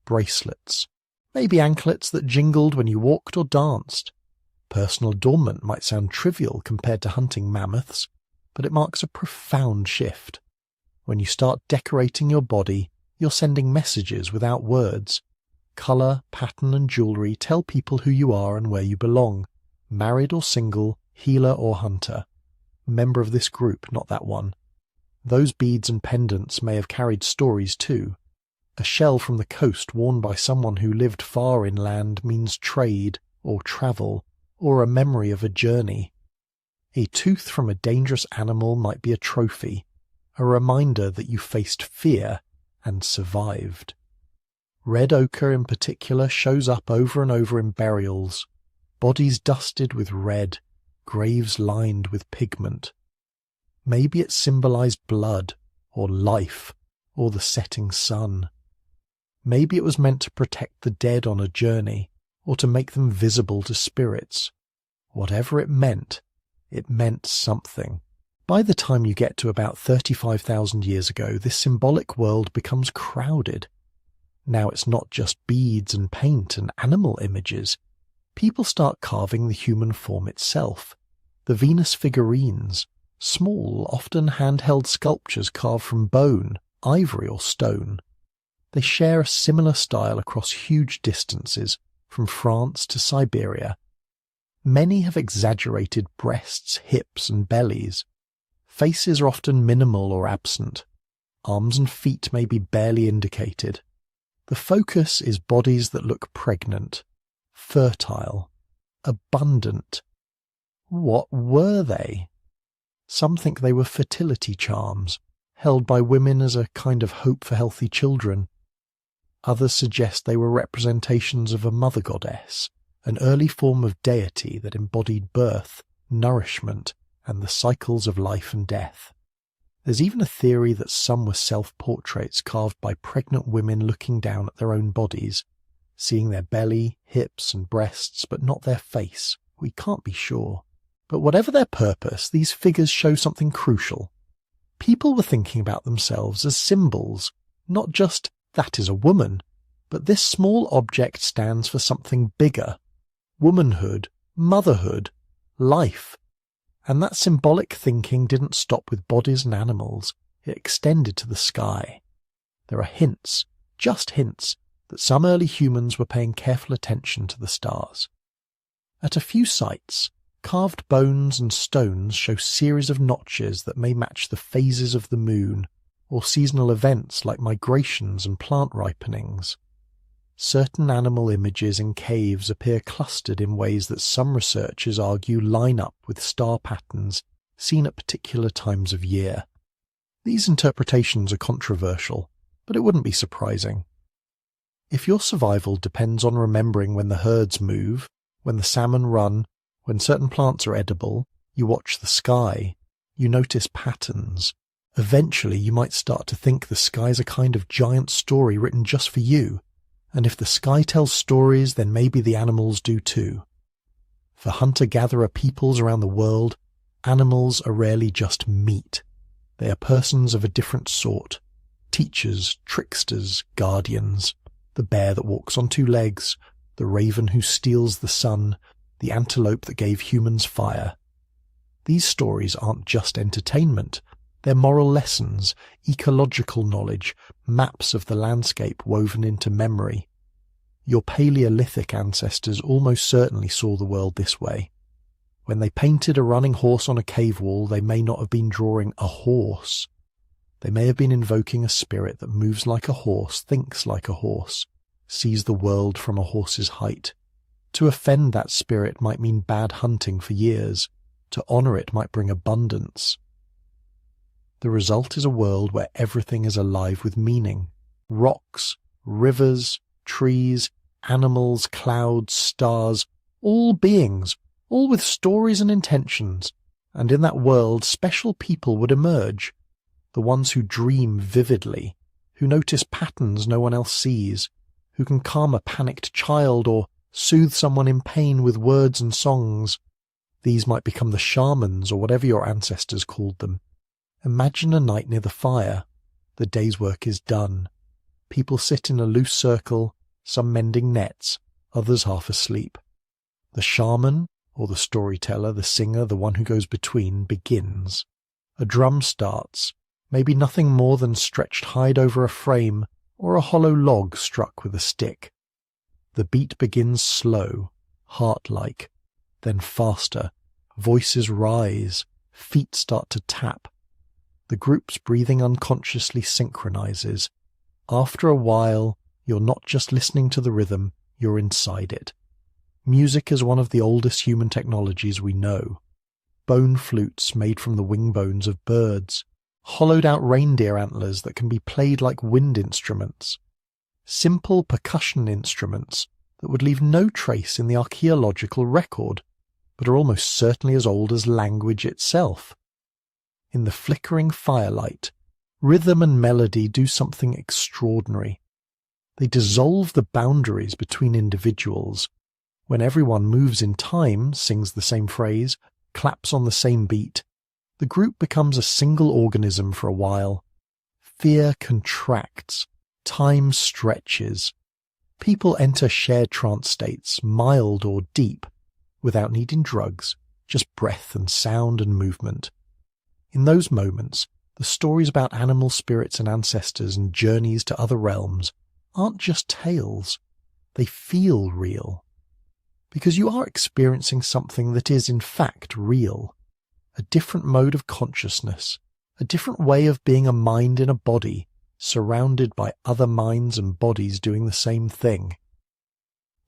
bracelets, maybe anklets that jingled when you walked or danced. Personal adornment might sound trivial compared to hunting mammoths, but it marks a profound shift. When you start decorating your body, you're sending messages without words. Colour, pattern and jewellery tell people who you are and where you belong, married or single, healer or hunter. Member of this group, not that one. Those beads and pendants may have carried stories too. A shell from the coast worn by someone who lived far inland means trade or travel or a memory of a journey. A tooth from a dangerous animal might be a trophy, a reminder that you faced fear and survived. Red ochre in particular shows up over and over in burials, bodies dusted with red, graves lined with pigment. Maybe it symbolized blood, or life, or the setting sun. Maybe it was meant to protect the dead on a journey, or to make them visible to spirits. Whatever it meant something. By the time you get to about 35,000 years ago, this symbolic world becomes crowded. Now it's not just beads and paint and animal images. People start carving the human form itself, The Venus figurines, small, often handheld sculptures carved from bone, ivory or stone. They share a similar style across huge distances, from France to Siberia. Many have exaggerated breasts, hips and bellies. Faces are often minimal or absent. Arms and feet may be barely indicated. The focus is bodies that look pregnant, fertile, abundant. What were they? Some think they were fertility charms, held by women as a kind of hope for healthy children. Others suggest they were representations of a mother goddess, an early form of deity that embodied birth, nourishment, and the cycles of life and death. There's even a theory that some were self-portraits carved by pregnant women looking down at their own bodies, seeing their belly, hips, and breasts, but not their face. We can't be sure. But whatever their purpose, these figures show something crucial. People were thinking about themselves as symbols, not just, that is a woman, but this small object stands for something bigger. Womanhood, motherhood, life. And that symbolic thinking didn't stop with bodies and animals, it extended to the sky. There are hints, just hints, that some early humans were paying careful attention to the stars. At a few sites, carved bones and stones show series of notches that may match the phases of the moon, or seasonal events like migrations and plant ripenings. Certain animal images in caves appear clustered in ways that some researchers argue line up with star patterns seen at particular times of year. These interpretations are controversial, but it wouldn't be surprising. If your survival depends on remembering when the herds move, when the salmon run, when certain plants are edible, you watch the sky, you notice patterns. Eventually you might start to think the sky's a kind of giant story written just for you. And if the sky tells stories, then maybe the animals do too. For hunter-gatherer peoples around the world, animals are rarely just meat. They are persons of a different sort. Teachers, tricksters, guardians. The bear that walks on two legs, the raven who steals the sun, the antelope that gave humans fire. These stories aren't just entertainment. They're moral lessons, ecological knowledge, maps of the landscape woven into memory. Your Paleolithic ancestors almost certainly saw the world this way. When they painted a running horse on a cave wall, they may not have been drawing a horse. They may have been invoking a spirit that moves like a horse, thinks like a horse, sees the world from a horse's height. To offend that spirit might mean bad hunting for years. To honour it might bring abundance. The result is a world where everything is alive with meaning. Rocks, rivers, trees, animals, clouds, stars, all beings, all with stories and intentions. And in that world, special people would emerge. The ones who dream vividly, who notice patterns no one else sees, who can calm a panicked child or soothe someone in pain with words and songs. These might become the shamans or whatever your ancestors called them. Imagine a night near the fire. The day's work is done. People sit in a loose circle, some mending nets, others half asleep. The shaman, or the storyteller, the singer, the one who goes between, begins. A drum starts, maybe nothing more than stretched hide over a frame, or a hollow log struck with a stick. The beat begins slow, heart-like, then faster. Voices rise, feet start to tap. The group's breathing unconsciously synchronizes. After a while, you're not just listening to the rhythm, you're inside it. Music is one of the oldest human technologies we know. Bone flutes made from the wing bones of birds, hollowed-out reindeer antlers that can be played like wind instruments. Simple percussion instruments that would leave no trace in the archaeological record, but are almost certainly as old as language itself. In the flickering firelight, rhythm and melody do something extraordinary. They dissolve the boundaries between individuals. When everyone moves in time, sings the same phrase, claps on the same beat, the group becomes a single organism for a while. Fear contracts, time stretches. People enter shared trance states, mild or deep, without needing drugs, just breath and sound and movement. In those moments, the stories about animal spirits and ancestors and journeys to other realms aren't just tales. They feel real. Because you are experiencing something that is in fact real. A different mode of consciousness, a different way of being a mind in a body, surrounded by other minds and bodies doing the same thing.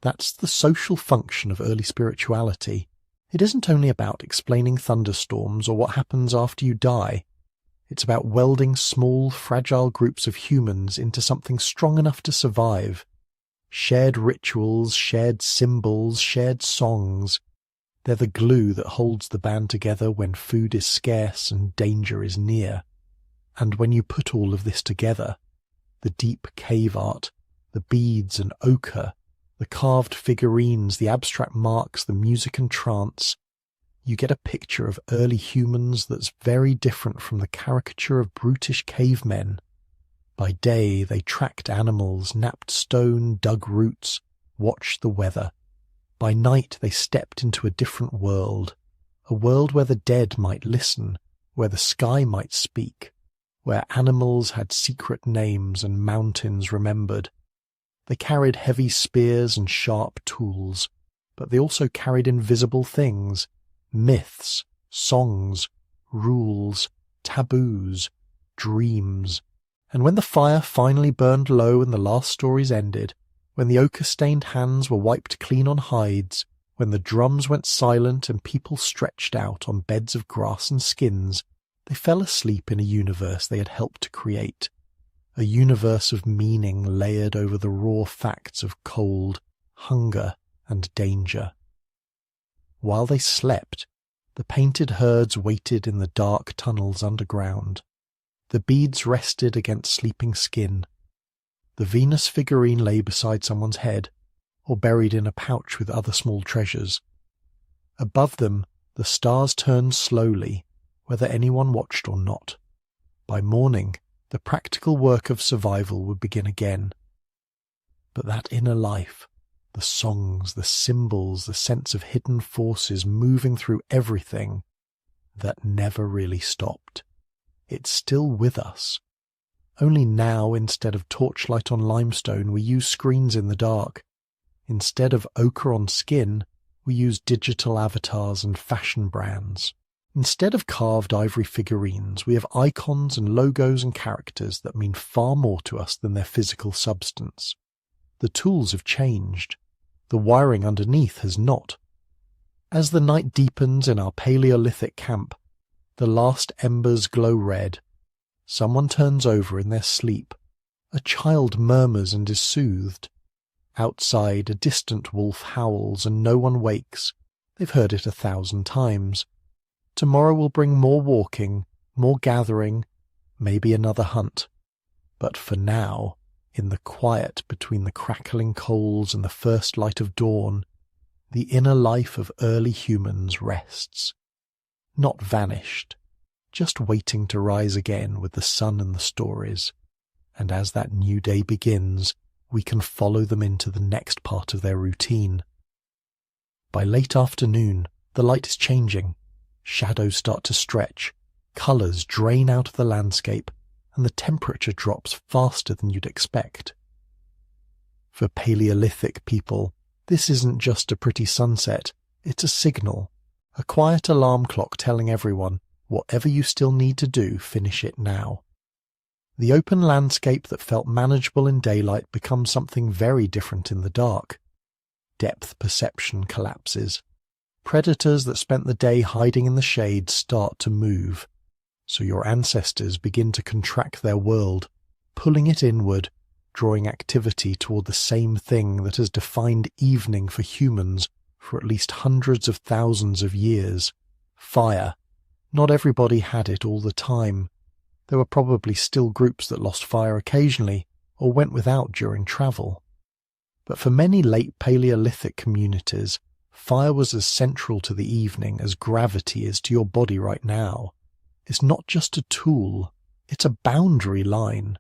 That's the social function of early spirituality. It isn't only about explaining thunderstorms or what happens after you die. It's about welding small, fragile groups of humans into something strong enough to survive. Shared rituals, shared symbols, shared songs. They're the glue that holds the band together when food is scarce and danger is near. And when you put all of this together, the deep cave art, the beads and ochre, the carved figurines, the abstract marks, the music and trance, you get a picture of early humans that's very different from the caricature of brutish cavemen. By day they tracked animals, napped stone, dug roots, watched the weather. By night they stepped into a different world, a world where the dead might listen, where the sky might speak, where animals had secret names and mountains remembered. They carried heavy spears and sharp tools, but they also carried invisible things, myths, songs, rules, taboos, dreams. And when the fire finally burned low and the last stories ended, when the ochre-stained hands were wiped clean on hides, when the drums went silent and people stretched out on beds of grass and skins, they fell asleep in a universe they had helped to create, a universe of meaning layered over the raw facts of cold, hunger, and danger. While they slept, the painted herds waited in the dark tunnels underground. The beads rested against sleeping skin. The Venus figurine lay beside someone's head, or buried in a pouch with other small treasures. Above them, the stars turned slowly, whether anyone watched or not. By morning, the practical work of survival would begin again. But that inner life, the songs, the symbols, the sense of hidden forces moving through everything, that never really stopped. It's still with us. Only now, instead of torchlight on limestone, we use screens in the dark. Instead of ochre on skin, we use digital avatars and fashion brands. Instead of carved ivory figurines, we have icons and logos and characters that mean far more to us than their physical substance. The tools have changed. The wiring underneath has not. As the night deepens in our Paleolithic camp, the last embers glow red. Someone turns over in their sleep. A child murmurs and is soothed. Outside, a distant wolf howls and no one wakes. They've heard it 1,000 times. Tomorrow will bring more walking, more gathering, maybe another hunt. But for now, in the quiet between the crackling coals and the first light of dawn, the inner life of early humans rests. Not vanished, just waiting to rise again with the sun and the stories. And as that new day begins, we can follow them into the next part of their routine. By late afternoon, the light is changing. Shadows start to stretch, colours drain out of the landscape, and the temperature drops faster than you'd expect. For Paleolithic people, this isn't just a pretty sunset, it's a signal, a quiet alarm clock telling everyone, whatever you still need to do, finish it now. The open landscape that felt manageable in daylight becomes something very different in the dark. Depth perception collapses. Predators that spent the day hiding in the shade start to move, so your ancestors begin to contract their world, pulling it inward, drawing activity toward the same thing that has defined evening for humans for at least hundreds of thousands of years: fire. Not everybody had it all the time. There were probably still groups that lost fire occasionally or went without during travel. But for many late Paleolithic communities, fire was as central to the evening as gravity is to your body right now. It's not just a tool, it's a boundary line.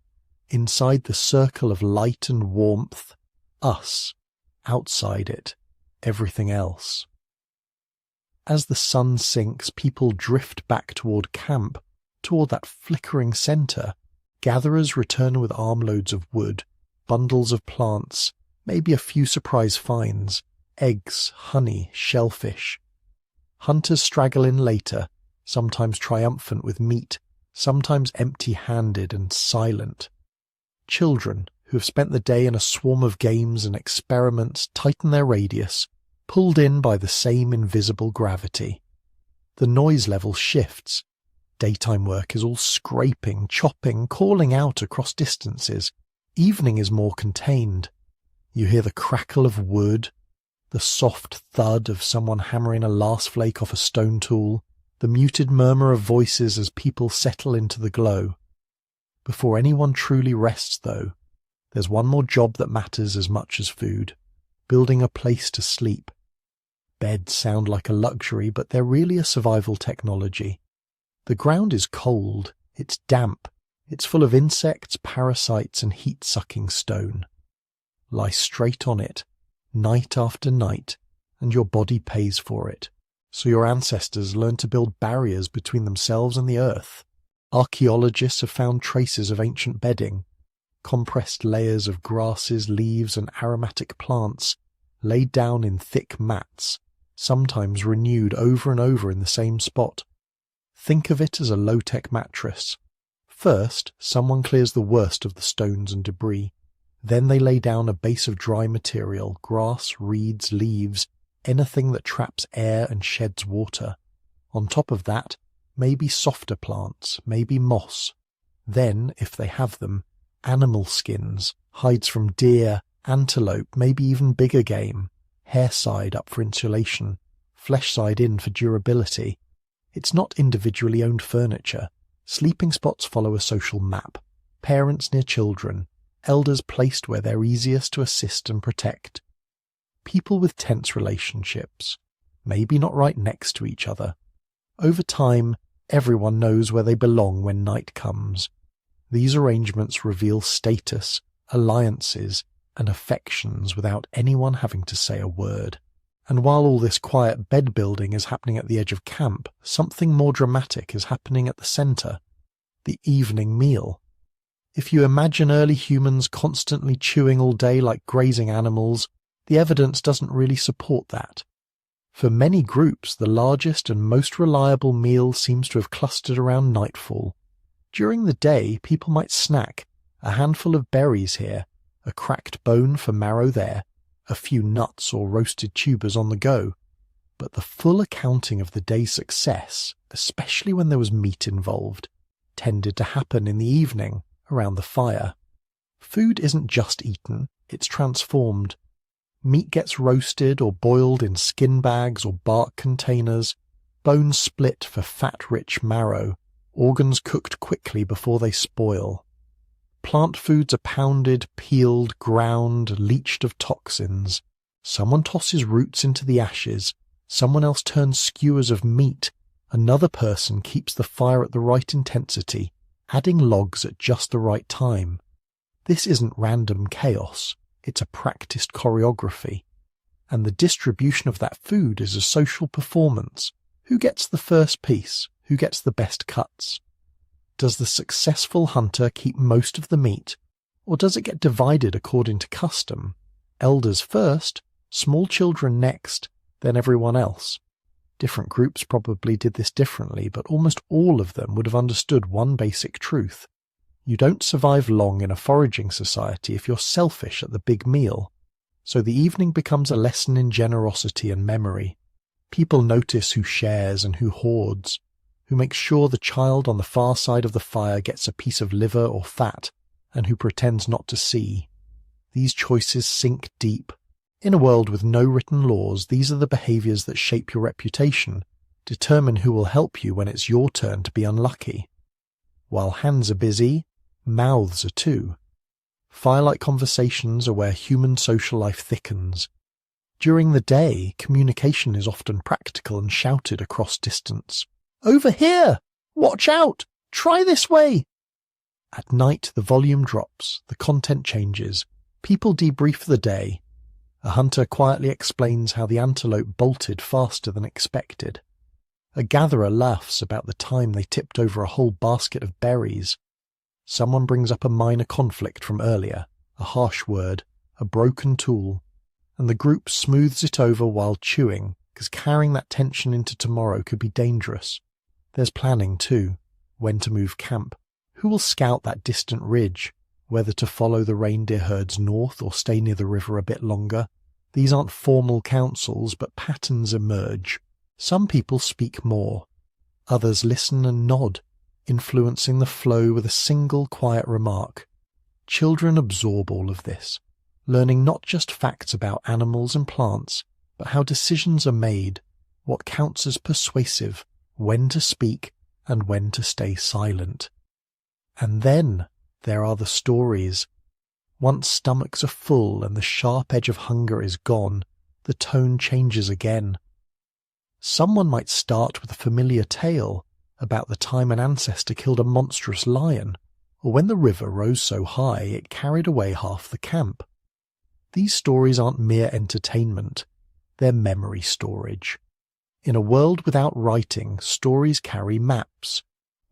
Inside the circle of light and warmth, us. Outside it, everything else. As the sun sinks, people drift back toward camp, toward that flickering centre. Gatherers return with armloads of wood, bundles of plants, maybe a few surprise finds, eggs, honey, shellfish. Hunters straggle in later, sometimes triumphant with meat, sometimes empty-handed and silent. Children, who have spent the day in a swarm of games and experiments, tighten their radius, pulled in by the same invisible gravity. The noise level shifts. Daytime work is all scraping, chopping, calling out across distances. Evening is more contained. You hear the crackle of wood, the soft thud of someone hammering a last flake off a stone tool, the muted murmur of voices as people settle into the glow. Before anyone truly rests, though, there's one more job that matters as much as food: building a place to sleep. Beds sound like a luxury, but they're really a survival technology. The ground is cold, it's damp, it's full of insects, parasites, and heat-sucking stone. Lie straight on it, night after night, and your body pays for it. So your ancestors learned to build barriers between themselves and the earth. Archaeologists have found traces of ancient bedding, compressed layers of grasses, leaves, and aromatic plants laid down in thick mats, sometimes renewed over and over in the same spot. Think of it as a low-tech mattress. First, someone clears the worst of the stones and debris. Then they lay down a base of dry material, grass, reeds, leaves, anything that traps air and sheds water. On top of that, maybe softer plants, maybe moss. Then, if they have them, animal skins, hides from deer, antelope, maybe even bigger game, hair side up for insulation, flesh side in for durability. It's not individually owned furniture. Sleeping spots follow a social map. Parents near children, elders placed where they're easiest to assist and protect. People with tense relationships, maybe not right next to each other. Over time, everyone knows where they belong when night comes. These arrangements reveal status, alliances, and affections without anyone having to say a word. And while all this quiet bed building is happening at the edge of camp, something more dramatic is happening at the centre: the evening meal. If you imagine early humans constantly chewing all day like grazing animals, the evidence doesn't really support that. For many groups, the largest and most reliable meal seems to have clustered around nightfall. During the day, people might snack, a handful of berries here, a cracked bone for marrow there, a few nuts or roasted tubers on the go. But the full accounting of the day's success, especially when there was meat involved, tended to happen in the evening, around the fire. Food isn't just eaten, it's transformed. Meat gets roasted or boiled in skin bags or bark containers, bones split for fat-rich marrow, organs cooked quickly before they spoil. Plant foods are pounded, peeled, ground, leached of toxins. Someone tosses roots into the ashes, someone else turns skewers of meat, another person keeps the fire at the right intensity, adding logs at just the right time. This isn't random chaos, it's a practiced choreography. And the distribution of that food is a social performance. Who gets the first piece? Who gets the best cuts? Does the successful hunter keep most of the meat, or does it get divided according to custom? Elders first, small children next, then everyone else. Different groups probably did this differently, but almost all of them would have understood one basic truth. You don't survive long in a foraging society if you're selfish at the big meal. So the evening becomes a lesson in generosity and memory. People notice who shares and who hoards, who makes sure the child on the far side of the fire gets a piece of liver or fat, and who pretends not to see. These choices sink deep. In a world with no written laws, these are the behaviours that shape your reputation, determine who will help you when it's your turn to be unlucky. While hands are busy, mouths are too. Firelight conversations are where human social life thickens. During the day, communication is often practical and shouted across distance. "Over here! Watch out! Try this way!" At night, the volume drops, the content changes. People debrief the day. A hunter quietly explains how the antelope bolted faster than expected. A gatherer laughs about the time they tipped over a whole basket of berries. Someone brings up a minor conflict from earlier, a harsh word, a broken tool, and the group smooths it over while chewing, because carrying that tension into tomorrow could be dangerous. There's planning too. When to move camp, who will scout that distant ridge, whether to follow the reindeer herds north or stay near the river a bit longer. These aren't formal counsels, but patterns emerge. Some people speak more. Others listen and nod, influencing the flow with a single quiet remark. Children absorb all of this, learning not just facts about animals and plants, but how decisions are made, what counts as persuasive, when to speak, and when to stay silent. And then there are the stories. Once stomachs are full and the sharp edge of hunger is gone, the tone changes again. Someone might start with a familiar tale about the time an ancestor killed a monstrous lion, or when the river rose so high it carried away half the camp. These stories aren't mere entertainment, they're memory storage. In a world without writing, stories carry maps.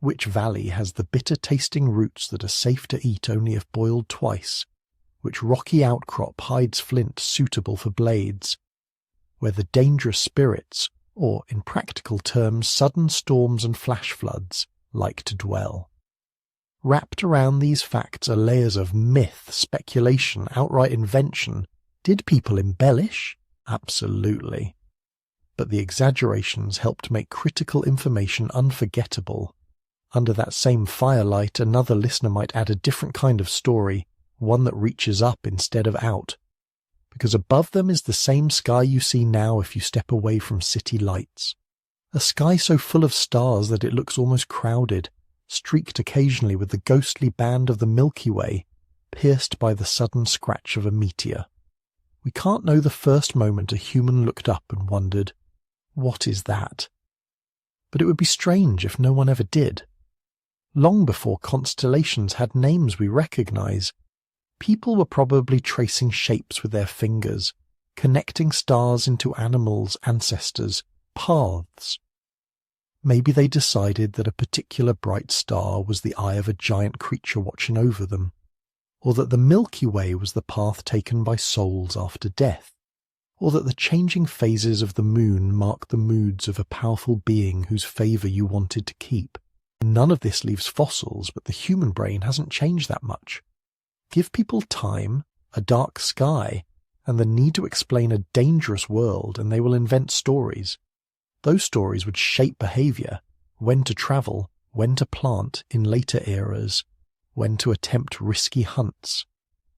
Which valley has the bitter-tasting roots that are safe to eat only if boiled twice? Which rocky outcrop hides flint suitable for blades? Where the dangerous spirits, or, in practical terms, sudden storms and flash floods, like to dwell. Wrapped around these facts are layers of myth, speculation, outright invention. Did people embellish? Absolutely. But the exaggerations helped make critical information unforgettable. Under that same firelight, another listener might add a different kind of story, one that reaches up instead of out. Because above them is the same sky you see now if you step away from city lights. A sky so full of stars that it looks almost crowded, streaked occasionally with the ghostly band of the Milky Way, pierced by the sudden scratch of a meteor. We can't know the first moment a human looked up and wondered, what is that? But it would be strange if no one ever did. Long before constellations had names we recognize, people were probably tracing shapes with their fingers, connecting stars into animals, ancestors, paths. Maybe they decided that a particular bright star was the eye of a giant creature watching over them, or that the Milky Way was the path taken by souls after death, or that the changing phases of the moon mark the moods of a powerful being whose favor you wanted to keep. None of this leaves fossils, but the human brain hasn't changed that much. Give people time, a dark sky, and the need to explain a dangerous world, and they will invent stories. Those stories would shape behavior, when to travel, when to plant in later eras, when to attempt risky hunts.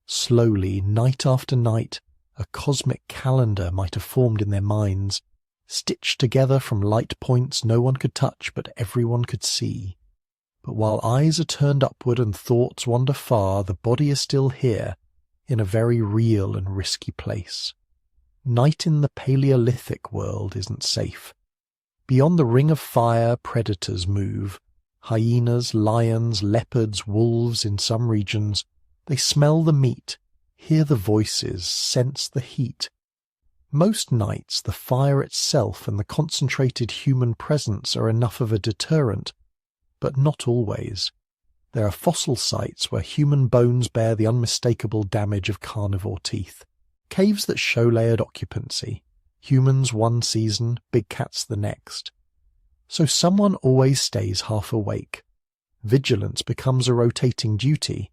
Slowly, night after night, a cosmic calendar might have formed in their minds, stitched together from light points no one could touch but everyone could see. But while eyes are turned upward and thoughts wander far, the body is still here, in a very real and risky place. Night in the Paleolithic world isn't safe. Beyond the ring of fire, predators move. Hyenas, lions, leopards, wolves in some regions. They smell the meat, hear the voices, sense the heat. Most nights, the fire itself and the concentrated human presence are enough of a deterrent, but not always. There are fossil sites where human bones bear the unmistakable damage of carnivore teeth. Caves that show layered occupancy. Humans one season, big cats the next. So someone always stays half awake. Vigilance becomes a rotating duty.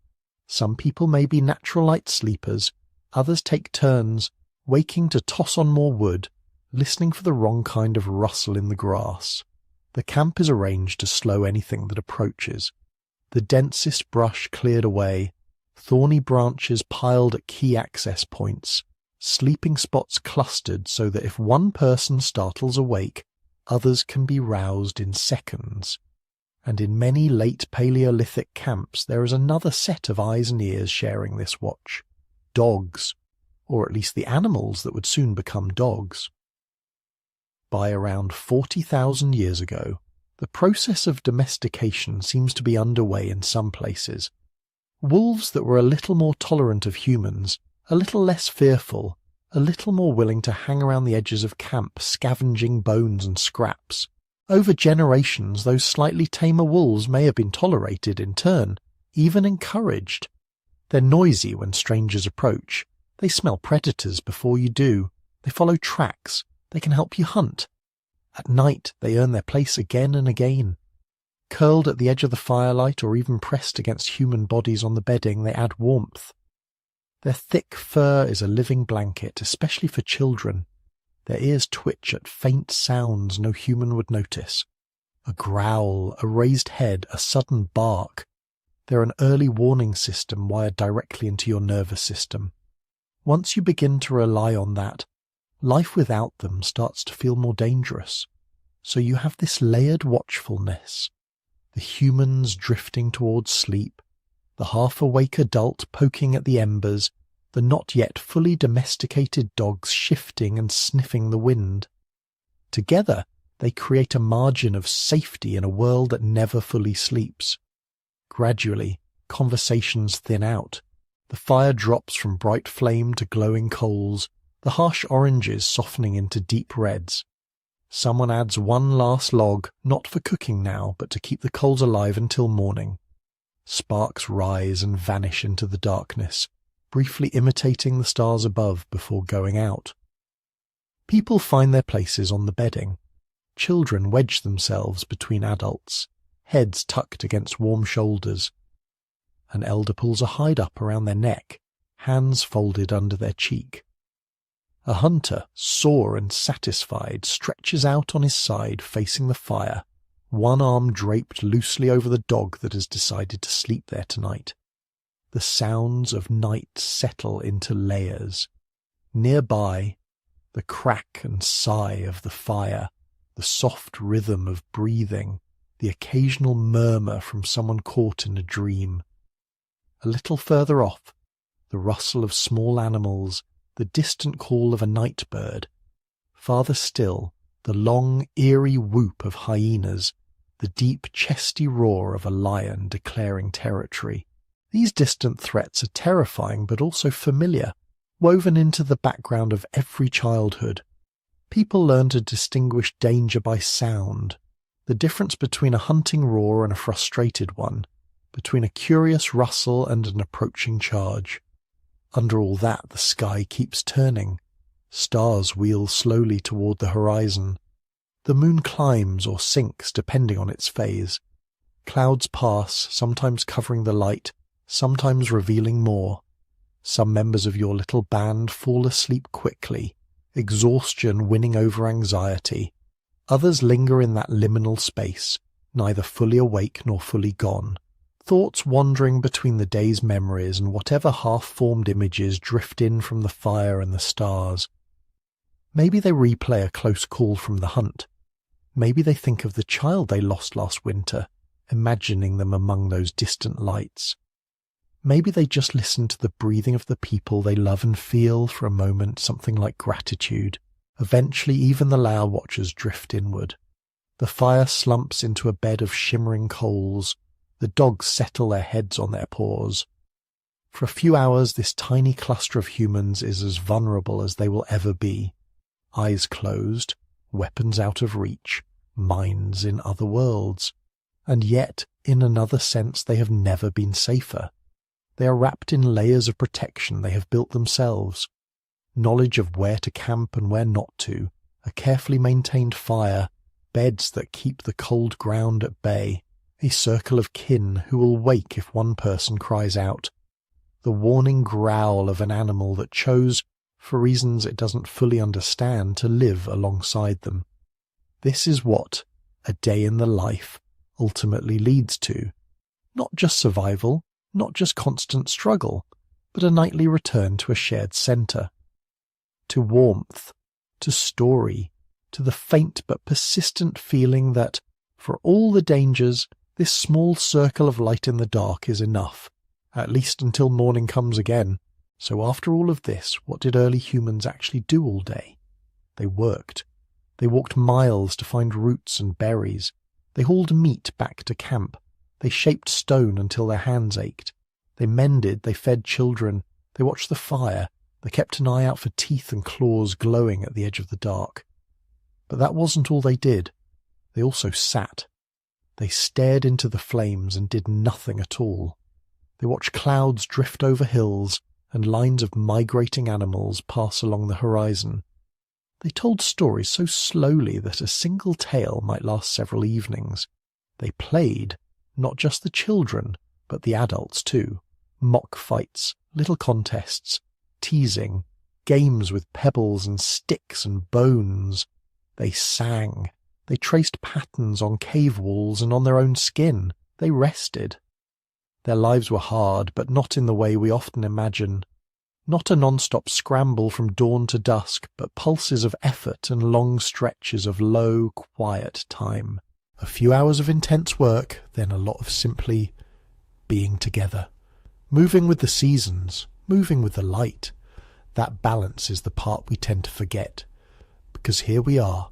Some people may be natural light sleepers, others take turns, waking to toss on more wood, listening for the wrong kind of rustle in the grass. The camp is arranged to slow anything that approaches. The densest brush cleared away, thorny branches piled at key access points, sleeping spots clustered so that if one person startles awake, others can be roused in seconds. And in many late Paleolithic camps there is another set of eyes and ears sharing this watch. Dogs, or at least the animals that would soon become dogs. By around 40,000 years ago, the process of domestication seems to be underway in some places. Wolves that were a little more tolerant of humans, a little less fearful, a little more willing to hang around the edges of camp scavenging bones and scraps. Over generations, those slightly tamer wolves may have been tolerated in turn, even encouraged. They're noisy when strangers approach. They smell predators before you do. They follow tracks. They can help you hunt. At night, they earn their place again and again. Curled at the edge of the firelight or even pressed against human bodies on the bedding, they add warmth. Their thick fur is a living blanket, especially for children. Their ears twitch at faint sounds no human would notice. A growl, a raised head, a sudden bark. They're an early warning system wired directly into your nervous system. Once you begin to rely on that, life without them starts to feel more dangerous. So you have this layered watchfulness. The humans drifting towards sleep, the half-awake adult poking at the embers, the not yet fully domesticated dogs shifting and sniffing the wind. Together, they create a margin of safety in a world that never fully sleeps. Gradually, conversations thin out. The fire drops from bright flame to glowing coals, the harsh oranges softening into deep reds. Someone adds one last log, not for cooking now, but to keep the coals alive until morning. Sparks rise and vanish into the darkness, briefly imitating the stars above before going out. People find their places on the bedding. Children wedge themselves between adults, heads tucked against warm shoulders. An elder pulls a hide up around their neck, hands folded under their cheek. A hunter, sore and satisfied, stretches out on his side facing the fire, one arm draped loosely over the dog that has decided to sleep there tonight. The sounds of night settle into layers. Nearby, the crack and sigh of the fire, the soft rhythm of breathing, the occasional murmur from someone caught in a dream. A little further off, the rustle of small animals, the distant call of a night bird. Farther still, the long, eerie whoop of hyenas, the deep, chesty roar of a lion declaring territory. These distant threats are terrifying but also familiar, woven into the background of every childhood. People learn to distinguish danger by sound, the difference between a hunting roar and a frustrated one, between a curious rustle and an approaching charge. Under all that, the sky keeps turning. Stars wheel slowly toward the horizon. The moon climbs or sinks depending on its phase. Clouds pass, sometimes covering the light, sometimes revealing more. Some members of your little band fall asleep quickly, exhaustion winning over anxiety. Others linger in that liminal space, neither fully awake nor fully gone. Thoughts wandering between the day's memories and whatever half-formed images drift in from the fire and the stars. Maybe they replay a close call from the hunt. Maybe they think of the child they lost last winter, imagining them among those distant lights. Maybe they just listen to the breathing of the people they love and feel for a moment something like gratitude. Eventually even the Lao watchers drift inward. The fire slumps into a bed of shimmering coals. The dogs settle their heads on their paws. For a few hours, this tiny cluster of humans is as vulnerable as they will ever be. Eyes closed, weapons out of reach, minds in other worlds. And yet, in another sense, they have never been safer. They are wrapped in layers of protection they have built themselves. Knowledge of where to camp and where not to, a carefully maintained fire, beds that keep the cold ground at bay. A circle of kin who will wake if one person cries out. The warning growl of an animal that chose, for reasons it doesn't fully understand, to live alongside them. This is what a day in the life ultimately leads to. Not just survival, not just constant struggle, but a nightly return to a shared centre. To warmth, to story, to the faint but persistent feeling that, for all the dangers, this small circle of light in the dark is enough, at least until morning comes again. So after all of this, what did early humans actually do all day? They worked. They walked miles to find roots and berries. They hauled meat back to camp. They shaped stone until their hands ached. They mended, they fed children. They watched the fire. They kept an eye out for teeth and claws glowing at the edge of the dark. But that wasn't all they did. They also sat. They stared into the flames and did nothing at all. They watched clouds drift over hills and lines of migrating animals pass along the horizon. They told stories so slowly that a single tale might last several evenings. They played, not just the children, but the adults too. Mock fights, little contests, teasing, games with pebbles and sticks and bones. They sang. They traced patterns on cave walls and on their own skin. They rested. Their lives were hard, but not in the way we often imagine. Not a non-stop scramble from dawn to dusk, but pulses of effort and long stretches of low, quiet time. A few hours of intense work, then a lot of simply being together. Moving with the seasons, moving with the light. That balance is the part we tend to forget. Because here we are,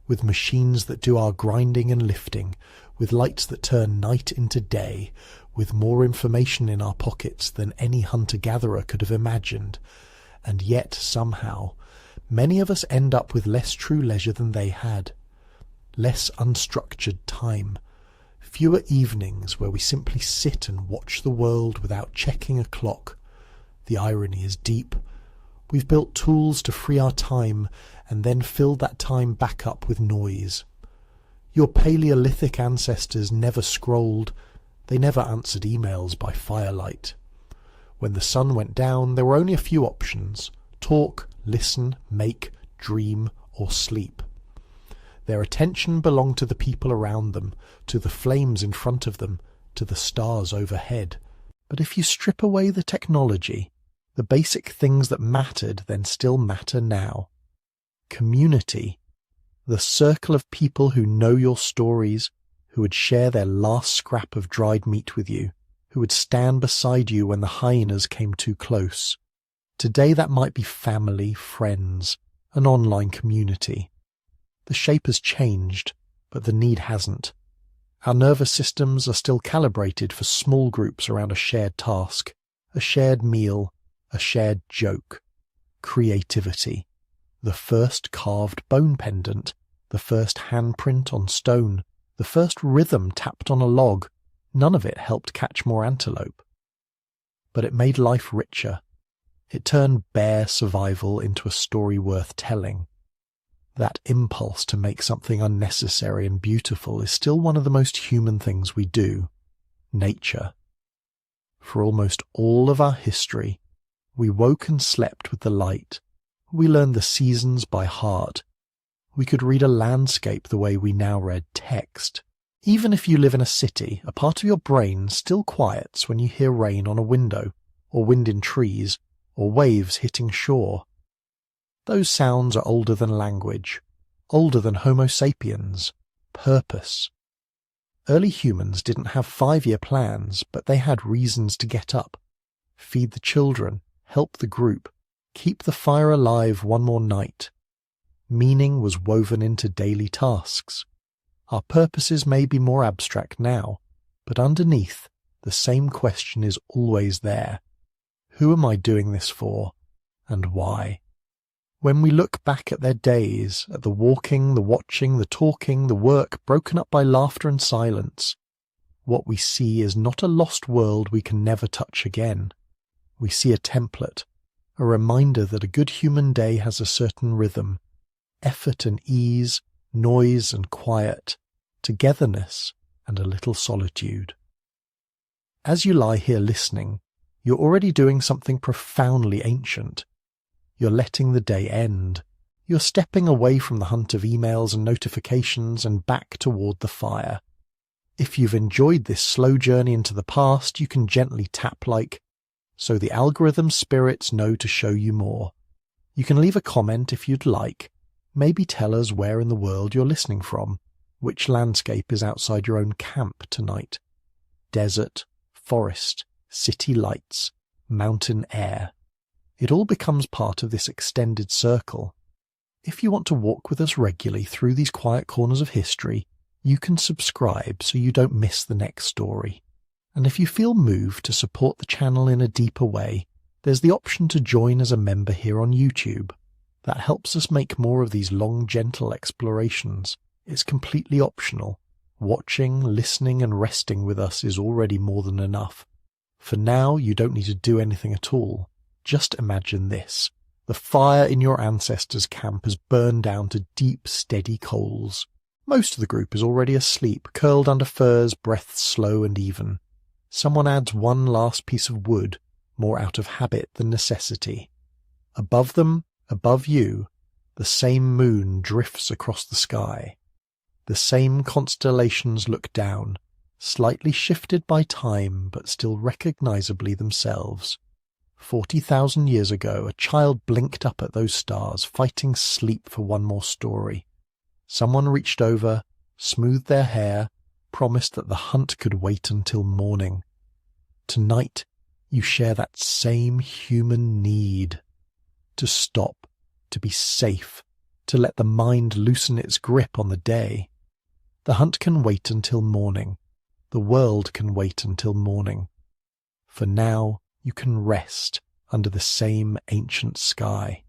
with machines that do our grinding and lifting, with lights that turn night into day, with more information in our pockets than any hunter-gatherer could have imagined. And yet, somehow, many of us end up with less true leisure than they had. Less unstructured time. Fewer evenings where we simply sit and watch the world without checking a clock. The irony is deep. We've built tools to free our time and then filled that time back up with noise. Your Paleolithic ancestors never scrolled. They never answered emails by firelight. When the sun went down, there were only a few options: talk, listen, make, dream, or sleep. Their attention belonged to the people around them, to the flames in front of them, to the stars overhead. But if you strip away the technology, the basic things that mattered then still matter now. Community, the circle of people who know your stories, who would share their last scrap of dried meat with you, who would stand beside you when the hyenas came too close. Today that might be family, friends, an online community. The shape has changed, but the need hasn't. Our nervous systems are still calibrated for small groups around a shared task, a shared meal, a shared joke. Creativity. The first carved bone pendant, the first handprint on stone, the first rhythm tapped on a log. None of it helped catch more antelope. But it made life richer. It turned bare survival into a story worth telling. That impulse to make something unnecessary and beautiful is still one of the most human things we do. Nature. For almost all of our history, we woke and slept with the light. We learned the seasons by heart. We could read a landscape the way we now read text. Even if you live in a city, a part of your brain still quiets when you hear rain on a window, or wind in trees, or waves hitting shore. Those sounds are older than language, older than Homo sapiens, purpose. Early humans didn't have 5-year plans, but they had reasons to get up, feed the children, help the group, keep the fire alive one more night. Meaning was woven into daily tasks. Our purposes may be more abstract now, but underneath, the same question is always there. Who am I doing this for, and why? When we look back at their days, at the walking, the watching, the talking, the work broken up by laughter and silence, what we see is not a lost world we can never touch again. We see a template, a reminder that a good human day has a certain rhythm, effort and ease, noise and quiet, togetherness and a little solitude. As you lie here listening, you're already doing something profoundly ancient. You're letting the day end. You're stepping away from the hunt of emails and notifications and back toward the fire. If you've enjoyed this slow journey into the past, you can gently tap like, so the algorithm spirits know to show you more. You can leave a comment if you'd like. Maybe tell us where in the world you're listening from, which landscape is outside your own camp tonight. Desert, forest, city lights, mountain air. It all becomes part of this extended circle. If you want to walk with us regularly through these quiet corners of history, you can subscribe so you don't miss the next story. And if you feel moved to support the channel in a deeper way, There's the option to join as a member here on YouTube. That helps us make more of these long, gentle explorations. It's completely optional. Watching, listening and resting with us is already more than enough. For now, you don't need to do anything at all. Just imagine this. The fire in your ancestors' camp has burned down to deep, steady coals. Most of the group is already asleep, curled under furs, breath slow and even. Someone adds one last piece of wood, more out of habit than necessity. Above them, above you, the same moon drifts across the sky. The same constellations look down, slightly shifted by time but still recognizably themselves. 40,000 years ago, a child blinked up at those stars, fighting sleep for one more story. Someone reached over, smoothed their hair, promised that the hunt could wait until morning. Tonight, you share that same human need. To stop, to be safe, to let the mind loosen its grip on the day. The hunt can wait until morning. The world can wait until morning. For now, you can rest under the same ancient sky.